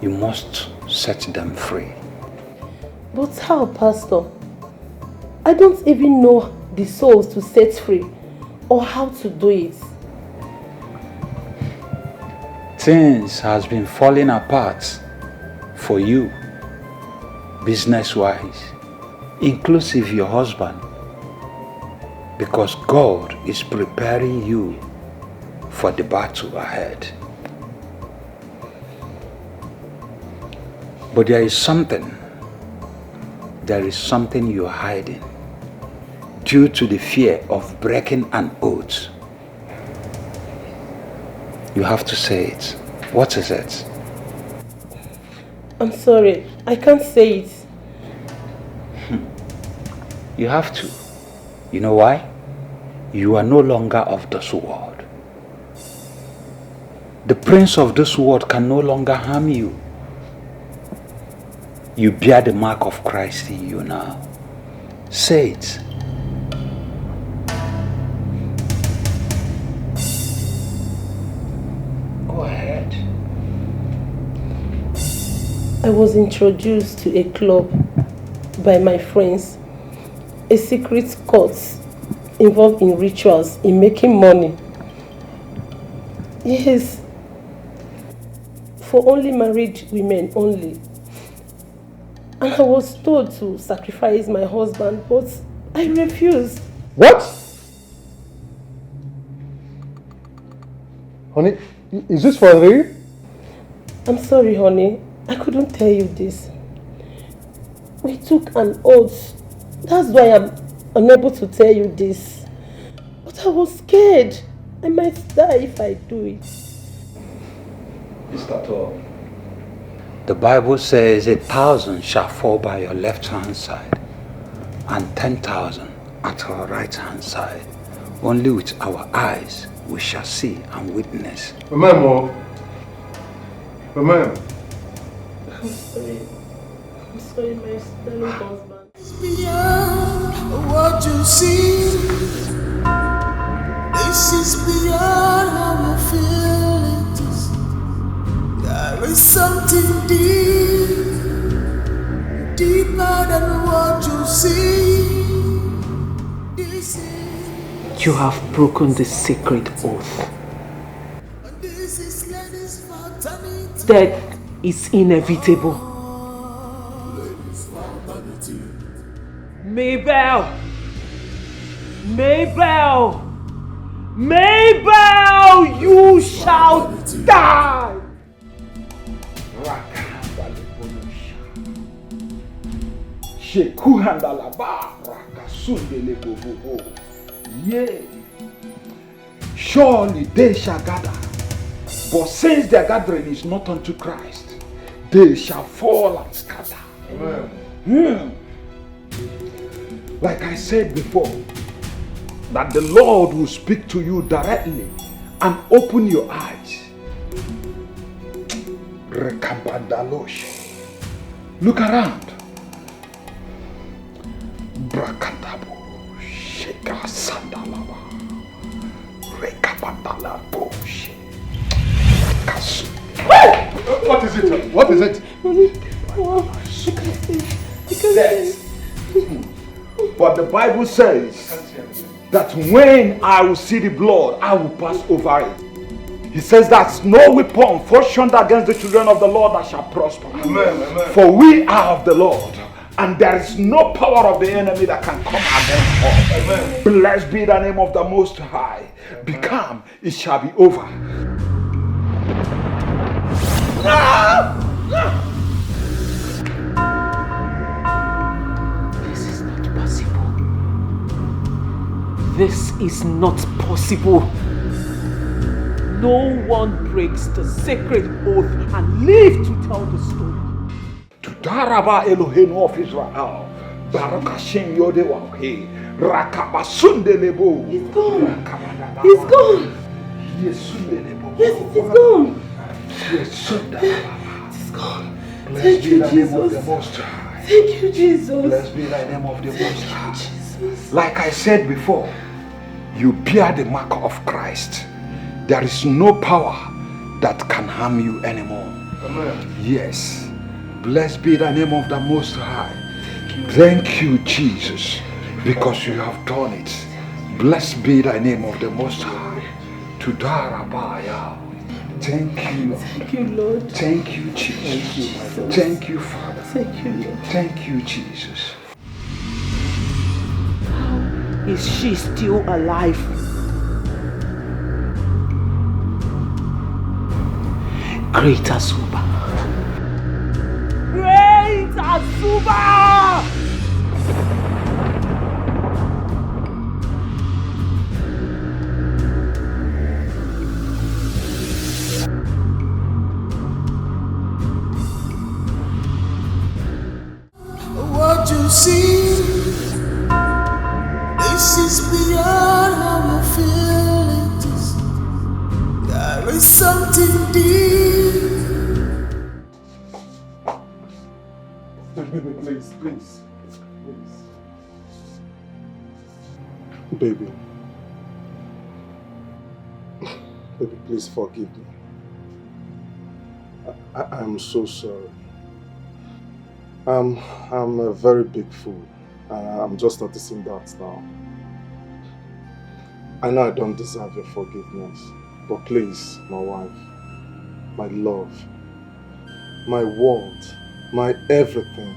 you must set them free. But how, Pastor? I don't even know the souls to set free or how to do it. Things has been falling apart for you, business-wise, inclusive your husband, because God is preparing you for the battle ahead. But there is something you're hiding due to the fear of breaking an oath. You have to say it. What is it? I'm sorry, I can't say it. You have to. You know why? You are no longer of this world. The prince of this world can no longer harm you. You bear the mark of Christ in you now. Say it. Go ahead. I was introduced to a club by my friends, a secret cult involved in rituals, in making money. Yes, for only married women only. And I was told to sacrifice my husband, but I refused. What? Honey, is this for real? I'm sorry, honey. I couldn't tell you this. We took an oath. That's why I'm unable to tell you this. But I was scared. I might die if I do it. Is that all? The Bible says 1,000 shall fall by your left hand side and 10,000 at our right hand side. Only with our eyes we shall see and witness. Remember, I'm sorry. I'm sorry, my darling husband. Beyond what you see, this is beyond how you feel it is. There is something deeper than what you see. This is You have broken the sacred oath. Death is inevitable. Mabel! Mabel! Mabel! You shall die! Yea, surely they shall gather, but since their gathering is not unto Christ, they shall fall and scatter. Amen. Like I said before, that the Lord will speak to you directly and open your eyes. Look around. Brakandabo, Sheka Sandalaba, Rekabandala Boshi. What is it? What is it? Death. But the Bible says that when I will see the blood, I will pass over it. He says that no weapon fashioned against the children of the Lord that shall prosper. Amen, amen. For we are of the Lord, and there is no power of the enemy that can come against us. Amen. Blessed be the name of the Most High. Become, it shall be over. This is not possible. This is not possible. No one breaks the sacred oath and live to tell the story. To Daraba Elohim of Israel, Baruch Hashem Yodewahe, Rakabasundelebo. He's gone. He's gone. Yes, it is gone. It is gone. Thank you, Jesus. Thank you, Jesus. Blessed be thy name of the Most High. Like I said before, you bear the mark of Christ. There is no power that can harm you anymore. Amen. Yes. Blessed be the name of the Most High. Thank you, Jesus, because you have done it. Blessed be the name of the Most High. To Darabaya. Thank you. Thank you, Lord. Thank you, Jesus. Thank you, Father. Thank you, Lord. Thank you, Jesus. How is she still alive? Great Asuba. Great Asuba! What you see, this is beyond how you feel it is. There is something deep. Baby, please. Baby. Baby, please forgive me. I'm so sorry. I'm a very big fool. I'm just noticing that now. I know I don't deserve your forgiveness, but please, my wife, my love, my world, my everything.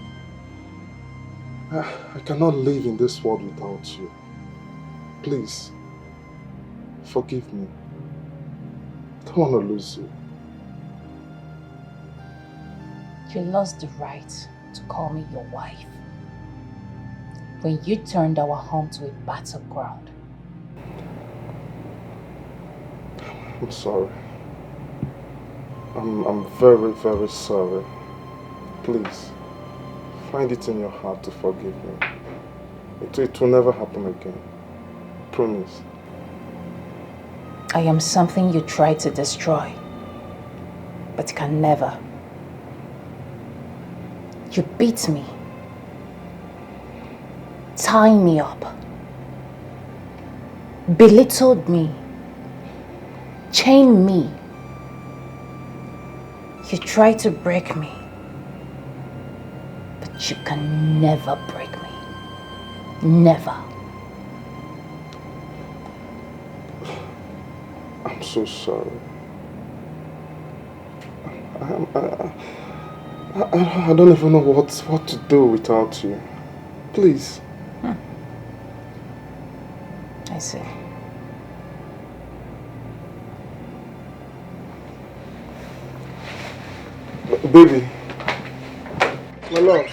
I cannot live in this world without you. Please, forgive me. I don't want to lose you. You lost the right to call me your wife when you turned our home to a battleground. I'm sorry. I'm very, very sorry. Please, find it in your heart to forgive me. It will never happen again. Promise. I am something you try to destroy, but can never. You beat me, tied me up, belittled me, chained me. You try to break me, but you can never break me. Never. I'm so sorry. I don't even know what to do without you. Please. I see. Baby. My love.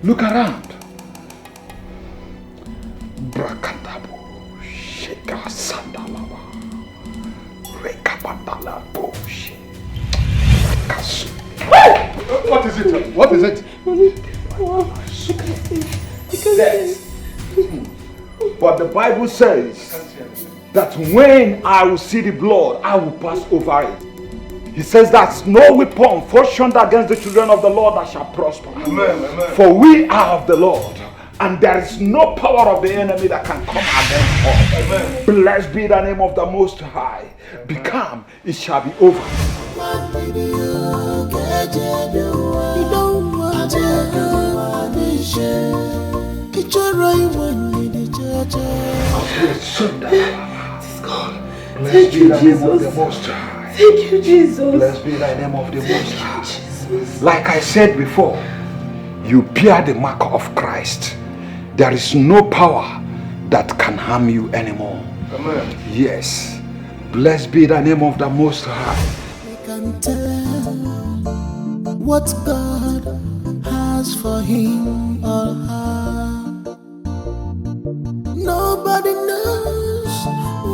Look around. Brakandabo, Sheka Sandalaba, Rekabandalabo, What is it? What is it? But the Bible says that when I will see the blood, I will pass over it. He says that no weapon fashioned against the children of the Lord that shall prosper. Amen, amen. For we are of the Lord, and there is no power of the enemy that can come against us. Amen. Blessed be the name of the Most High. Be calm, it shall be over. It's gone. Thank you, Jesus. Thank you, Jesus. Blessed be thy name of the Most High. Like I said before, you bear the mark of Christ. There is no power that can harm you anymore. Amen. Yes. Blessed be the name of the Most High. We can tell what God has for him or her. Nobody knows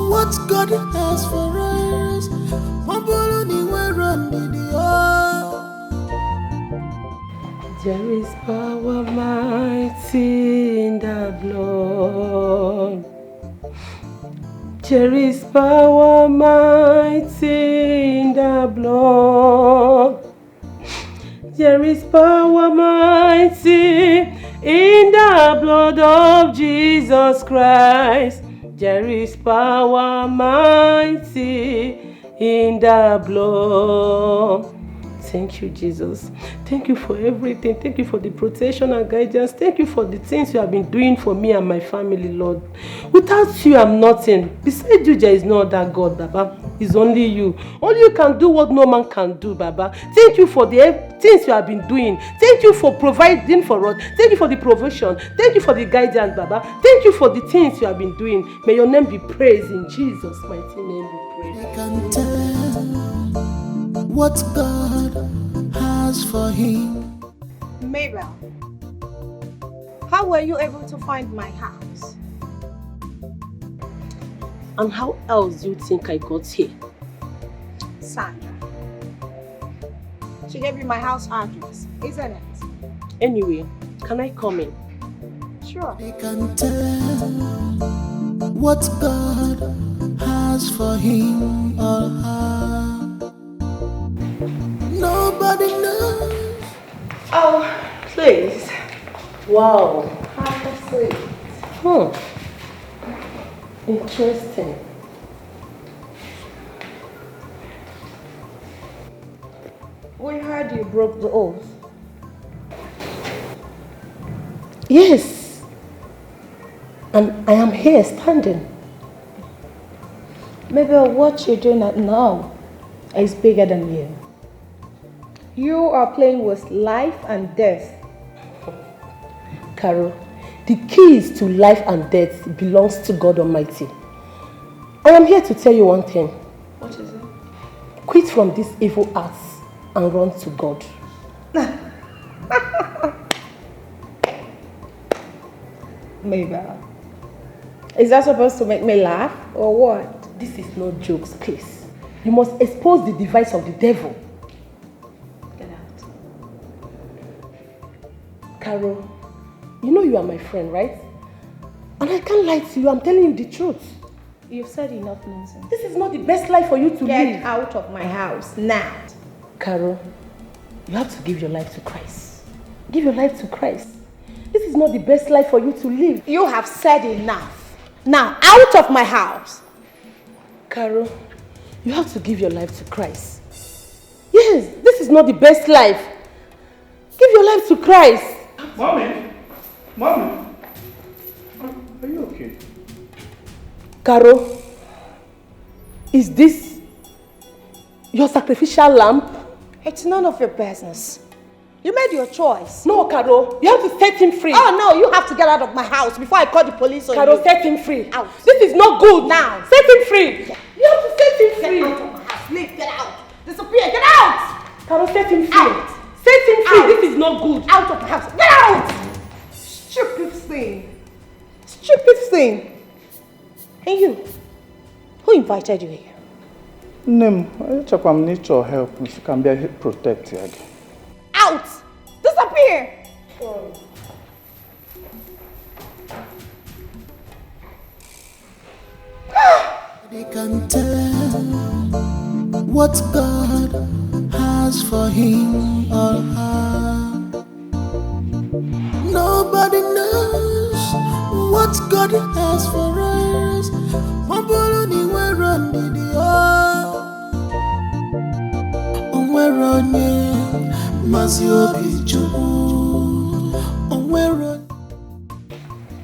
what God has for us. There is power mighty in the blood. There is power mighty in the blood. There is power mighty in the blood of Jesus Christ. There is power mighty in the blood. Thank you, Jesus. Thank you for everything. Thank you for the protection and guidance. Thank you for the things you have been doing for me and my family, Lord. Without you, I'm nothing. Beside you, there is no other God, Baba. It's only you. Only you can do what no man can do, Baba. Thank you for the things you have been doing. Thank you for providing for us. Thank you for the provision. Thank you for the guidance, Baba. Thank you for the things you have been doing. May your name be praised in Jesus' mighty name. We pray. We can tell what God has for him. Mabel, how were you able to find my house? And how else do you think I got here? Sandra. She gave you my house address, isn't it? Anyway, can I come in? Sure. We can tell what God has for him or her. Nobody knows. Oh, please. Wow. Have a seat. Interesting. We heard you broke the oath. Yes. And I am here standing. Maybe what you're doing now is bigger than you. You are playing with life and death. Carol, the keys to life and death belongs to God Almighty. I am here to tell you one thing. What is it? Quit from these evil acts and run to God. Mabel, is that supposed to make me laugh or what? This is no jokes, please. You must expose the device of the devil. Get out. Carol, you know you are my friend, right? And I can't lie to you, I'm telling you the truth. You've said enough nonsense. This is not the best life for you to live. Get out of my house now. Carol, you have to give your life to Christ. Give your life to Christ. This is not the best life for you to live. You have said enough. Now, out of my house. Carol, you have to give your life to Christ. Yes, this is not the best life. Give your life to Christ. Mommy? Mommy? Are you okay? Carol, is this your sacrificial lamb? It's none of your business. You made your choice. No, Carol, you have to set him free. Oh no, you have to get out of my house before I call the police on Carol, you. set him free. Out. This is not good. Now. Set him free. You have to set him free. Get out of my house. Leave. Get out. Disappear. Get out. Carol, set him free. Out. Set him free. Out. This is not good. Out of my house. Get out. Stupid thing. Stupid thing. And you? Who invited you here? Name, I check on need your help if you can be protected. Out. Disappear. They can tell what God has for him or her. Nobody knows what God has for us. Mabuluni we're on we're on Mazio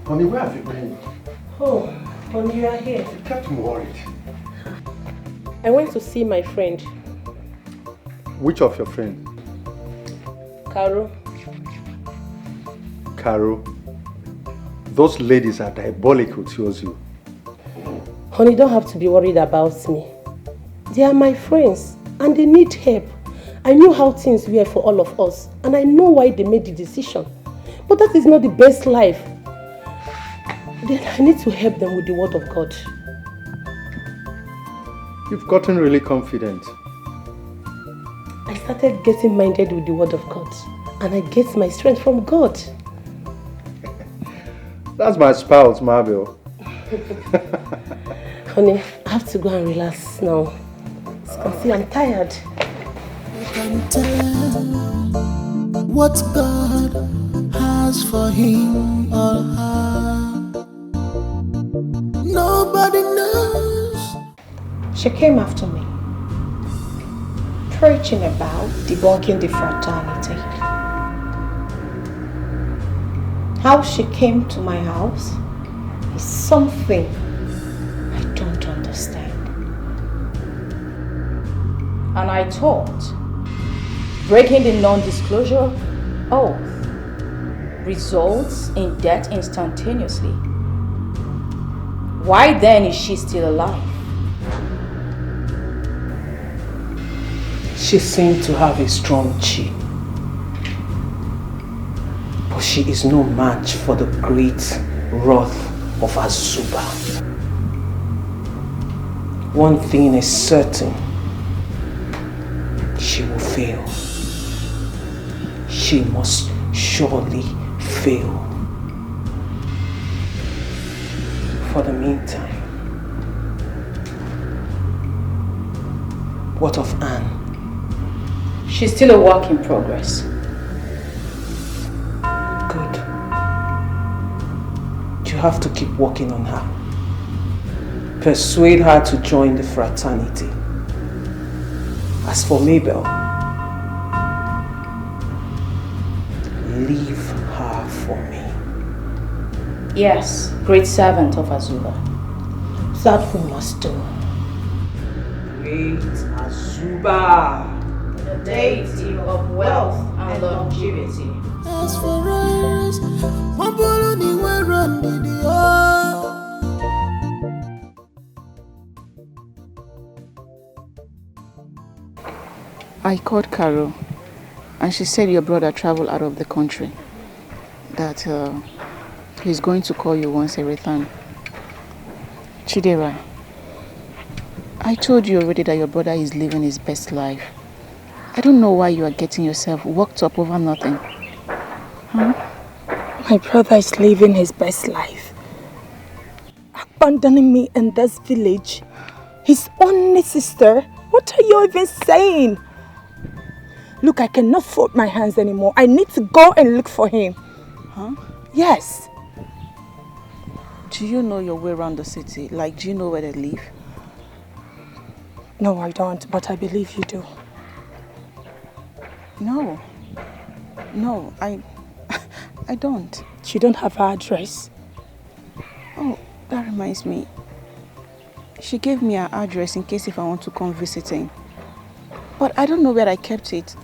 Honey, where have you been? Oh, honey, you are here. You kept me worried. I went to see my friend. Which of your friends? Caro. Caro. Those ladies are diabolical towards you. Honey, don't have to be worried about me. They are my friends and they need help. I knew how things were for all of us and I know why they made the decision. But that is not the best life. Then I need to help them with the word of God. You've gotten really confident. I started getting minded with the word of God and I get my strength from God. That's my spouse, Mabel. Honey, I have to go and relax now. As you can see, I'm tired. You can tell what God has for him or her. Nobody knows. She came after me, preaching about debunking the fraternity. How she came to my house is something I don't understand. And I thought breaking the non-disclosure oath results in death instantaneously. Why then is she still alive? She seemed to have a strong chi. But she is no match for the great wrath of Azuba. One thing is certain. She will fail. She must surely fail. For the meantime, what of Anne? She's still a work in progress. Good. You have to keep working on her. Persuade her to join the fraternity. As for Mabel, leave her for me. Yes, great servant of Azuba. That we must do. Great Azuba, the deity of wealth and longevity. As for us, I called Caro and she said your brother traveled out of the country. That he's going to call you once he returns. Chidera, I told you already that your brother is living his best life. I don't know why you are getting yourself worked up over nothing. Huh? My brother is living his best life. Abandoning me in this village. His only sister. What are you even saying? Look, I cannot fold my hands anymore. I need to go and look for him. Huh? Yes. Do you know your way around the city? Like, do you know where they live? No, I don't, but I believe you do. No, I don't. You don't have her address? Oh, that reminds me. She gave me her address in case if I want to come visiting. But I don't know where I kept it.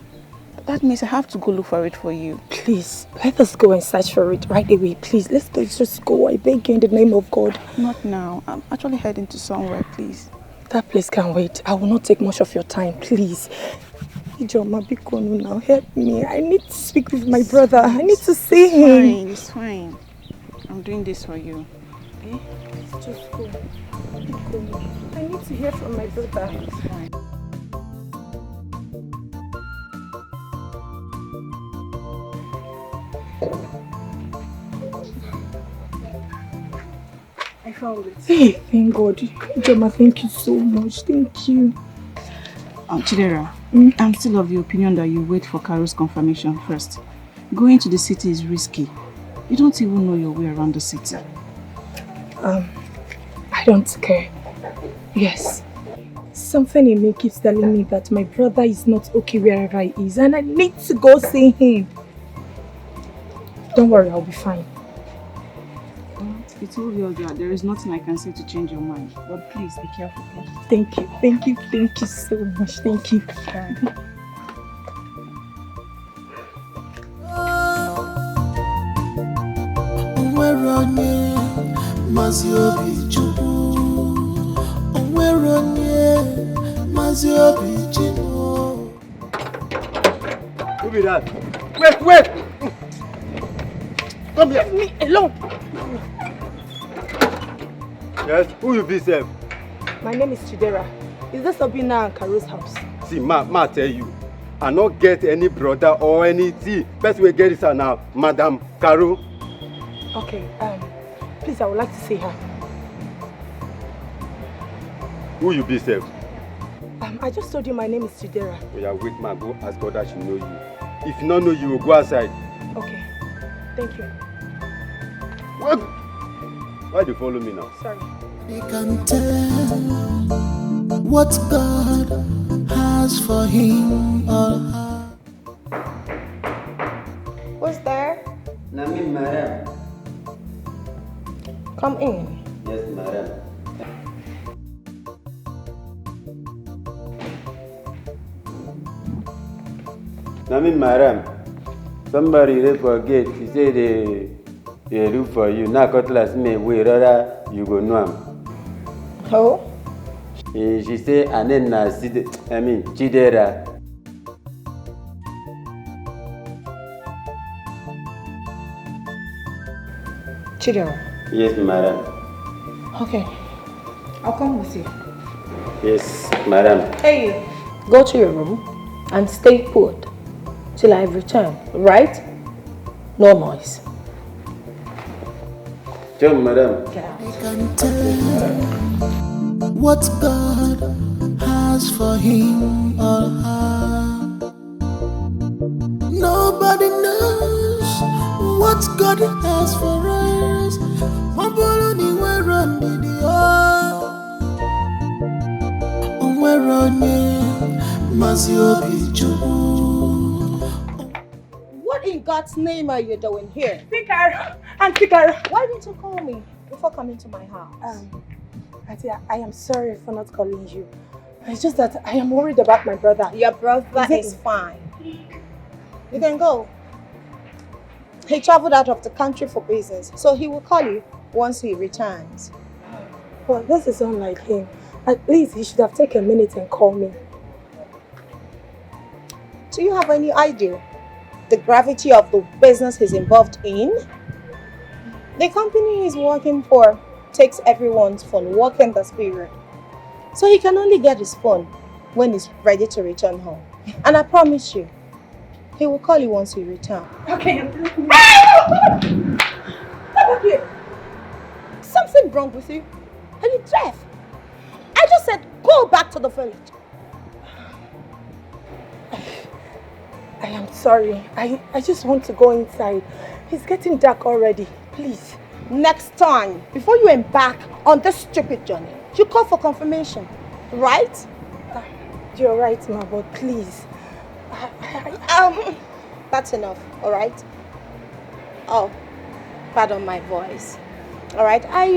That means I have to go look for it for you. Please, let us go and search for it right away. Please, let's just go. I beg you in the name of God. Not now. I'm actually heading to somewhere, please. That place can wait. I will not take much of your time, please. Ijoma, Bikonu, now help me. I need to speak with my brother. I need to see him. It's fine. I'm doing this for you. Okay? Just go. I need to hear from my brother. It's fine. I found it. Hey, thank God. Ijoma, thank you so much. Thank you. Chidera, I'm still of the opinion that you wait for Caro's confirmation first. Going to the city is risky. You don't even know your way around the city. I don't care. Yes. Something in me keeps telling me that my brother is not okay wherever he is and I need to go see him. Don't worry, I'll be fine. you told you that there is nothing I can say to change your mind. But please be careful, please. Thank you so much. Thank you. Who be that? Wait! Come here. Me alone. Yes, who you be, sir? My name is Chidera. Is this Obina and Karu's house? See, ma tell you, I not get any brother or anything. First we get this now, Madam Karu. Okay, please, I would like to see her. Who you be, sir? I just told you my name is Chidera. Oh, yeah, wait, ma, go ask God that she know you. If you not know you, will go outside. Okay, thank you. What? Why do you follow me now? Sorry. They can tell what God has for him or her. Who's there? Nami, madam. Come in. Yes, madam. Nami, madam. Somebody they forget. He say they look for you. Now, cutlass me way rather you go know him. Who? She say, and then Chidera. Chidera. Yes, madam. Okay, I'll come with you. Yes, madam. Hey, go to your room and stay put till I return, right? No noise. John, madam. They can tell what God has for him or her. Nobody knows what God has for us. What in God's name are you doing here? Fikar! Auntie Fikar! Why didn't you call me before coming to my house? Auntie, I am sorry for not calling you. It's just that I am worried about my brother. Your brother is fine. You can go. He traveled out of the country for business, so he will call you once he returns. Well, this is unlike him. At least he should have taken a minute and called me. Do you have any idea the gravity of the business he's involved in? The company he's working for takes everyone's phone working this period. So he can only get his phone when he's ready to return home. And I promise you, he will call you once he returns. Okay. Something wrong with you? Are you deaf? I just said go back to the village. I am sorry. I just want to go inside. It's getting dark already. Please. Next time, before you embark on this stupid journey, you call for confirmation, right? You're right, ma, but please. That's enough, all right? Oh, pardon my voice. All right, as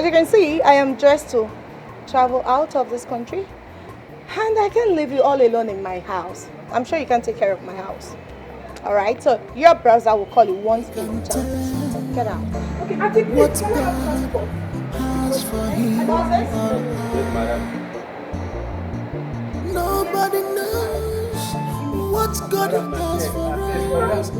you can see, I am dressed to travel out of this country, and I can't leave you all alone in my house. I'm sure you can take care of my house. All right, so your brother will call you once he returns. Get out. Okay, I'll take what God has for him or her. Nobody knows what God has for us.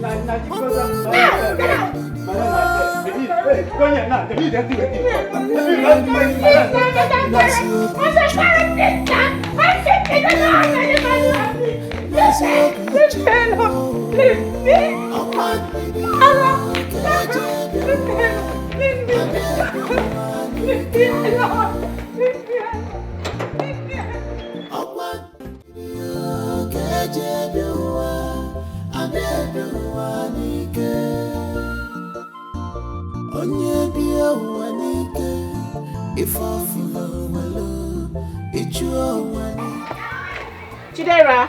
Chidera.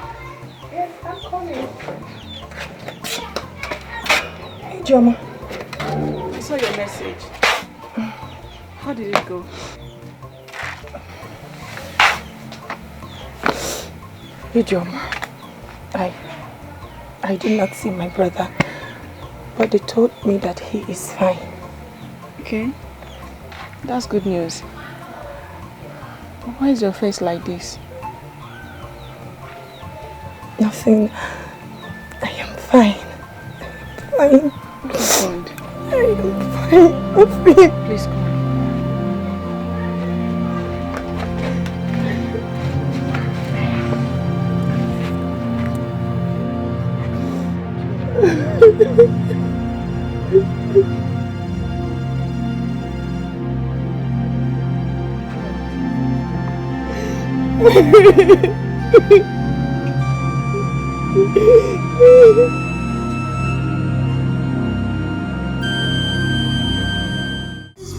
Yes, I'm coming. Hey, Joma. I saw your message. How did it go? Ijom, I did not see my brother, but they told me that he is fine. Okay, that's good news. Why is your face like this? Nothing. I am fine. Fine. God. I am fine. Nothing. Please come.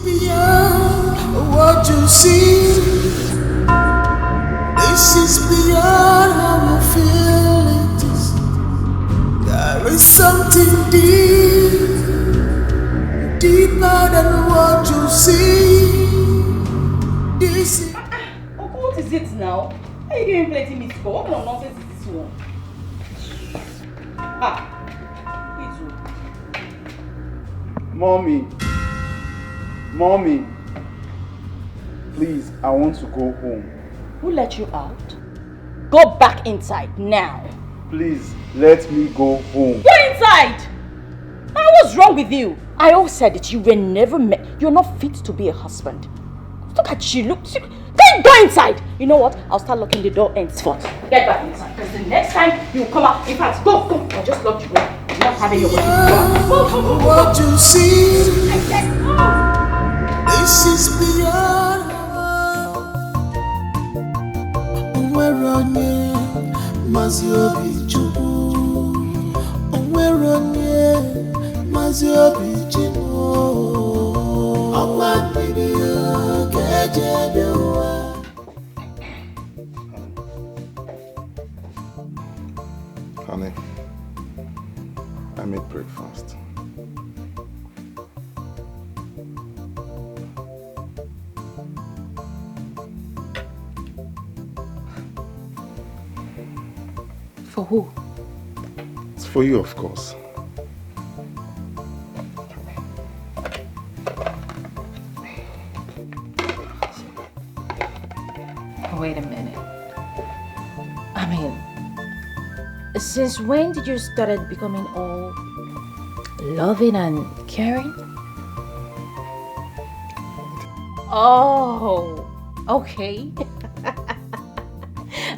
Beyond what you see, this is beyond how you feel it is. There is something deeper than what you see. This is What is it now? Are you giving plenty meat for? What kind of nonsense is this one? Mommy, please, I want to go home. Who let you out? Go back inside now. Please, let me go home. Go inside! What's wrong with you? I always said that you were never met. You're not fit to be a husband. Look at you. Go inside. You know what? I'll start locking the door henceforth. Get back inside. Because the next time you come out, in fact, go. I'll just lock you in. I'm not having your way. Go. What you see, this is beyond. Where on you, Mazio Bichu? Where on you, Mazio Bichu? I want video, get you. Honey, I made breakfast. For who? It's for you, of course. Wait a minute. I mean, since when did you start becoming all loving and caring? Oh, okay.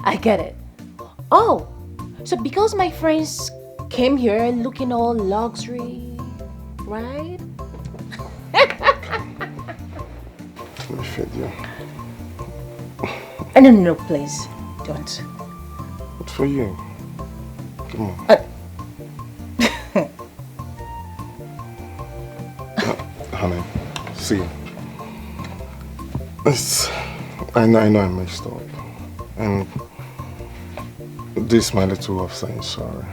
I get it. Oh, so because my friends came here looking all luxury, right? Let me feed you. No, please, don't. It's for you. Come on. Honey, see, I know I messed up, and this my little way of saying sorry.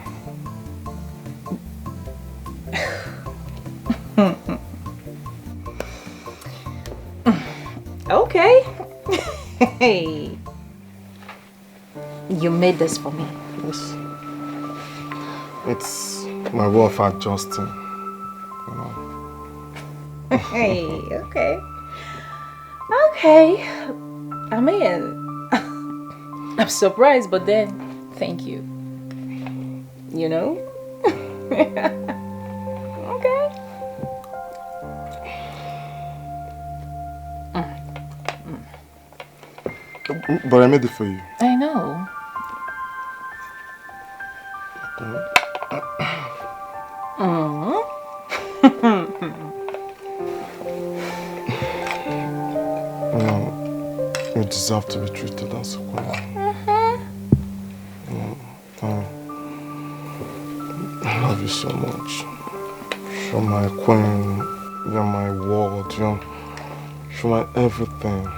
Okay. Hey, you made this for me. Yes. It's my way of adjusting, you know. Hey, okay. Okay. I mean, I'm surprised, but then, thank you. You know? Okay. But I made it for you. I know. No, you deserve to be treated as a queen. I love you so much. You're my queen. You're my world. You're my everything.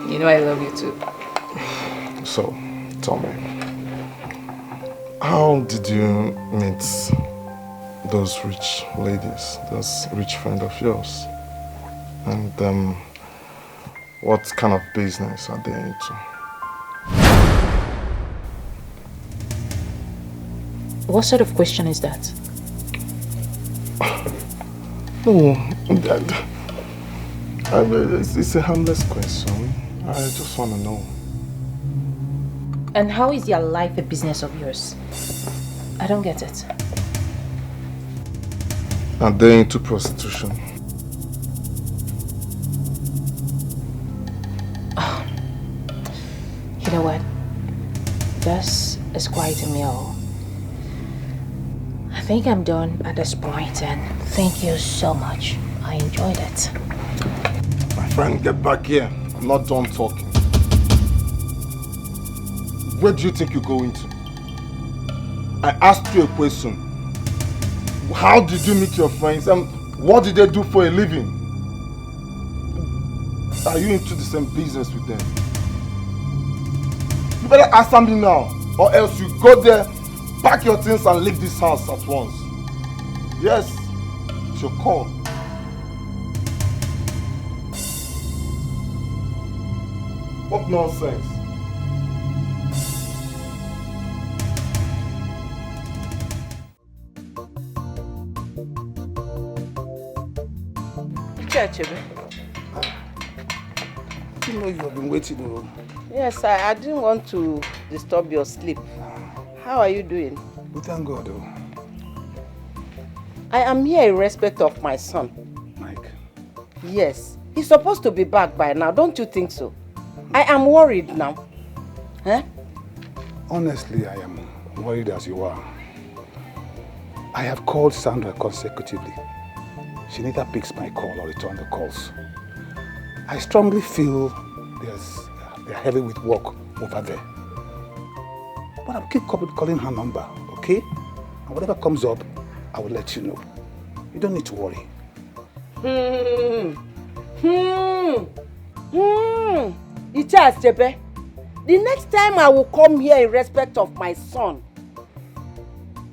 You know I love you too. So, tell me, how did you meet those rich ladies, those rich friends of yours. And what kind of business are they into? What sort of question is that? No, it's a harmless question. I just want to know. And how is their life a business of yours? I don't get it. Are they into prostitution? Oh. You know what? This is quite a meal. I think I'm done at this point, and thank you so much. I enjoyed it. My friend, get back here. I'm not done talking. Where do you think you're going to? I asked you a question. How did you meet your friends and what did they do for a living? Are you into the same business with them? You better answer me now, or else you go there, pack your things and leave this house at once. Yes, it's your call. What nonsense? You know you have been waiting. Yes, I didn't want to disturb your sleep. How are you doing? We thank God. I am here in respect of my son. Mike? Yes. He's supposed to be back by now, don't you think so? I am worried now. Huh? Honestly, I am worried as you are. I have called Sandra consecutively. She neither picks my call or returns the calls. I strongly feel they're heavy with work over there. But I'll keep calling her number, okay? And whatever comes up, I will let you know. You don't need to worry. Ichas Jebe, the next time I will come here in respect of my son,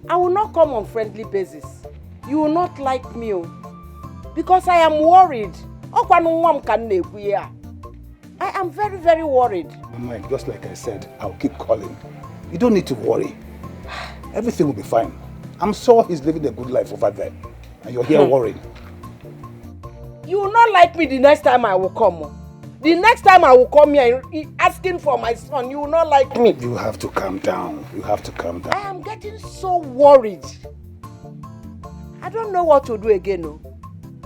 I will not come on friendly basis. You will not like me, because I am worried. I am very, very worried. Mike, just like I said, I'll keep calling. You don't need to worry. Everything will be fine. I'm sure he's living a good life over there. And you're here worrying. You will not like me the next time I will come. The next time I will come here asking for my son, you will not like me. You have to calm down. You have to calm down. I am getting so worried. I don't know what to do again.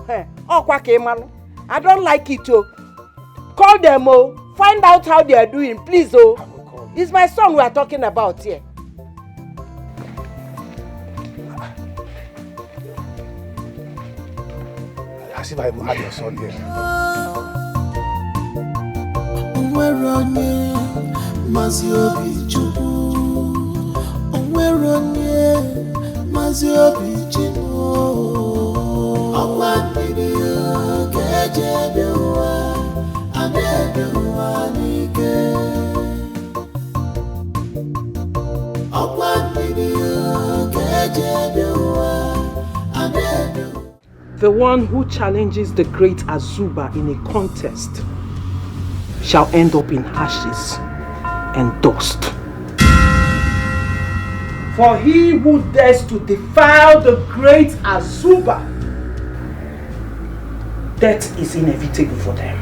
I don't like it. Call them. Find out how they are doing, please. It's my son we are talking about here. As if I even had your son here. The one who challenges the great Azuba in a contest shall end up in ashes and dust. For he who dares to defile the great Azuba, death is inevitable for them.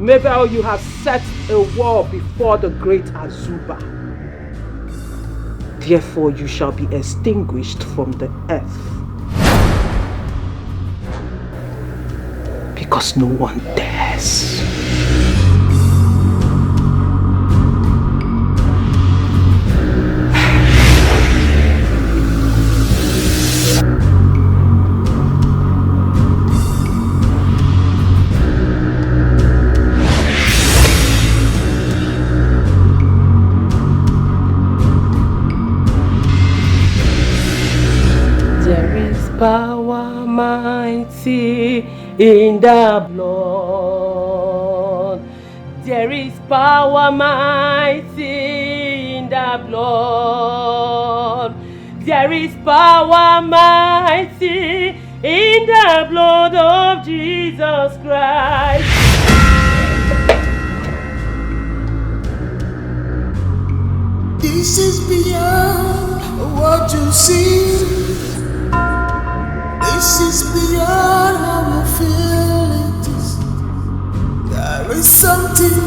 Maybe you have set a wall before the great Azuba. Therefore you shall be extinguished from the earth. Because no one dares. There is power mighty in the blood. There is power mighty in the blood. There is power mighty in the blood of Jesus Christ. This is beyond what you see. This is beyond how you feel it is. There is something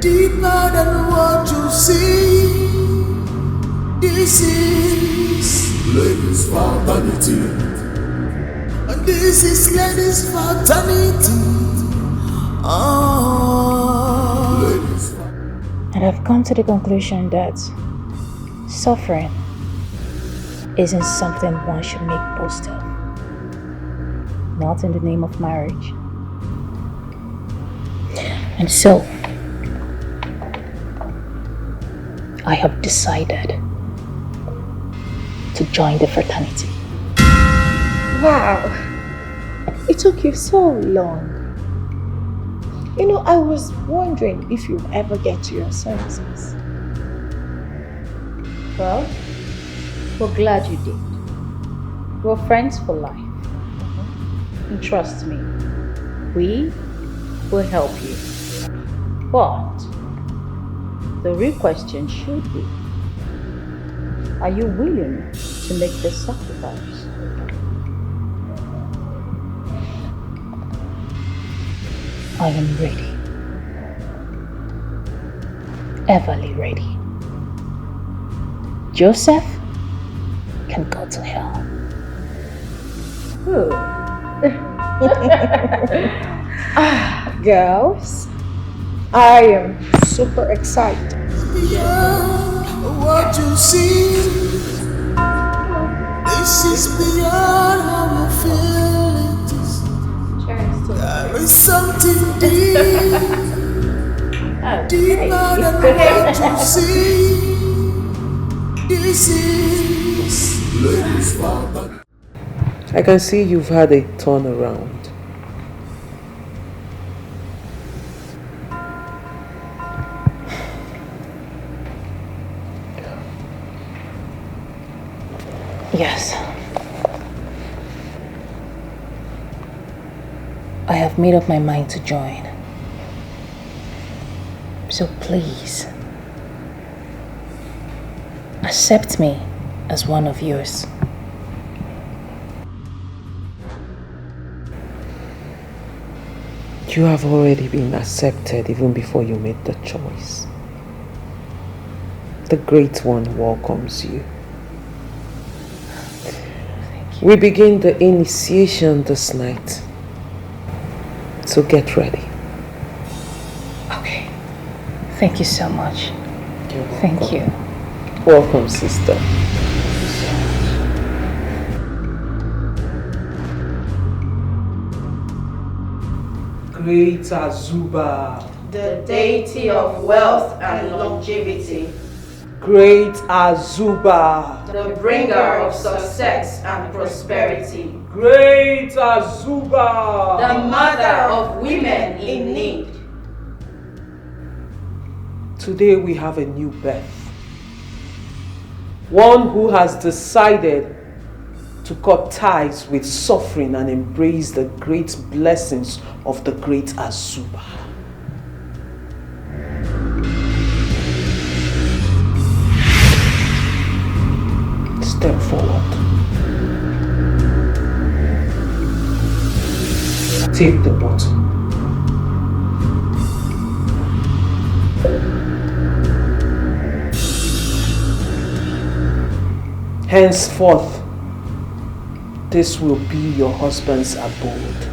deeper than what you see. This is ladies' fraternity. And this is ladies' fraternity. Ladies. And I've come to the conclusion that suffering isn't something one should make boast of. Not in the name of marriage. And so, I have decided to join the fraternity. Wow, it took you so long. You know, I was wondering if you'd ever get to your senses. Well, we're glad you did. We're friends for life. And trust me, we will help you. But the real question should be, are you willing to make this sacrifice? I am ready. Everly ready. Joseph can go to hell. Girls, I am super excited. Beyond what you see. This is beyond how you feel it is. There is something deeper than what you see. This is ladies' fraternity. I can see you've had a turnaround. Yes. I have made up my mind to join. So please, accept me as one of yours. You have already been accepted even before you made the choice. The Great One welcomes you. We begin the initiation this night. So get ready. Okay. Thank you so much. Thank you. Welcome, sister. Great Azuba, the deity of wealth and longevity. Great Azuba, the bringer of success and prosperity. Great Azuba, the mother of women in need. Today we have a new birth. One who has decided to cut ties with suffering and embrace the great blessings of the great Azuba. Step forward. Take the bottle. Henceforth, this will be your husband's abode,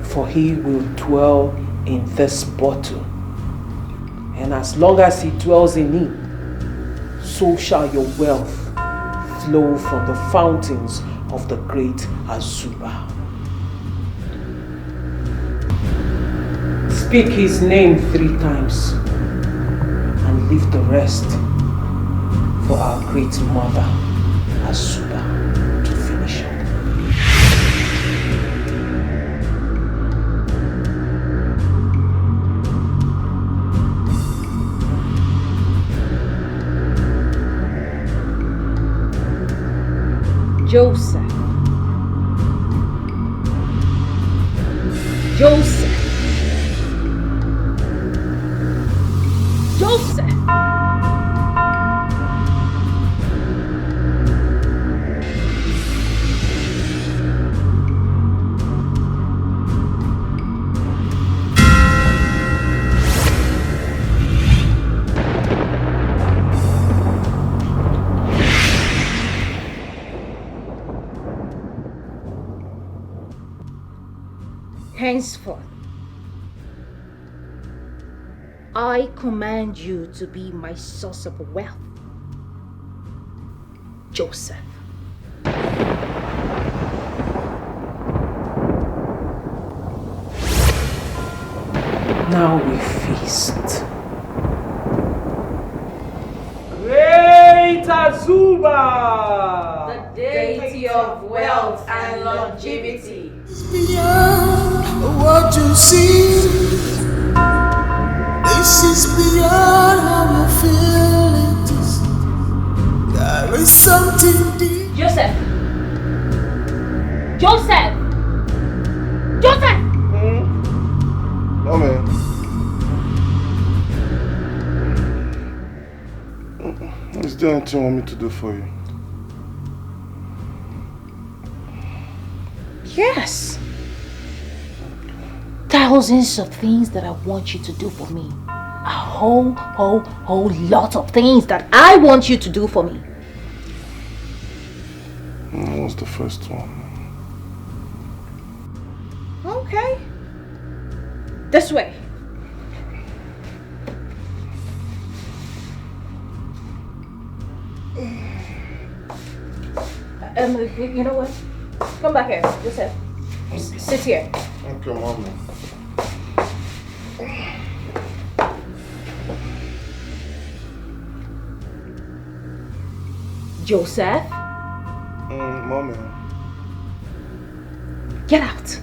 for he will dwell in this bottle, and as long as he dwells in it, so shall your wealth flow from the fountains of the great Azuba. Speak his name 3 times and leave the rest for our great mother Azuba to finish up. Joseph. Joseph. Joseph. Henceforth, I command you to be my source of wealth, Joseph. Now we feast. Great Azuba! The deity of wealth and longevity. Beyond what you see, this is beyond how you feel it is. There is something deep. Joseph! Joseph! Joseph! No, man. Is there anything you want me to do for you? Yes. Thousands of things that I want you to do for me. A whole lot of things that I want you to do for me. What's the first one? Okay. This way. You know what? Come back here, Joseph. Sit here. Okay, Mommy. Joseph, Mommy. get out.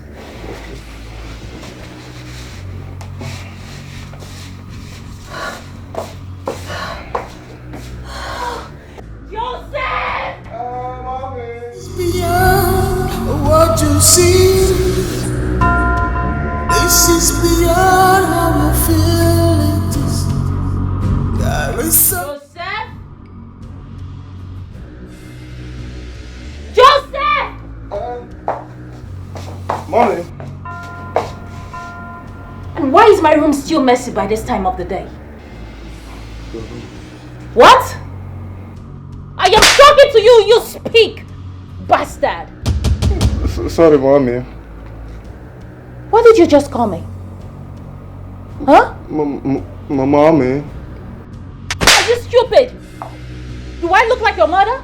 Beyond what you see, this is beyond how you feel it is. There is Joseph? Joseph! Mommy. And why is my room still messy by this time of the day? What? I am talking to you, you speak, bastard! Sorry, Mommy. What did you just call me? Huh? Mommy. Are you stupid? Do I look like your mother?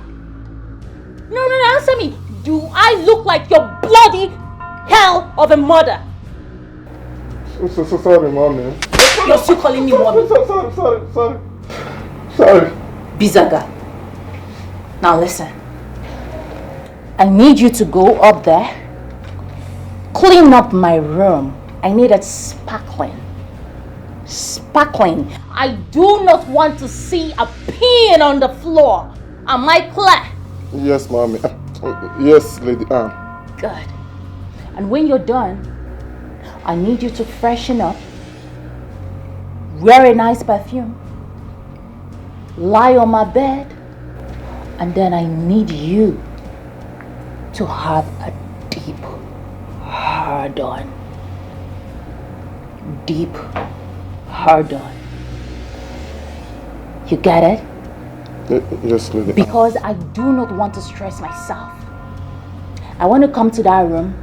No, answer me. Do I look like your bloody hell of a mother? Sorry, Mommy. You're still calling me mommy. Sorry. Bizaga. Now listen. I need you to go up there, clean up my room. I need it sparkling. Sparkling. I do not want to see a pin on the floor. Am I clear? Yes, Mommy. Yes, Lady Anne. Good. And when you're done, I need you to freshen up, wear a nice perfume, lie on my bed, and then I need you to have a deep hard-on. Deep hard-on. You get it? Yes, Lady Anne. Because I do not want to stress myself. I want to come to that room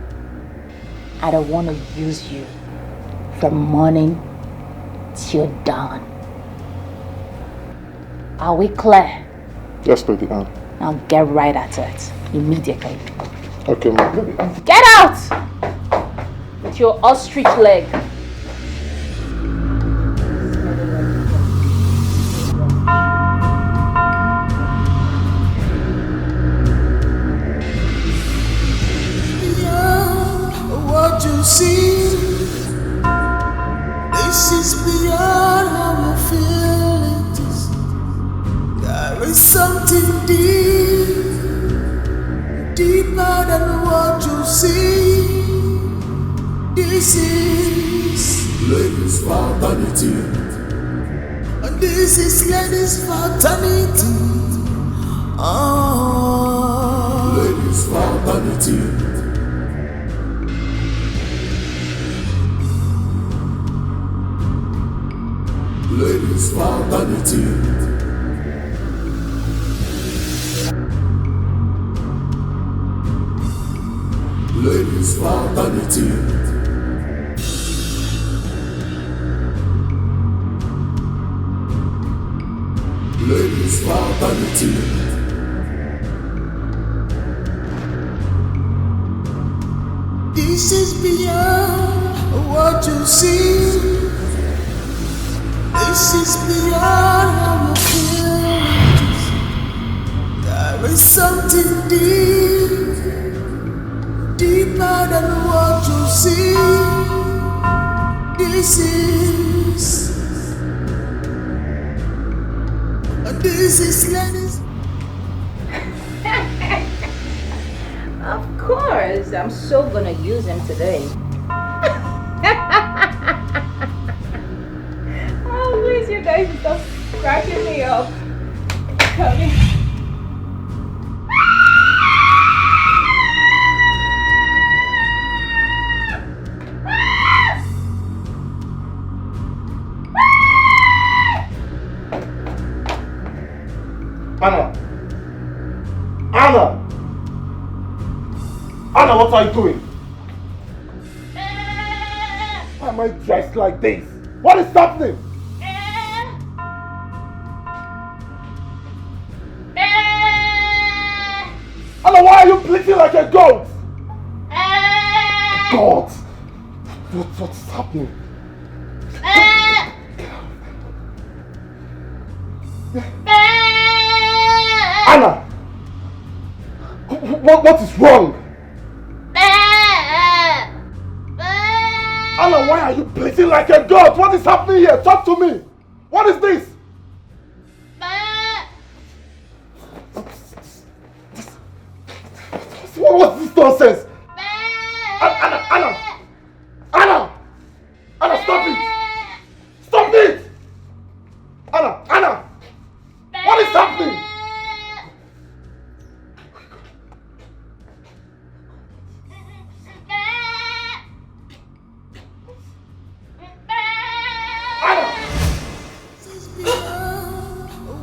and I want to use you from morning till dawn. Are we clear? Yes, Lady Anne. Now get right at it immediately. Okay, Lady Anne. Get out with your ostrich leg. what you see. This is beyond how you feel it is. There is something deep see. This is ladies' fraternity. And this is ladies' fraternity. Ladies' fraternity. Ladies' fraternity. Ladies' fraternity. Ladies' fraternity. This is beyond what you see. This is beyond how you feel. There is something deep, deeper than what you see. This is ladies. Of course, I'm so gonna use him today. Oh, please, you guys stop cracking me up. Coming. Anna! Anna! Anna, what are you doing? Why am I dressed like this? What is happening? Anna, why are you bleating like a goat? God! What's happening? Anna! What is wrong? Anna, why are you bleating like a goat? What is happening here? Talk to me. What is this? What's this nonsense? Anna, stop it! Stop it! Anna! What is happening?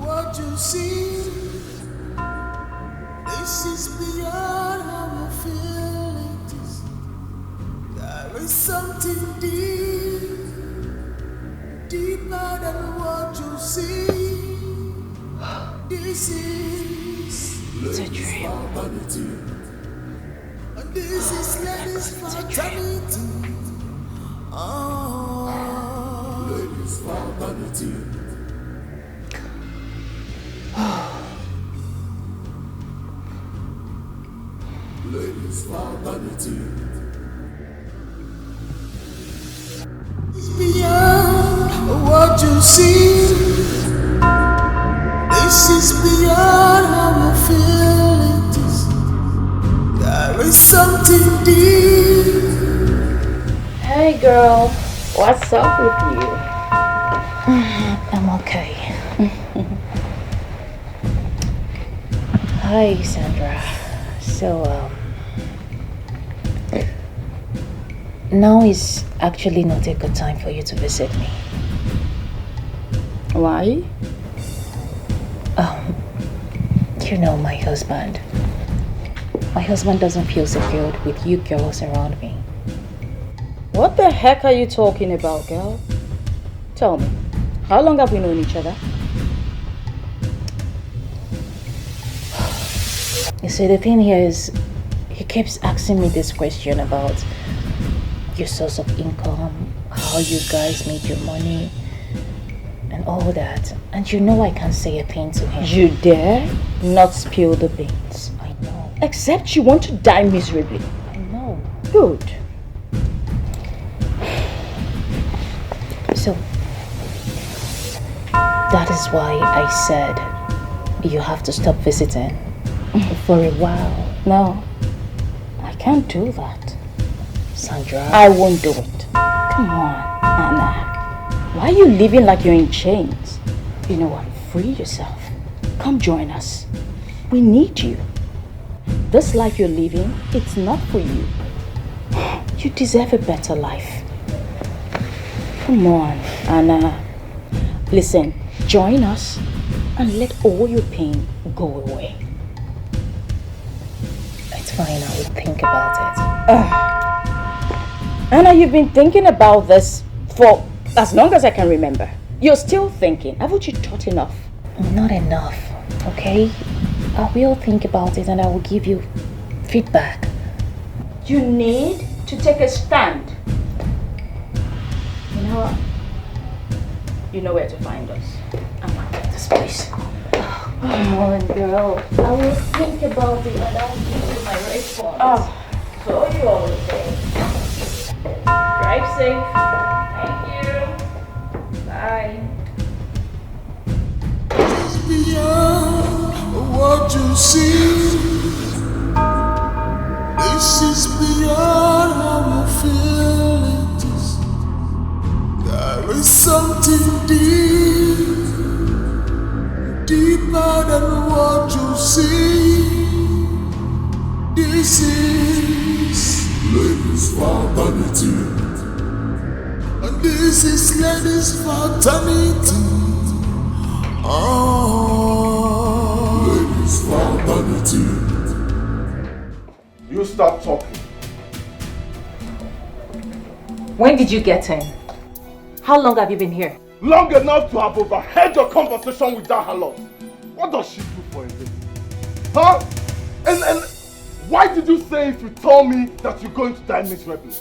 What you see, this is beyond how you feel it is. There is something deep, deeper than what you see. This is It's a dream. And this is ladies' fraternity. Ladies' fraternity. Ladies' fraternity. It's beyond what you see. This is beyond how you feel it is. There is something deep. Hey girl, what's up with you? I'm okay. Hi, Sandra. So, now is actually not a good time for you to visit me. Why? You know my husband. My husband doesn't feel secured with you girls around me. What the heck are you talking about, girl? Tell me, how long have we known each other? You see, the thing here is, he keeps asking me this question about your source of income, how you guys made your money, and all that. And you know I can't say a thing to him. You dare not spill the beans. I know. Except you want to die miserably. I know. Good. So, that is why I said you have to stop visiting for a while. No, I can't do that. Sandra. I won't do it. Come on, Anna. Why are you living like you're in chains? You know what? Free yourself. Come join us. We need you. This life you're living, it's not for you. You deserve a better life. Come on, Anna. Listen, join us and let all your pain go away. It's fine, I will think about it. Anna, you've been thinking about this for as long as I can remember. You're still thinking. Haven't you thought enough? Not enough, okay? I will think about it and I will give you feedback. You need to take a stand. You know what? You know where to find us. I'm out of this place. Come on, girl. I will think about it and I'll give you my response. So you all okay. Drive safe. Thank you. Bye. Beyond what you see, this is beyond how you feel it is. There is something deep, deeper than what you see. This is ladies' fraternity, and this is ladies' fraternity. Ladies' fraternity. You start talking. When did you get in? How long have you been here? Long enough to have overheard your conversation with that harlot. What does she do for a living? Huh? And why did you say if you told me that you're going to die miserably?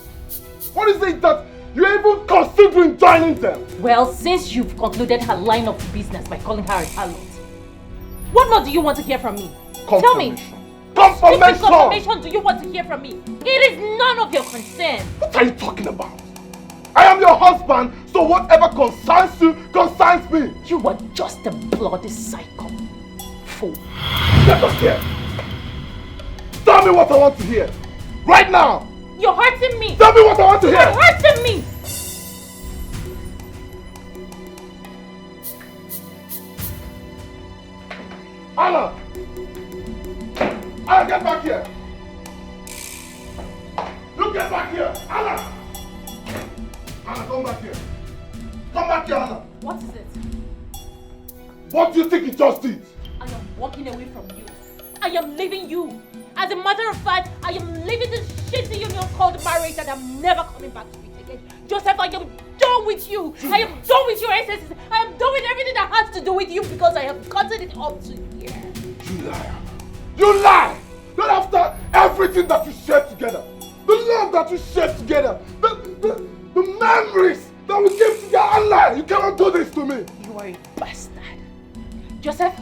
What is it that you're even considering joining them? Well, since you've concluded her line of business by calling her a harlot, what more do you want to hear from me? Tell me. Confirmation! What confirmation do you want to hear from me? It is none of your concern. What are you talking about? I am your husband, so whatever concerns you, concerns me. You are just a bloody psycho. Fool. Get us here. Tell me what I want to hear. Right now. You're hurting me. Tell me what I want to hear. You're hurting me. Anna! Anna, get back here! You get back here! Anna! Anna, come back here! Come back here, Anna! What is it? What do you think you just did? I am walking away from you. I am leaving you. As a matter of fact, I am leaving this shitty union called marriage and I'm never coming back to it again. Joseph, I am done with you. I am done with your excesses. I am done with everything that has to do with you because I have gotten it up to here. You lie! You lie! Not after everything that we shared together, the love that we shared together, the memories that we gave together, I lie! You cannot do this to me! You are a bastard. Joseph,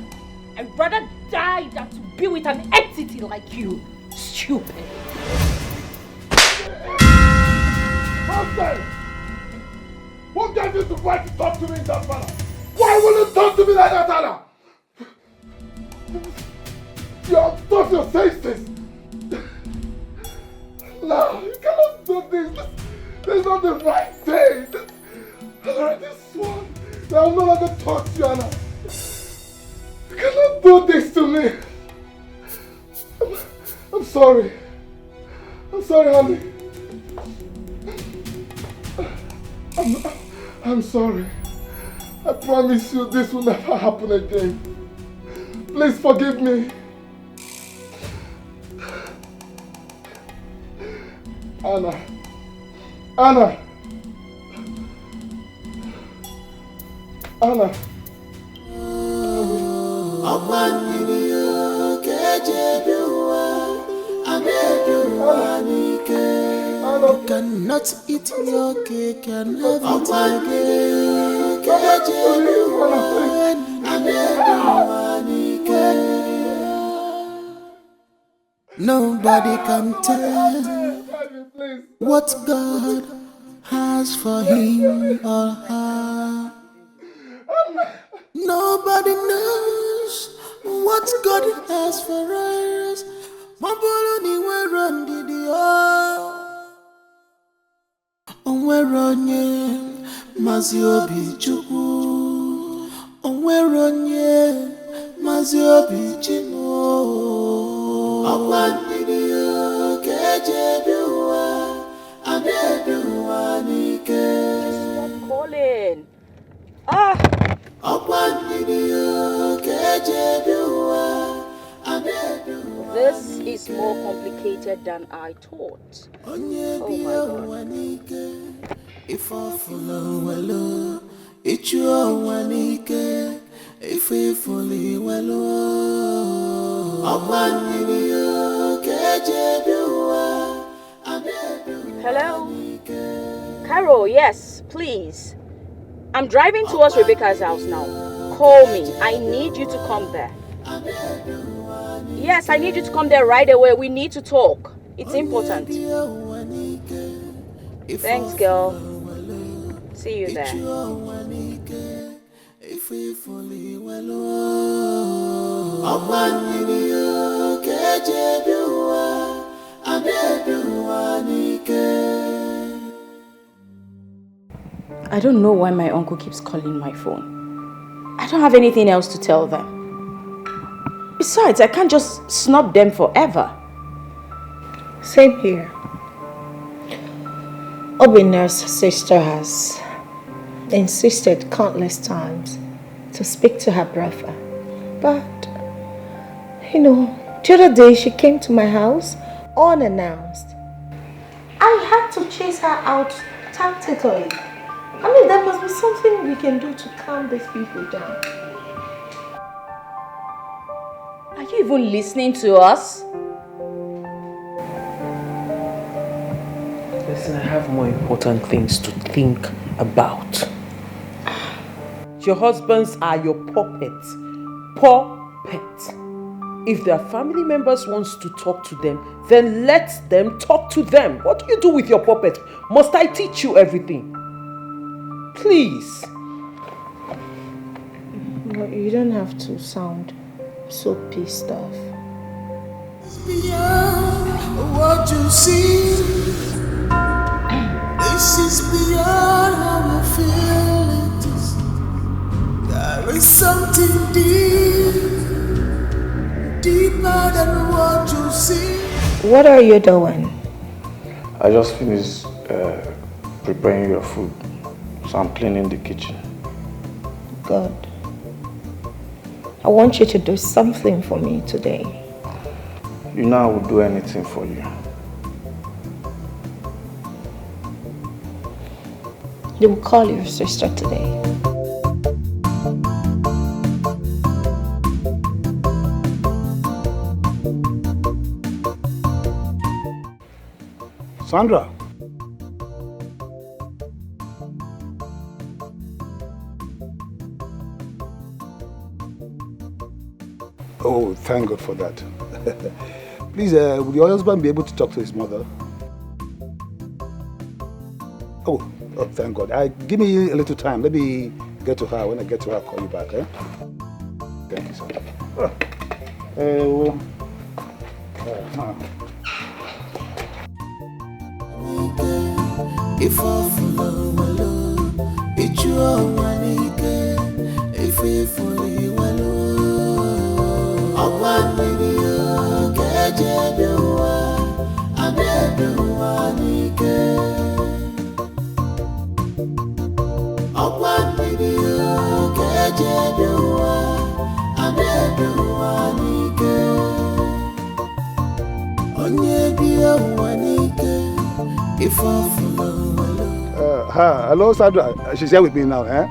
I'd rather die than to be with an entity like you. Stupid. Nonsense! Who gave you the right to talk to me in that manner? Why will you talk to me like that, Anna? You have thought your senses. No, you cannot do this. This is not the right thing. I already sworn that I will no longer talk to you, Anna. You cannot do this to me. I'm sorry. I'm sorry, honey. I'm sorry. I promise you this will never happen again. Please forgive me. Anna. Anna. Anna. You cannot eat your cake and have it again. Nobody can tell what God has for him or her. Nobody knows what God has for us Mabulu ni wero ndidi o. Onwero nye mazi obi chukwu. Onwero nye mazi obi chimo. Okwa ndidi o keje biwa. Anebiwa nike. Stop calling. Ah. This is more complicated than I thought. Oh my God. Hello? Carol, yes, please. I'm driving towards Rebecca's house now. Call me. I need you to come there. Yes, I need you to come there right away. We need to talk. It's important. Thanks, girl. See you there. I don't know why my uncle keeps calling my phone. I don't have anything else to tell them. Besides, I can't just snub them forever. Same here. Obinna's sister has insisted countless times to speak to her brother. But, the other day she came to my house unannounced. I had to chase her out tactically. There must be something we can do to calm these people down. Are you even listening to us? Listen, I have more important things to think about. Your husbands are your puppets. Puppets. If their family members want to talk to them, then let them talk to them. What do you do with your puppet? Must I teach you everything? Please. You don't have to sound so pissed off. Beyond what you see, this is beyond how you feel it is. There is something deeper than what you see. What are you doing? I just finished preparing your food, so I'm cleaning the kitchen. Good. I want you to do something for me today. You know I would do anything for you. You will call your sister today. Sandra. Oh, thank God for that. Please, would your husband be able to talk to his mother? Oh, thank God. Give me a little time. Let me get to her. When I get to her, I'll call you back. Eh? Thank you, sir. If I follow my love, it's your money. If I follow my love, I want me to get you. I never want I want me to get you. I never want Onye biya wanike. If I follow my love. Hello, Sandra. She's here with me now, eh?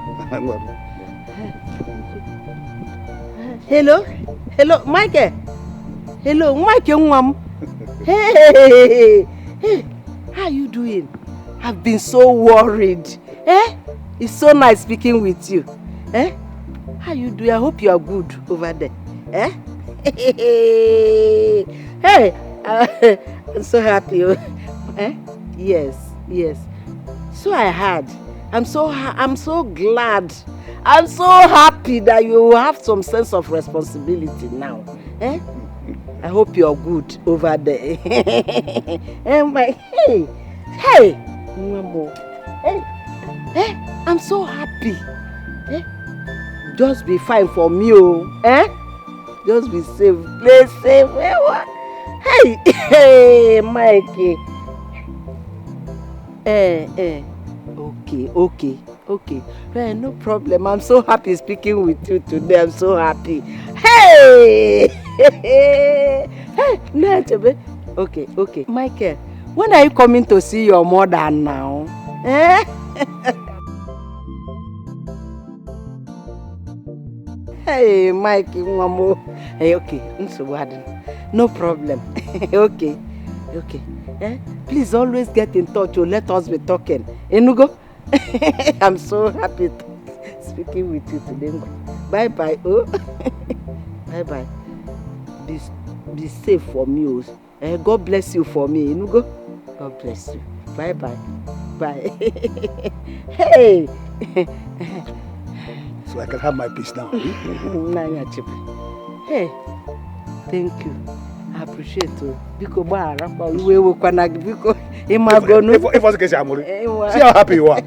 Hello, Michael. Hello, Michael. Hey, how you doing? I've been so worried. It's so nice speaking with you. How you doing? I hope you are good over there. Hey, I'm so happy. Yes. So I heard. I'm so glad. I'm so happy that you have some sense of responsibility now. I hope you're good over there. And hey, Mamo. Hey, I'm so happy. Just be fine for me, Just be safe, play safe. Hey, Mikey. Okay. No problem. I'm so happy speaking with you today. I'm so happy. Hey! Hey, okay. Michael, when are you coming to see your mother now? Hey, Mikey, Mamo. Hey, okay. No problem. Okay. Please always get in touch. Let us be talking. Enugo? I'm so happy speaking with you today. Bye-bye. Bye-bye. Be safe for me. God bless you for me. Enugo? God bless you. Bye-bye. Bye. Hey! So I can have my peace now. Hey, thank you. I appreciate it. Biko bara pa iwe kwana biko imagonu. If was the case, I'm see how happy you are.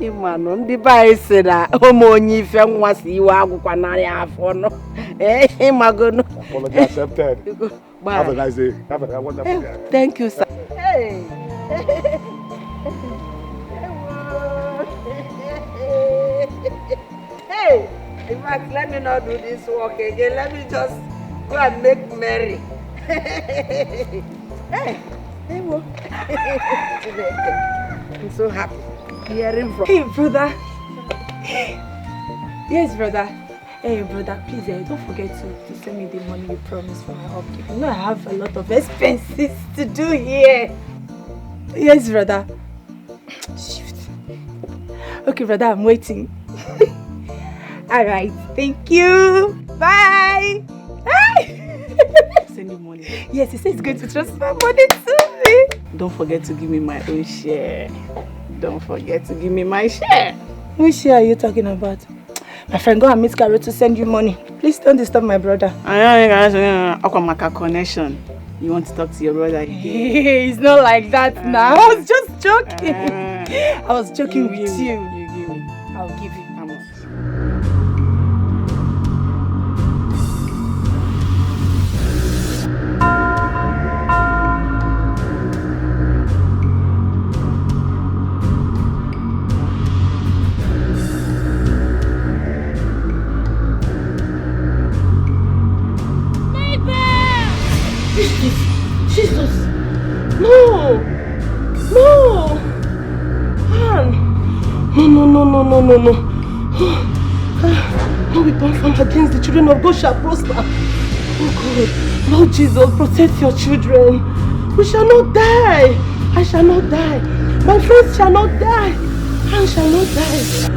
Imano ndi ba ise na omo onyi ife nwa si iwe agukwa nari afo no. Imagonu. Apology accepted. Have a nice day. Have a wonderful day. Thank you, sir. Hey. Hey, in fact, let me not do this work again. Let me just go and make merry. Hey, I'm so happy hearing from Hey, brother. Yes, brother. Hey, brother, please, don't forget to send me the money you promised for my upkeep. You know I have a lot of expenses to do here. Yes, brother. Shoot. Okay, brother, I'm waiting. All right, thank you. Bye. Send me money. Yes, he says he's going to transfer money to me. Don't forget to give me my own share. Don't forget to give me my share. Which share are you talking about? My friend, go and meet Carol to send you money. Please don't disturb my brother. Okwamaka connection. You want to talk to your brother again? Hey, it's not like that now. I was just joking. I was joking with you. You give me. I'll give you. How much? Jesus! No! No! Man! No. No weapon formed against the children of God shall prosper. Oh God, Lord Jesus, protect your children. We shall not die. I shall not die. My friends shall not die. Anne shall not die.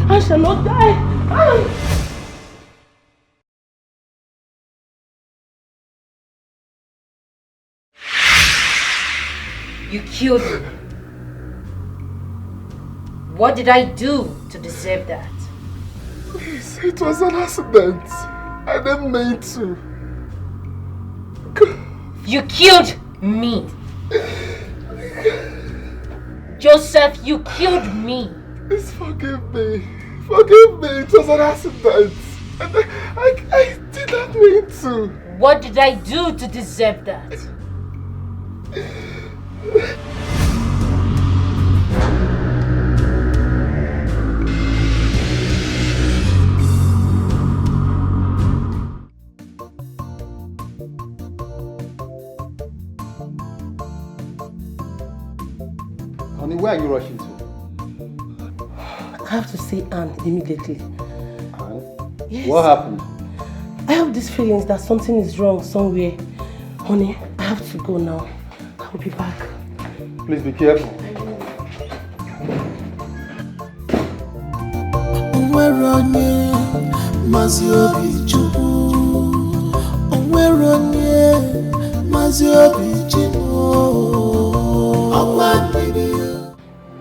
Anne shall not die. Anne. You killed me. What did I do to deserve that? Please, it was an accident. I didn't mean to. You killed me. Joseph, you killed me. Please forgive me. Forgive me. It was an accident. I didn't mean to. What did I do to deserve that? Honey, where are you rushing to? I have to see Anne immediately. Anne? Yes. What happened? I have these feelings that something is wrong somewhere. Honey, I have to go now. I will be back. Please be careful.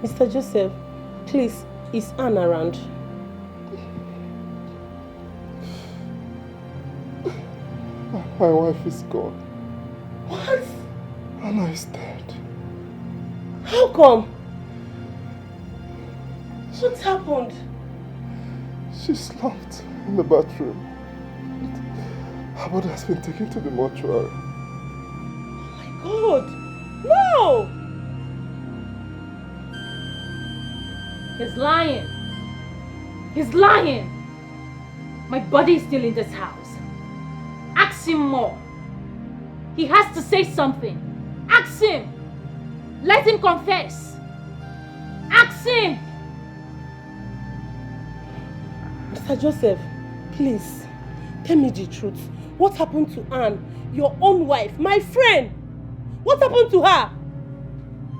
Mr. Joseph, please, is Anne around? My wife is gone. What? Anna is dead. How come? What happened? She slumped in the bathroom. Her body has been taken to the mortuary. God! No! He's lying. He's lying. My body is still in this house. Ask him more. He has to say something. Ask him. Let him confess. Ask him. Mr. Joseph, please, tell me the truth. What happened to Anne, your own wife, my friend? What happened to her?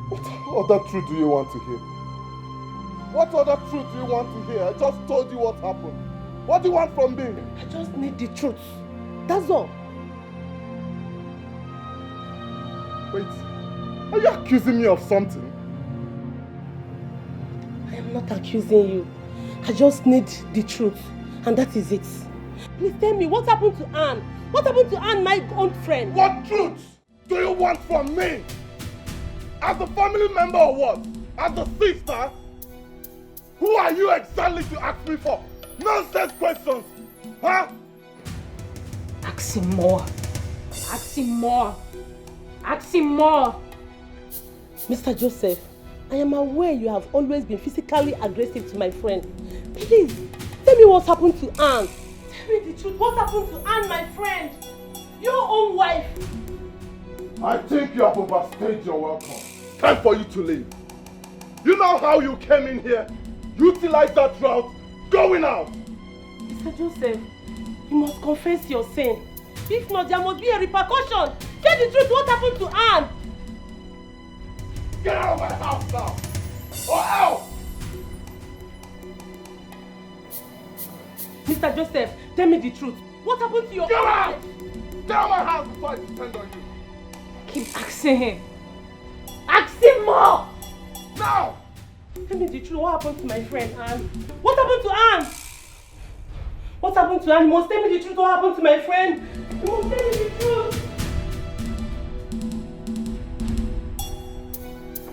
What other truth do you want to hear? What other truth do you want to hear? I just told you what happened. What do you want from me? I just need the truth. That's all. Wait, are you accusing me of something? I am not accusing you. I just need the truth, and that is it. Please tell me, what happened to Anne? What happened to Anne, my own friend? What truth do you want from me? As a family member or what? As a sister? Who are you exactly to ask me for nonsense questions? Huh? Ask him more. Ask him more. Ask him more. Mr. Joseph, I am aware you have always been physically aggressive to my friend. Please, tell me what happened to Anne. Tell me the truth. What happened to Anne, my friend? Your own wife. I think you have overstayed your welcome. Time for you to leave. You know how you came in here? Utilize that route. Going out. Mr. Joseph, you must confess your sin. If not, there must be a repercussion. Tell the truth. What happened to Anne? Get out of my house now! Or else! Mr. Joseph, tell me the truth. What happened to your... Get out! Get out of my house before I descend on you! Keep asking him. Ask him more! Now! Tell me the truth. What happened to my friend Anne? What happened to Anne? What happened to Anne? You must tell me the truth. What happened to my friend? You must tell me the truth.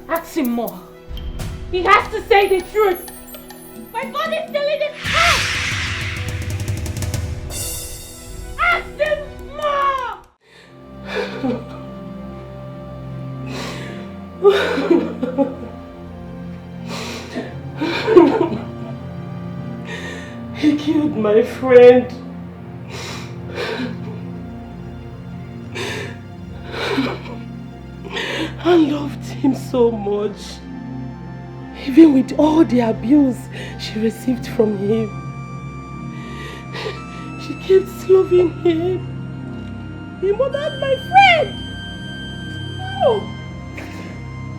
Ask him more. He has to say the truth. My God is still in his house. Ask him more. He killed my friend. I loved him so much. Even with all the abuse she received from him, she kept loving him. He murdered my friend. Oh,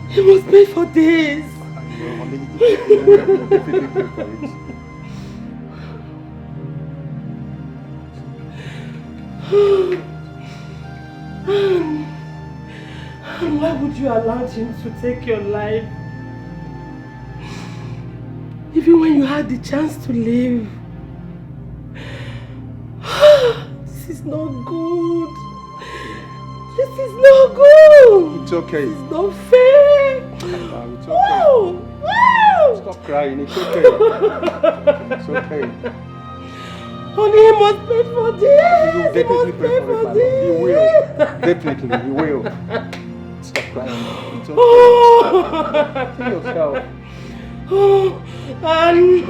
he was paid for this. And why would you allow him to take your life? Even when you had the chance to live. This is not good. This is not good. It's okay. It's not fair. It's okay. Whoa. Whoa. Stop crying. It's okay. It's okay. Honey, he must pay for this. You definitely pay for it. You will. Definitely, you will. Stop crying. It's okay. See yourself. Oh, and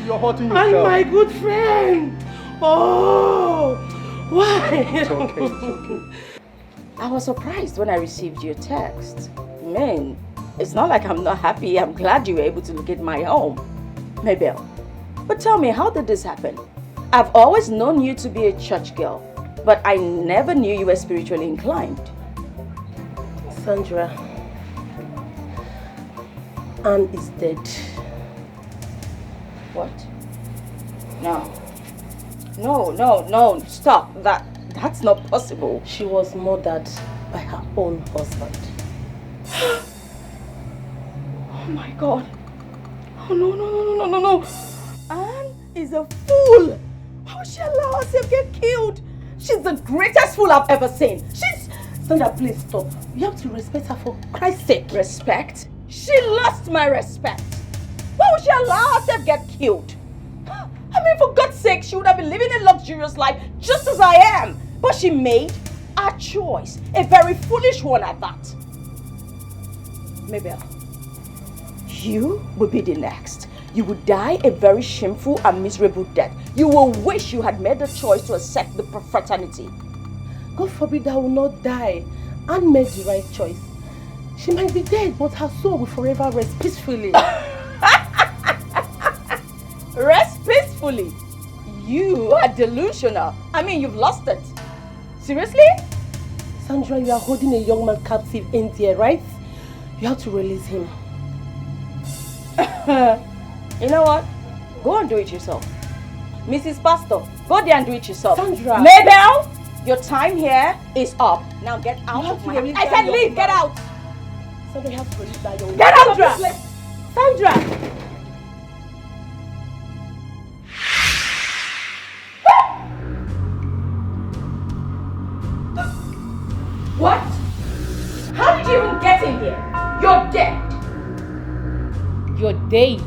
you're hurting yourself. And my good friend. Oh, why? It's okay. It's okay. I was surprised when I received your text. Man, it's not like I'm not happy. I'm glad you were able to locate my home. Mabel, but tell me, how did this happen? I've always known you to be a church girl, but I never knew you were spiritually inclined. Sandra, Anne is dead. What? No, stop. That's not possible. She was murdered by her own husband. Oh my God. Oh no. Anne is a fool. How would she allow herself to get killed? She's the greatest fool I've ever seen. Sandra, please stop. You have to respect her for Christ's sake. Respect? She lost my respect. Why would she allow herself to get killed? I mean, for God's sake, she would have been living a luxurious life just as I am. But she made a choice, a very foolish one at that. Mabel, you will be the next. You will die a very shameful and miserable death. You will wish you had made the choice to accept the fraternity. God forbid I will not die and made the right choice. She might be dead, but her soul will forever rest peacefully. Rest peacefully? You are delusional. I mean, you've lost it. Seriously? Sandra, you are holding a young man captive in there, right? You have to release him. You know what? Go and do it yourself. Mrs. Pastor, go there and do it yourself. Sandra! Mabel, your time here is up. Now get out of my house. I said leave, get out! Sandra, you have to release that young man. Get out of this place! Sandra! What? How did you even get in here? You're dead. Your day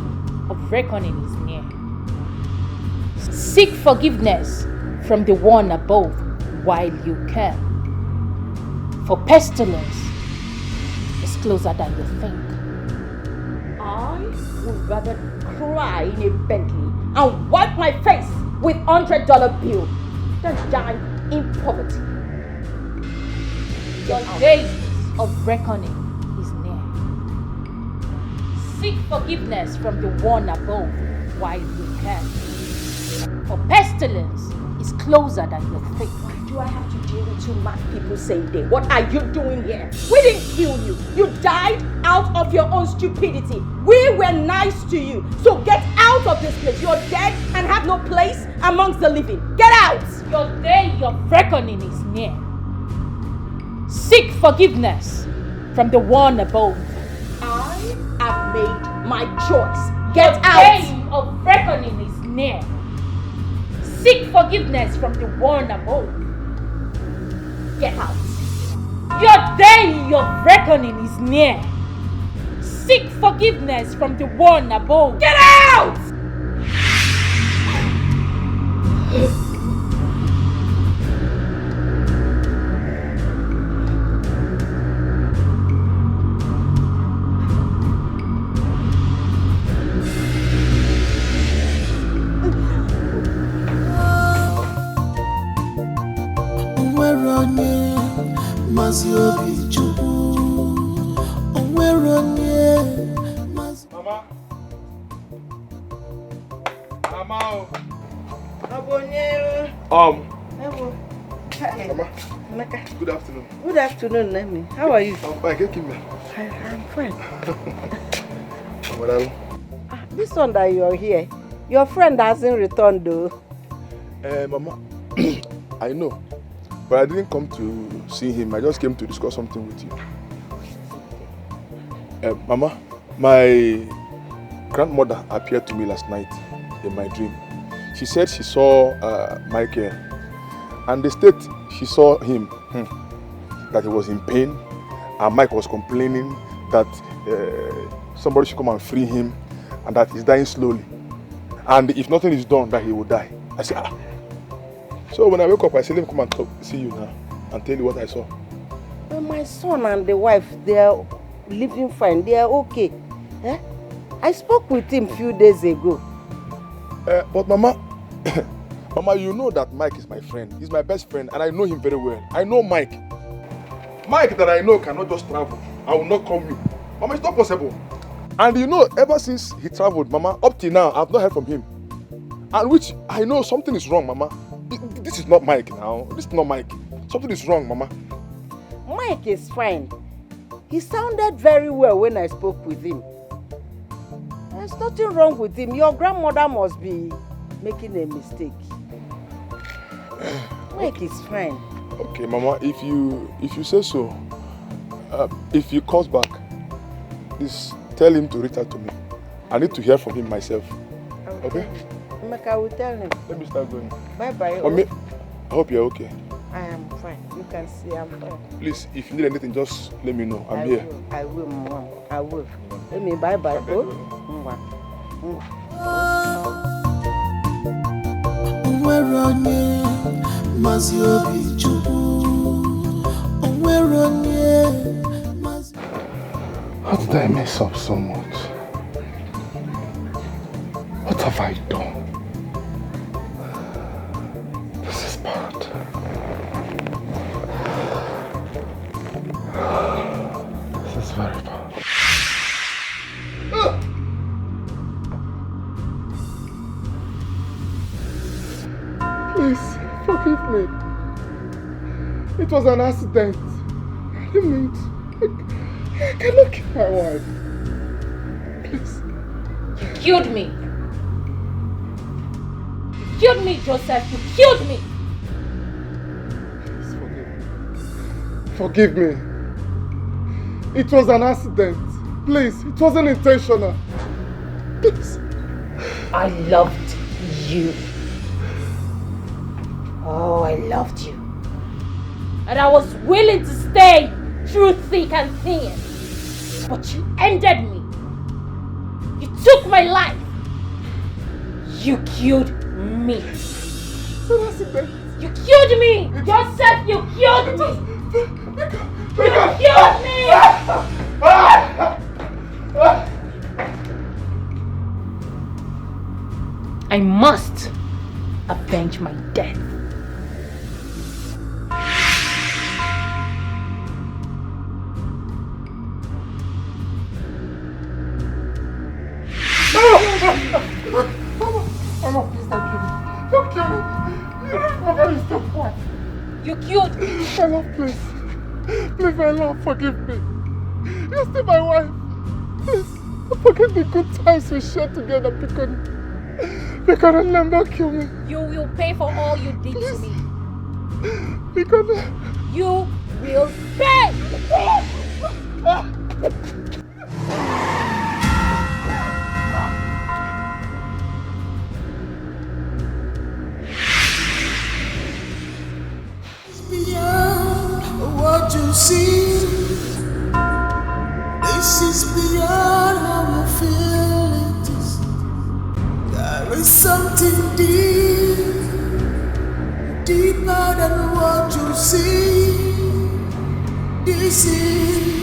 of reckoning is near. Seek forgiveness from the one above while you can. For pestilence is closer than you think. I would rather cry in a Bentley and wipe my face with $100 bill than die in poverty. Your day of reckoning is near. Seek forgiveness from the one above while you can. For pestilence is closer than you think. Why do I have to deal with two mad people same day? What are you doing here? We didn't kill you. You died out of your own stupidity. We were nice to you. So get out of this place. You're dead and have no place amongst the living. Get out! Your day of reckoning is near. Seek forgiveness from the one above. I have made my choice. Get Your out! day of reckoning is near. Seek forgiveness from the one above. Get out. Your day of reckoning is near. Seek forgiveness from the one above. Get out! Mama. Good afternoon. Good afternoon, Nemi. How are you? I'm fine. Get me. I'm fine. Madam. This one that you're here, your friend hasn't returned though. Mama, I know. But I didn't come to see him. I just came to discuss something with you. Mama, my grandmother appeared to me last night in my dream. She said she saw Michael, and the state she saw him, that he was in pain, and Mike was complaining that somebody should come and free him, and that he's dying slowly. And if nothing is done, that he will die. I said, ah. So when I wake up, I said, let me come and see you now and tell you what I saw. Well, my son and the wife, they are living fine. They are okay. Eh? I spoke with him a few days ago. But Mama, Mama, you know that Mike is my friend. He's my best friend, and I know him very well. I know Mike. Mike that I know cannot just travel. I will not come you. Mama, it's not possible. And you know, ever since he traveled, Mama, up till now, I've not heard from him. And which I know something is wrong, Mama. This is not Mike now. This is not Mike. Something is wrong, Mama. Mike is fine. He sounded very well when I spoke with him. There's nothing wrong with him. Your grandmother must be making a mistake. Mike is fine. Okay, Mama, if you say so, if he comes back, please tell him to reach out to me. I need to hear from him myself. Okay? I will tell him. Let me start going. Bye-bye. I hope you're okay. I am fine. You can see I'm fine. Please, if you need anything, just let me know. I'm here. I will, Mom. I will. Let me bye-bye. How did I mess up so much? What have I done? This is bad. This is very bad. Please, forgive me. It was an accident. I didn't mean to. I cannot kill my wife. Please. You killed me. You killed me, Joseph. You killed me. Please forgive me. It was an accident. Please, it wasn't intentional. Please. I loved you. Oh, I loved you. And I was willing to stay through thick and thin. But you ended me. You took my life. You killed me. You killed me! Joseph, you killed me! You killed me! I must avenge my death. Mama, please don't kill me. Don't kill me. Mama, stop what? You killed me. My love, please. Please, my love, forgive me. You're still my wife. Please, forget the good times we shared together because never kill me. You will pay for all you did to me. Because you will pay. Beyond what you see, this is beyond how I feel it is. There is something deeper than what you see. This is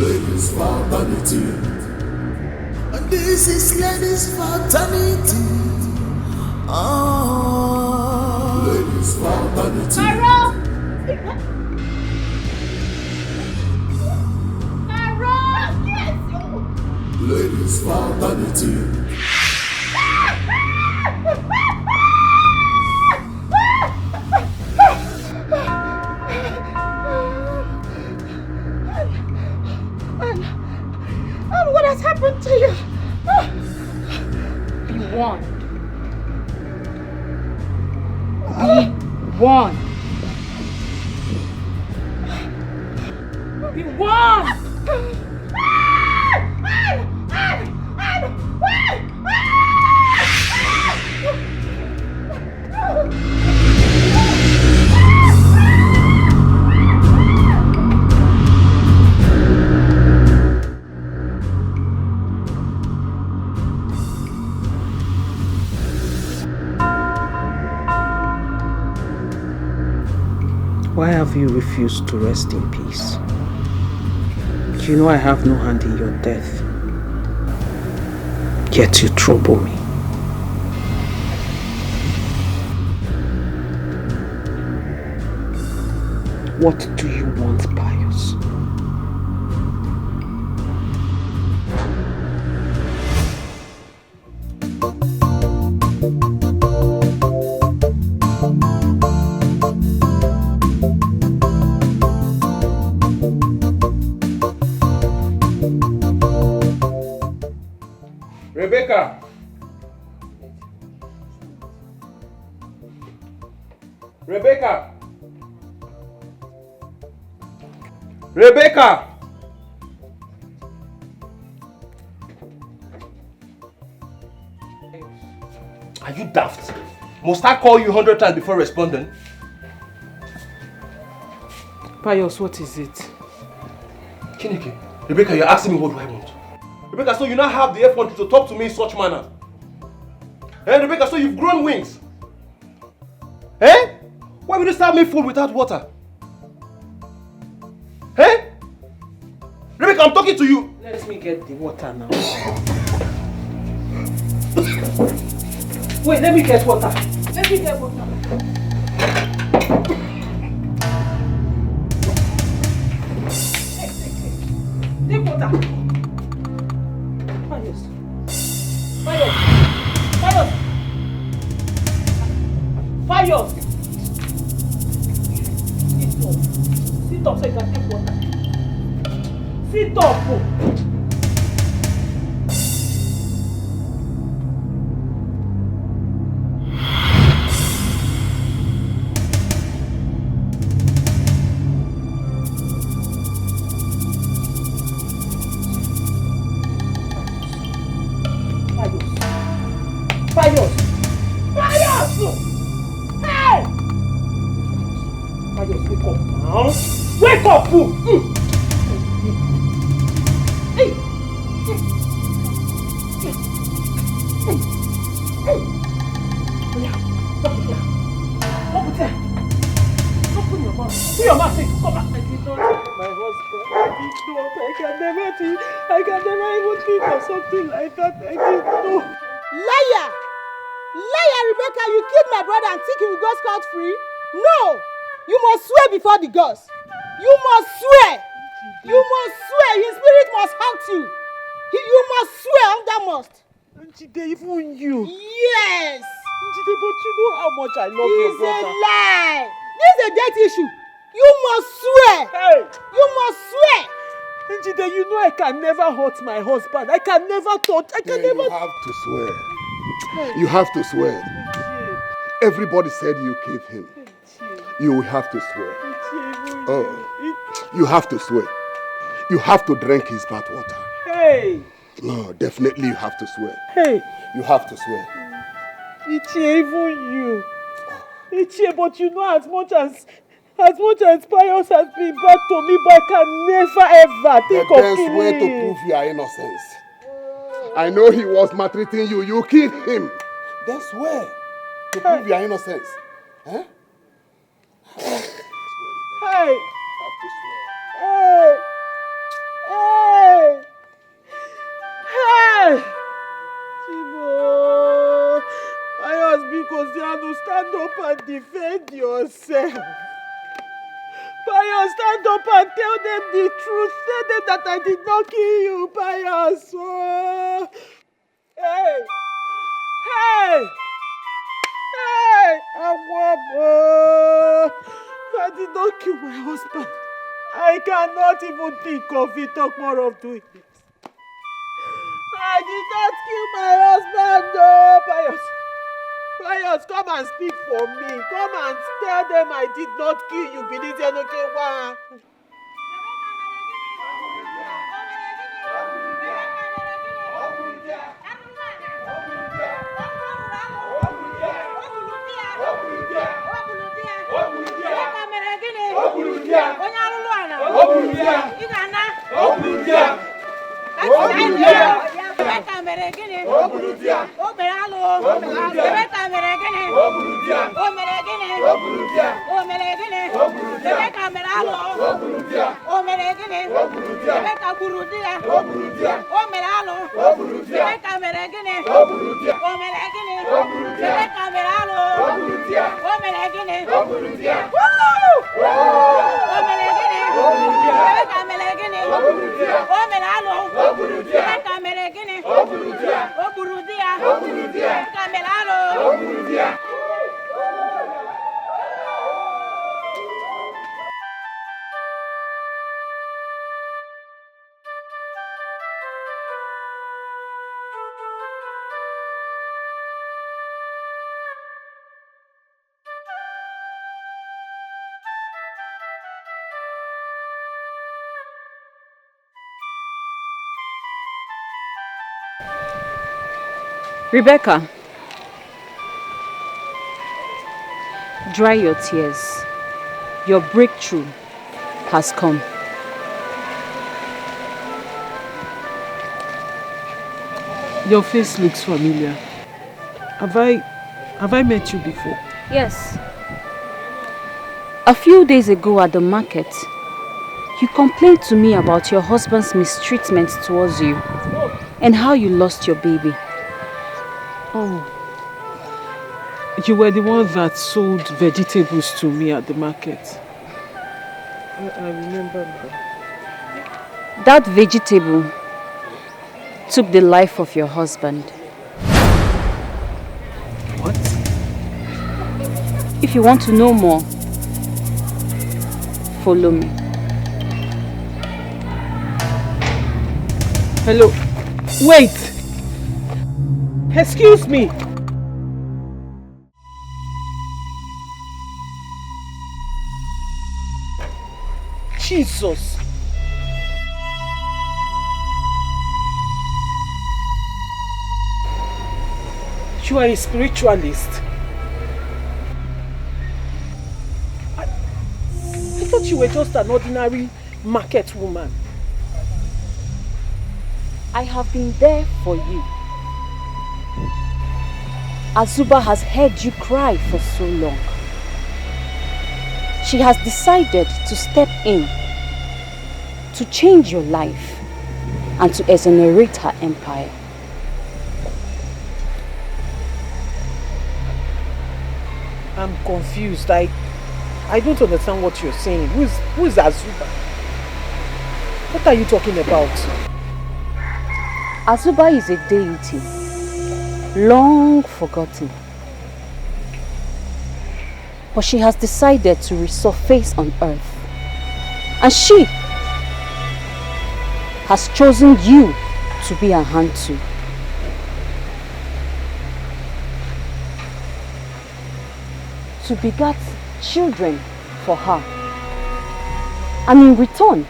ladies' fraternity, and this is ladies' fraternity. Ladies' fraternity. Ladies' fraternity. And what has happened to you? Be warned. Be warned. Be warned. Why have you refused to rest in peace? You know I have no hand in your death. Yet you trouble me. What do you want, Pius? Rebecca! Rebecca! Rebecca! Are you daft? Must I call you 100 times before responding? Pius, what is it? Chineke, Rebecca, you're asking me what do I want? Rebecca, so you now have the effort to talk to me in such manner? Eh, Rebecca, so you've grown wings? Eh? Why will you serve me food without water? Eh? Rebecca, I'm talking to you. Let me get the water now. Wait, let me get water. Let me get water. Take water. Pius. Pius. Pius. Pius. Sit up. Sit up so you can take water. Sit up. Wake up, fool! Hey! Open your mouth. Do your mouth. Come back. I did not take my husband. I did not. I can never even think of something like that. I did not. Liar! Liar, Rebecca, you killed my brother and think he will go scot-free? No! You must swear before the gods. You must swear. You must swear. His spirit must haunt you. You must swear under must. Njide, even you. Yes. Njide, but you know how much I love your brother. It's a lie. This is a death issue. You must swear. Hey. You must swear. Njide, you know I can never hurt my husband. I can never touch. I can never. You have to swear. You have to swear. Everybody said you killed him. You will have to swear. Oh, you have to swear. You have to drink his bathwater. Hey! No, definitely you have to swear. Hey! You have to swear. Ichie, even you. Ichie, but you know as much as Pius has been bad to me, but I can never ever think of killing him. The best way to prove your innocence. I know he was maltreating you. You killed him. Then swear to prove your innocence. Huh? Hey! Hey! Hey! Hey! Chibo! Pius, because you have to stand up and defend yourself. Pius, stand up and tell them the truth. Tell them that I did not kill you, Pius. Oh. Hey! Hey! Hey! I did not kill my husband. I cannot even think of it, talk more of doing it. I did not kill my husband, no, Pius. Pius, come and speak for me. Come and tell them I did not kill you. Believe you, no kill one. Rebecca, dry your tears. Your breakthrough has come. Your face looks familiar. Have I met you before? Yes. A few days ago at the market, you complained to me about your husband's mistreatment towards you and how you lost your baby. Oh. You were the one that sold vegetables to me at the market. I remember that. That vegetable took the life of your husband. What? If you want to know more, follow me. Hello. Wait. Excuse me. Jesus. You are a spiritualist. I thought you were just an ordinary market woman. I have been there for you. Azuba has heard you cry for so long. She has decided to step in, to change your life, and to exonerate her empire. I'm confused. I don't understand what you're saying. Who is Azuba? What are you talking about? Azuba is a deity, long forgotten. But she has decided to resurface on Earth. And she has chosen you to be her hand to. To beget children for her. And in return,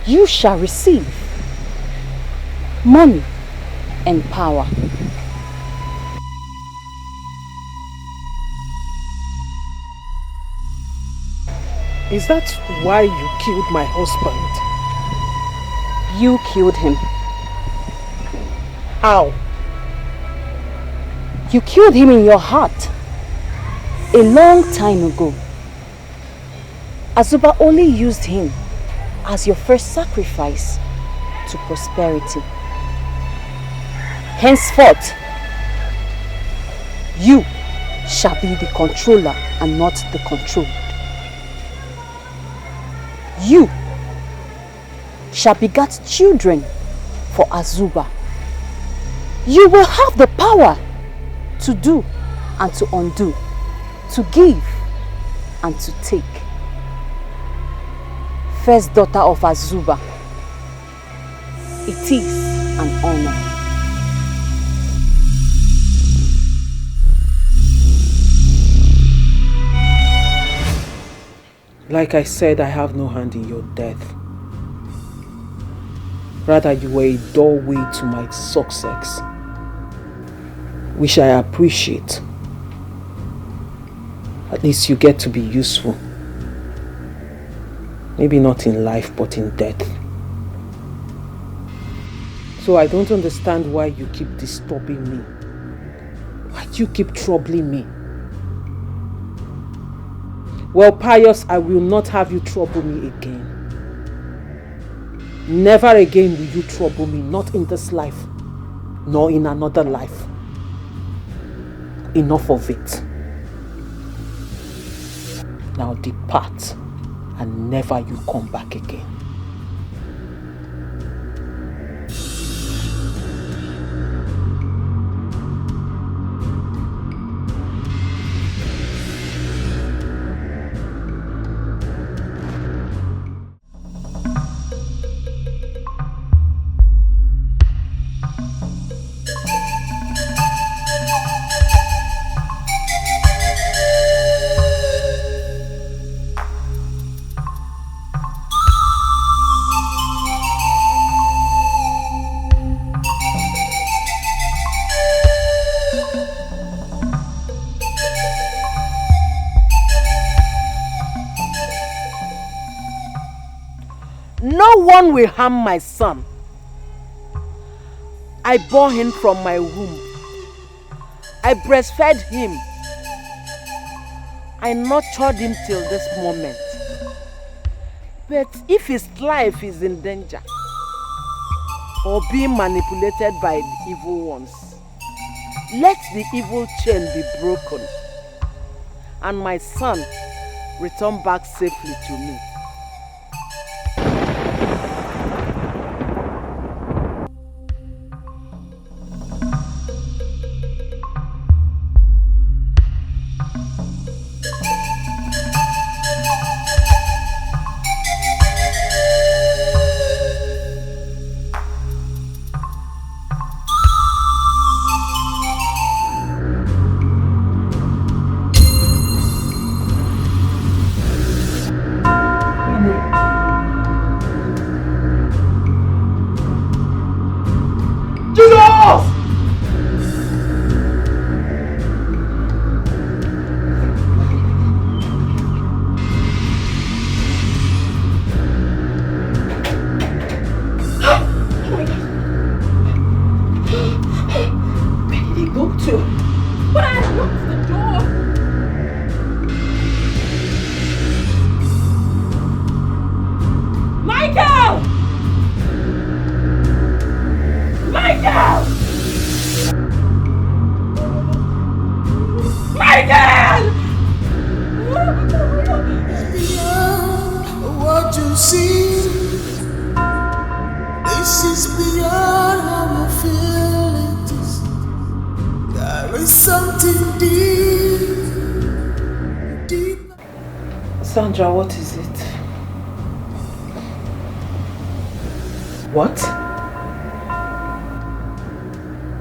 you shall receive money and power. Is that why you killed my husband? You killed him. How? You killed him in your heart. A long time ago. Azuba only used him as your first sacrifice to prosperity. Henceforth, you shall be the controller and not the controlled. You shall beget children for Azuba. You will have the power to do and to undo, to give and to take. First daughter of Azuba, it is an honor. Like I said, I have no hand in your death. Rather, you were a doorway to my success, which I appreciate. At least you get to be useful. Maybe not in life, but in death. So I don't understand why you keep disturbing me. Why do you keep troubling me? Well, Pius, I will not have you trouble me again. Never again will you trouble me, not in this life, nor in another life. Enough of it. Now depart, and never you come back again. no one will harm my son. I bore him from my womb. I breastfed him. I nurtured him till this moment. But if his life is in danger or being manipulated by the evil ones, let the evil chain be broken and my son return back safely to me. Sandra, what is it? What?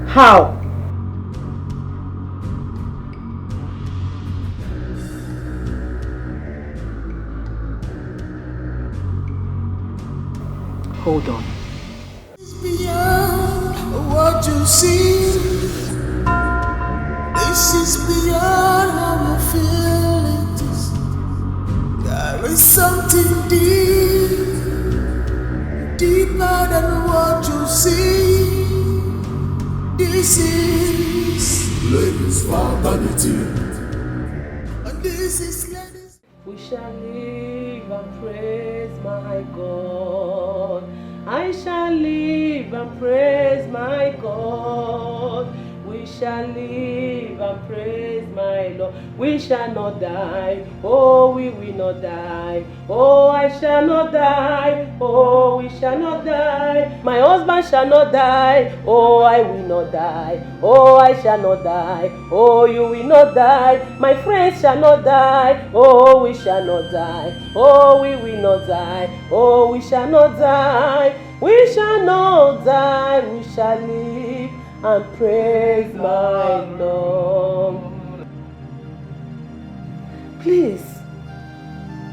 How? Hold on. Beyond what you see, this is beyond our feelings. There is something deep, deeper than what you see. This is ladies' fraternity, and this is ladies. We shall live and praise my God. I shall live and praise my God. We shall live and praise my Lord. We shall not die. Oh, we will not die. Oh, I shall not die. Oh, we shall not die. My husband shall not die. Oh, I will not die. Oh, I shall not die. Oh, you will not die. My friends shall not die. Oh, we shall not die. Oh, we will not die. Oh, we shall not die. We shall not die. We shall live and praise my Lord. Please,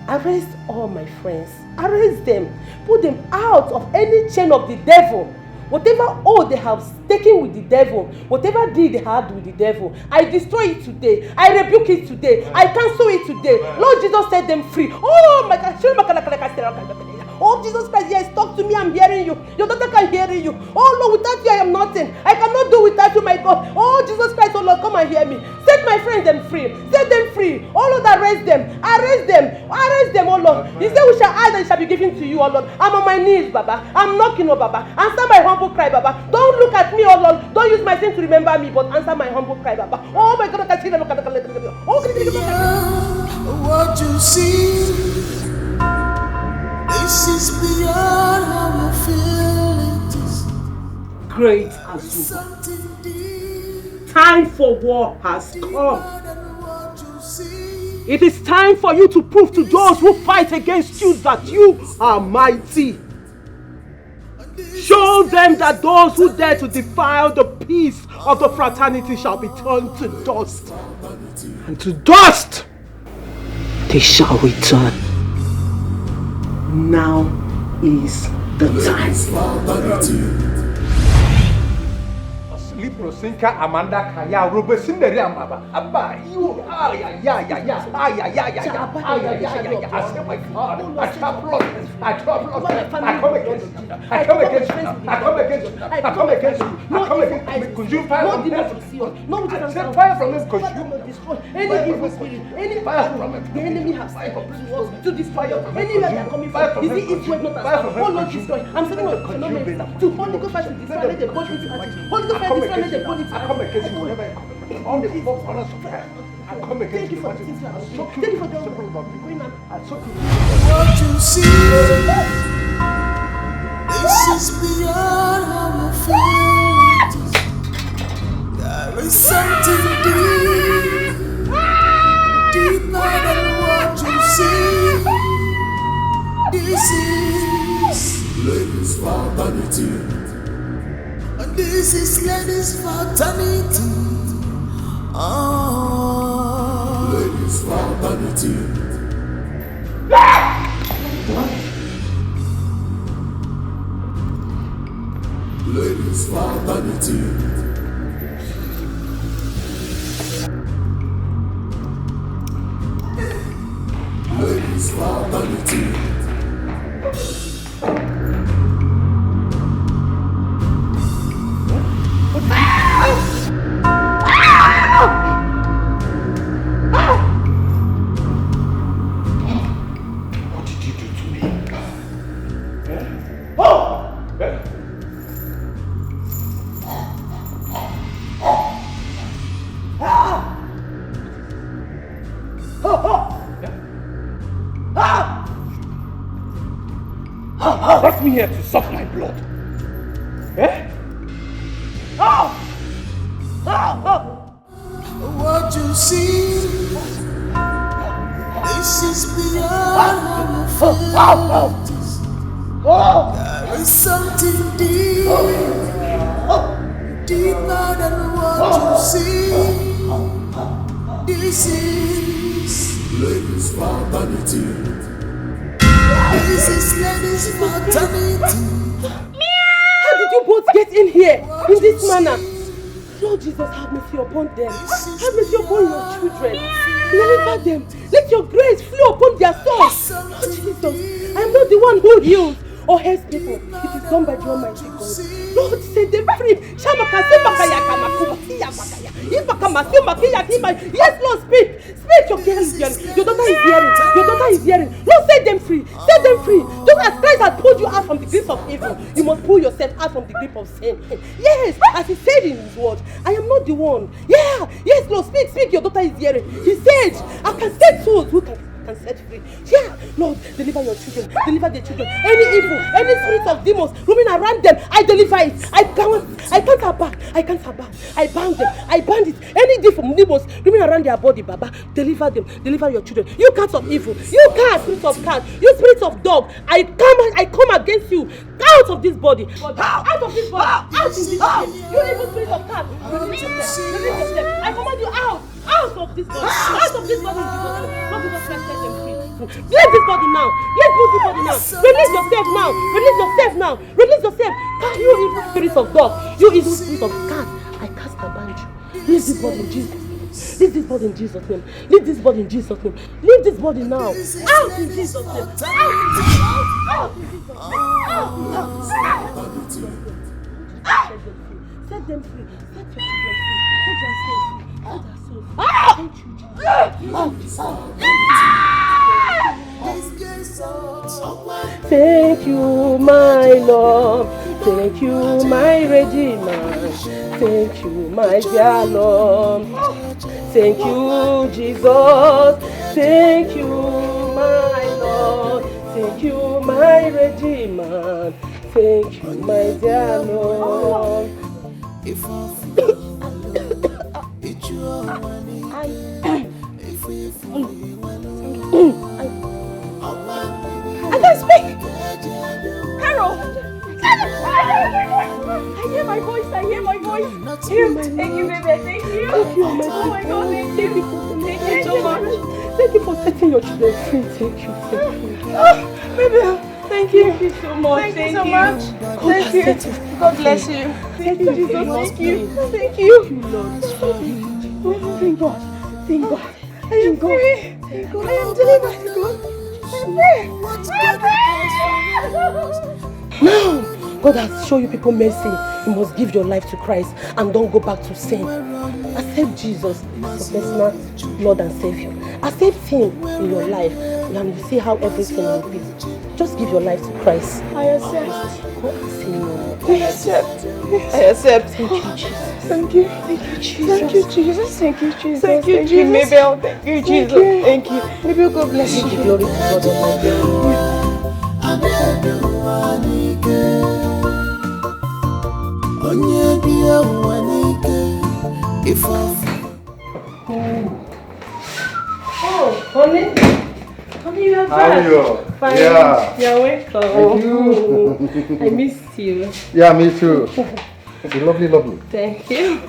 arrest all my friends. Arrest them. Put them out of any chain of the devil. Whatever oath they have taken with the devil, whatever deal they had with the devil, I destroy it today. I rebuke it today. I cancel it today. Lord Jesus, set them free. Oh my God. Oh Jesus Christ, yes, talk to me, I'm hearing you. Your daughter can hear you. Oh Lord, without you I am nothing. I cannot do without you, my God. Oh Jesus Christ, oh Lord, come and hear me. Set my friends them free. Set them free. Oh Lord, arrest them. Arrest them. Arrest them, oh Lord. You say we shall ask and it shall be given to you, oh Lord. I'm on my knees, Baba. I'm knocking, oh Baba. Answer my humble cry, Baba. Don't look at me, oh Lord. Don't use my sin to remember me, but answer my humble cry, Baba. Oh my God, I can see them. What you see, this is beyond our feelings. Great Azuba, time for war has come. It is time for you to prove to those who fight against you that you are mighty. Show them that those who dare to defile the peace of the fraternity shall be turned to dust. And to dust they shall return. Now is the time. Sleep Prosinka Amanda Kaya Robesinderi Amaba. Abba, you yeah. I say my God, I trouble us. I come against you. I come against you. Could you fire from them? No, fire from them because you destroy any evil spirit, any fire from them. The enemy has to destroy anywhere they are coming from. Is it east, west, north, and south? Oh Lord, destroy. I'm sending out to Holy Ghost fire to destroy. Let them burn into ashes. Holy Ghost fire destroy. Let them burn into ashes. I come against you whenever I come. On the four corners of hell. I come against you. Thank you for the What you see, this is beyond our feelings. There is something deeper than what you see. This is ladies' fraternity. And this is ladies' fraternity. Ladies' fraternity. Ladies' fraternity. Ladies' fraternity. Brought me here to suck my blood. Eh? What you see, this is beyond our feelings. There is something deeper than what you see. This is ladies' fraternity. This is ladies' fraternity. How did you both get in here in this manner? Lord Jesus, have mercy upon them. Have mercy upon your children. Deliver them. Let your grace flow upon their souls. Lord Jesus, I am not the one who heals or helps people. It is done by the Almighty God. Lord, set them free. Yes, Lord, speak. Speak, your girl is hearing. Your daughter is hearing. Your daughter is hearing. Lord, set them free. Set them free. Just as Christ has pulled you out from the grip of evil, you must pull yourself out from the grip of sin. Yes, as he said in his word, I am not the one. Yeah, yes, Lord, speak, speak. Your daughter is hearing. He said, I can set souls who can set free. Yeah, Lord, deliver your children. Deliver the children. Any evil, any spirit of demons roaming around them, I deliver it. I can't her back. I can't her back. I bound them. I bound it. Any demons roaming around their body, Baba, deliver them. Deliver your children. You cats of evil. You cats, spirit of cat. You spirit of dog. I come against you. Out of this body. Out of this body. Out of this body. You evil spirit of cat. Release yourself. Release yourself. I command you out. Out of this body. Out of this body. Not Jesus Christ, set them free. Leave this body now. Leave this body now. Release yourself now. Release yourself now. Release yourself. You evil spirit of dog. You evil spirit of cat. I cast about you. Leave this body in Jesus' name. Leave this body in Jesus' name. Leave this body in Jesus' name. Leave this body now. Out in Jesus' name. Out in Jesus' name. Out. Set them free. Set your children free. Set their souls free. Set their souls free. Thank you, my Lord. Thank you, my Redeemer. Thank you, my dear Lord. Thank you, Jesus. Thank you, my Lord. Thank you, my Redeemer. Thank you, my dear Lord. I can't speak! Carol! I hear my voice, I hear my voice. Thank you, baby, thank you. Thank you, oh my God, thank you. Thank you so much. Thank you for setting your children free. Thank you. Baby, Thank you. Thank you so much. Thank you so much. Thank you. God bless you. Thank you, Jesus. Thank you. Thank you. Thank God. Thank God. I am free. I am delivered. Now, God has shown you people mercy. You must give your life to Christ and don't go back to sin. Accept Jesus as your personal Lord and Savior. Accept Him in your life and you see how everything will be. Just give your life to Christ. I accept. I accept. I accept. Thank you, Jesus. Thank you. Thank you, Jesus. Thank you, Jesus. Thank you, Jesus. Thank you, Thank Jesus. Mabel. Thank you, Jesus. Thank you. Mabel, God bless you. Give the glory to God Almighty. Oh, honey. Honey, you are back. How are you? Fine. Yeah. You're welcome. Thank you. I missed you. Yeah, me too. Okay, lovely, lovely. Thank you.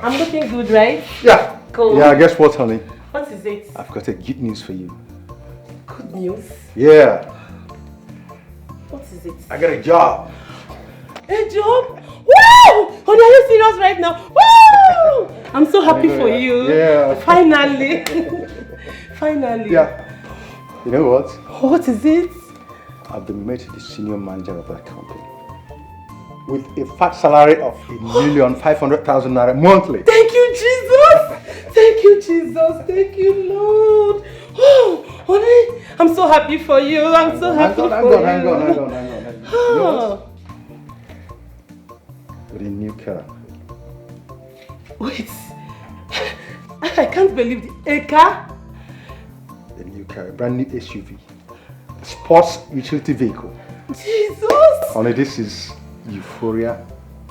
I'm looking good, right? Yeah. Cool. Yeah, guess what, honey? What is it? I've got a good news for you. Good news. Yeah. What is it? I got a job. A job? Wow! Honey, are you serious right now? Wow! I'm so happy for you. Yeah. Finally. Finally. Yeah. You know what? What is it? I've been made the senior manager of that company. With a fat salary of $1,500,000 naira monthly. Thank you, Jesus! Thank you, Jesus! Thank you, Lord! Oh, honey, I'm so happy for you. I'm so happy for you. Hang on. You know what? With a new car. Wait. I can't believe it. A car? A new car, a brand new SUV. A sports utility vehicle. Jesus! Only this is euphoria,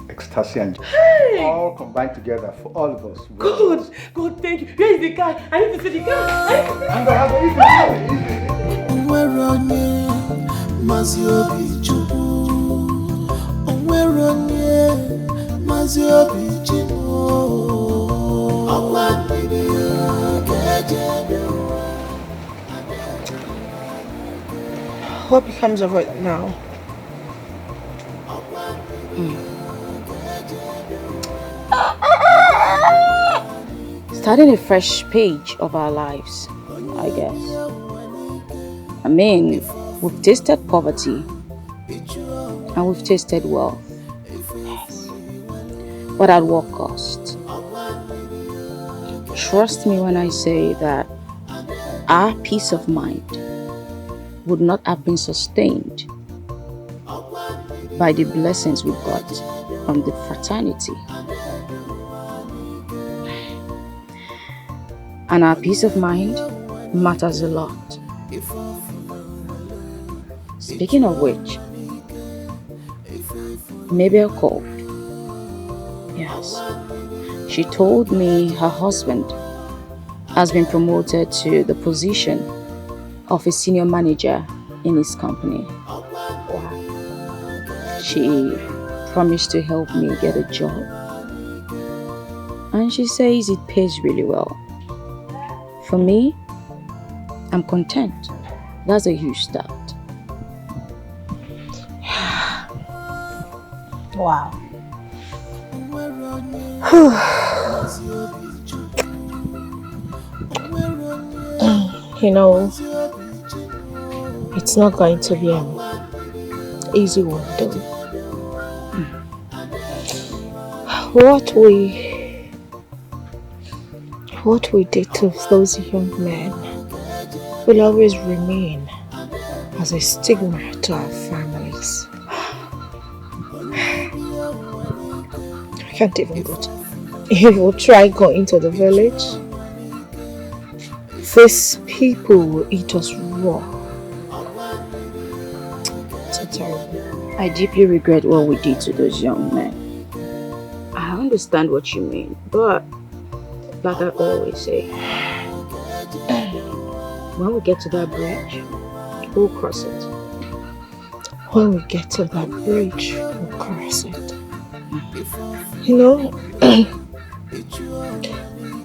ecstasy, and Hey! all combined together for all of us. Good, good, thank you. Where is the car? I need to see the car. What becomes of it now? Starting a fresh page of our lives, I guess. I mean, we've tasted poverty and we've tasted wealth. But at what cost? Trust me when I say that our peace of mind would not have been sustained by the blessings we got from the fraternity. And our peace of mind matters a lot. Speaking of which, Mabel called. Yes. She told me her husband has been promoted to the position of a senior manager in his company. She promised to help me get a job. And she says it pays really well. For me, I'm content. That's a huge start. Wow. You know, it's not going to be an easy one though. What we did to those young men will always remain as a stigma to our families. I can't even go to... If we try going to the village, these people will eat us raw. So terrible. I deeply regret what we did to those young men. I understand what you mean, but like I always say, when we get to that bridge, we'll cross it. When we get to that bridge, we'll cross it. You know,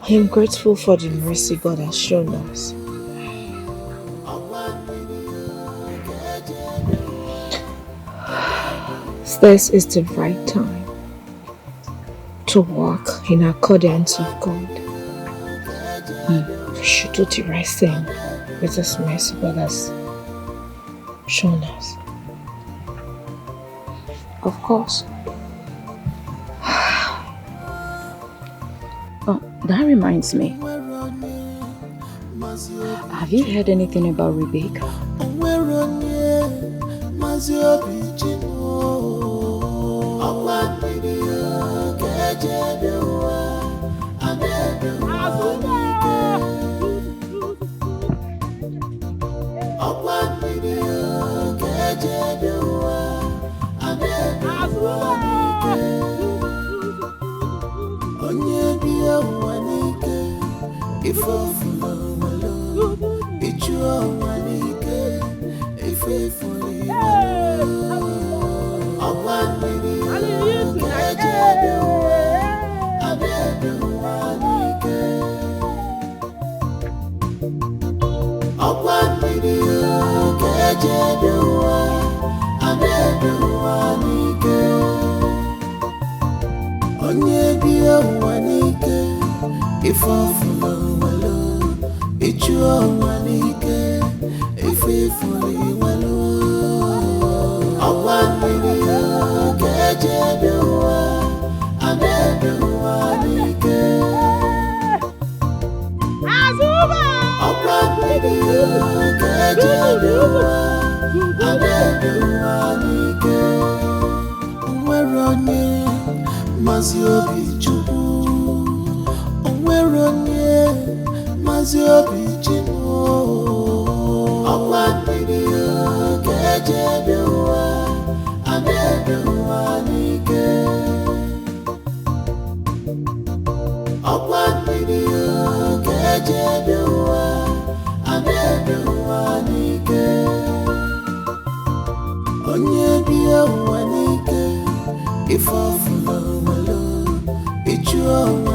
I am grateful for the mercy God has shown us. this is the right time to walk in accordance with God. We should do the right thing with this mercy God has shown us. Of course. Oh, that reminds me. Have you heard anything about Rebecca? If I follow my love, it's you.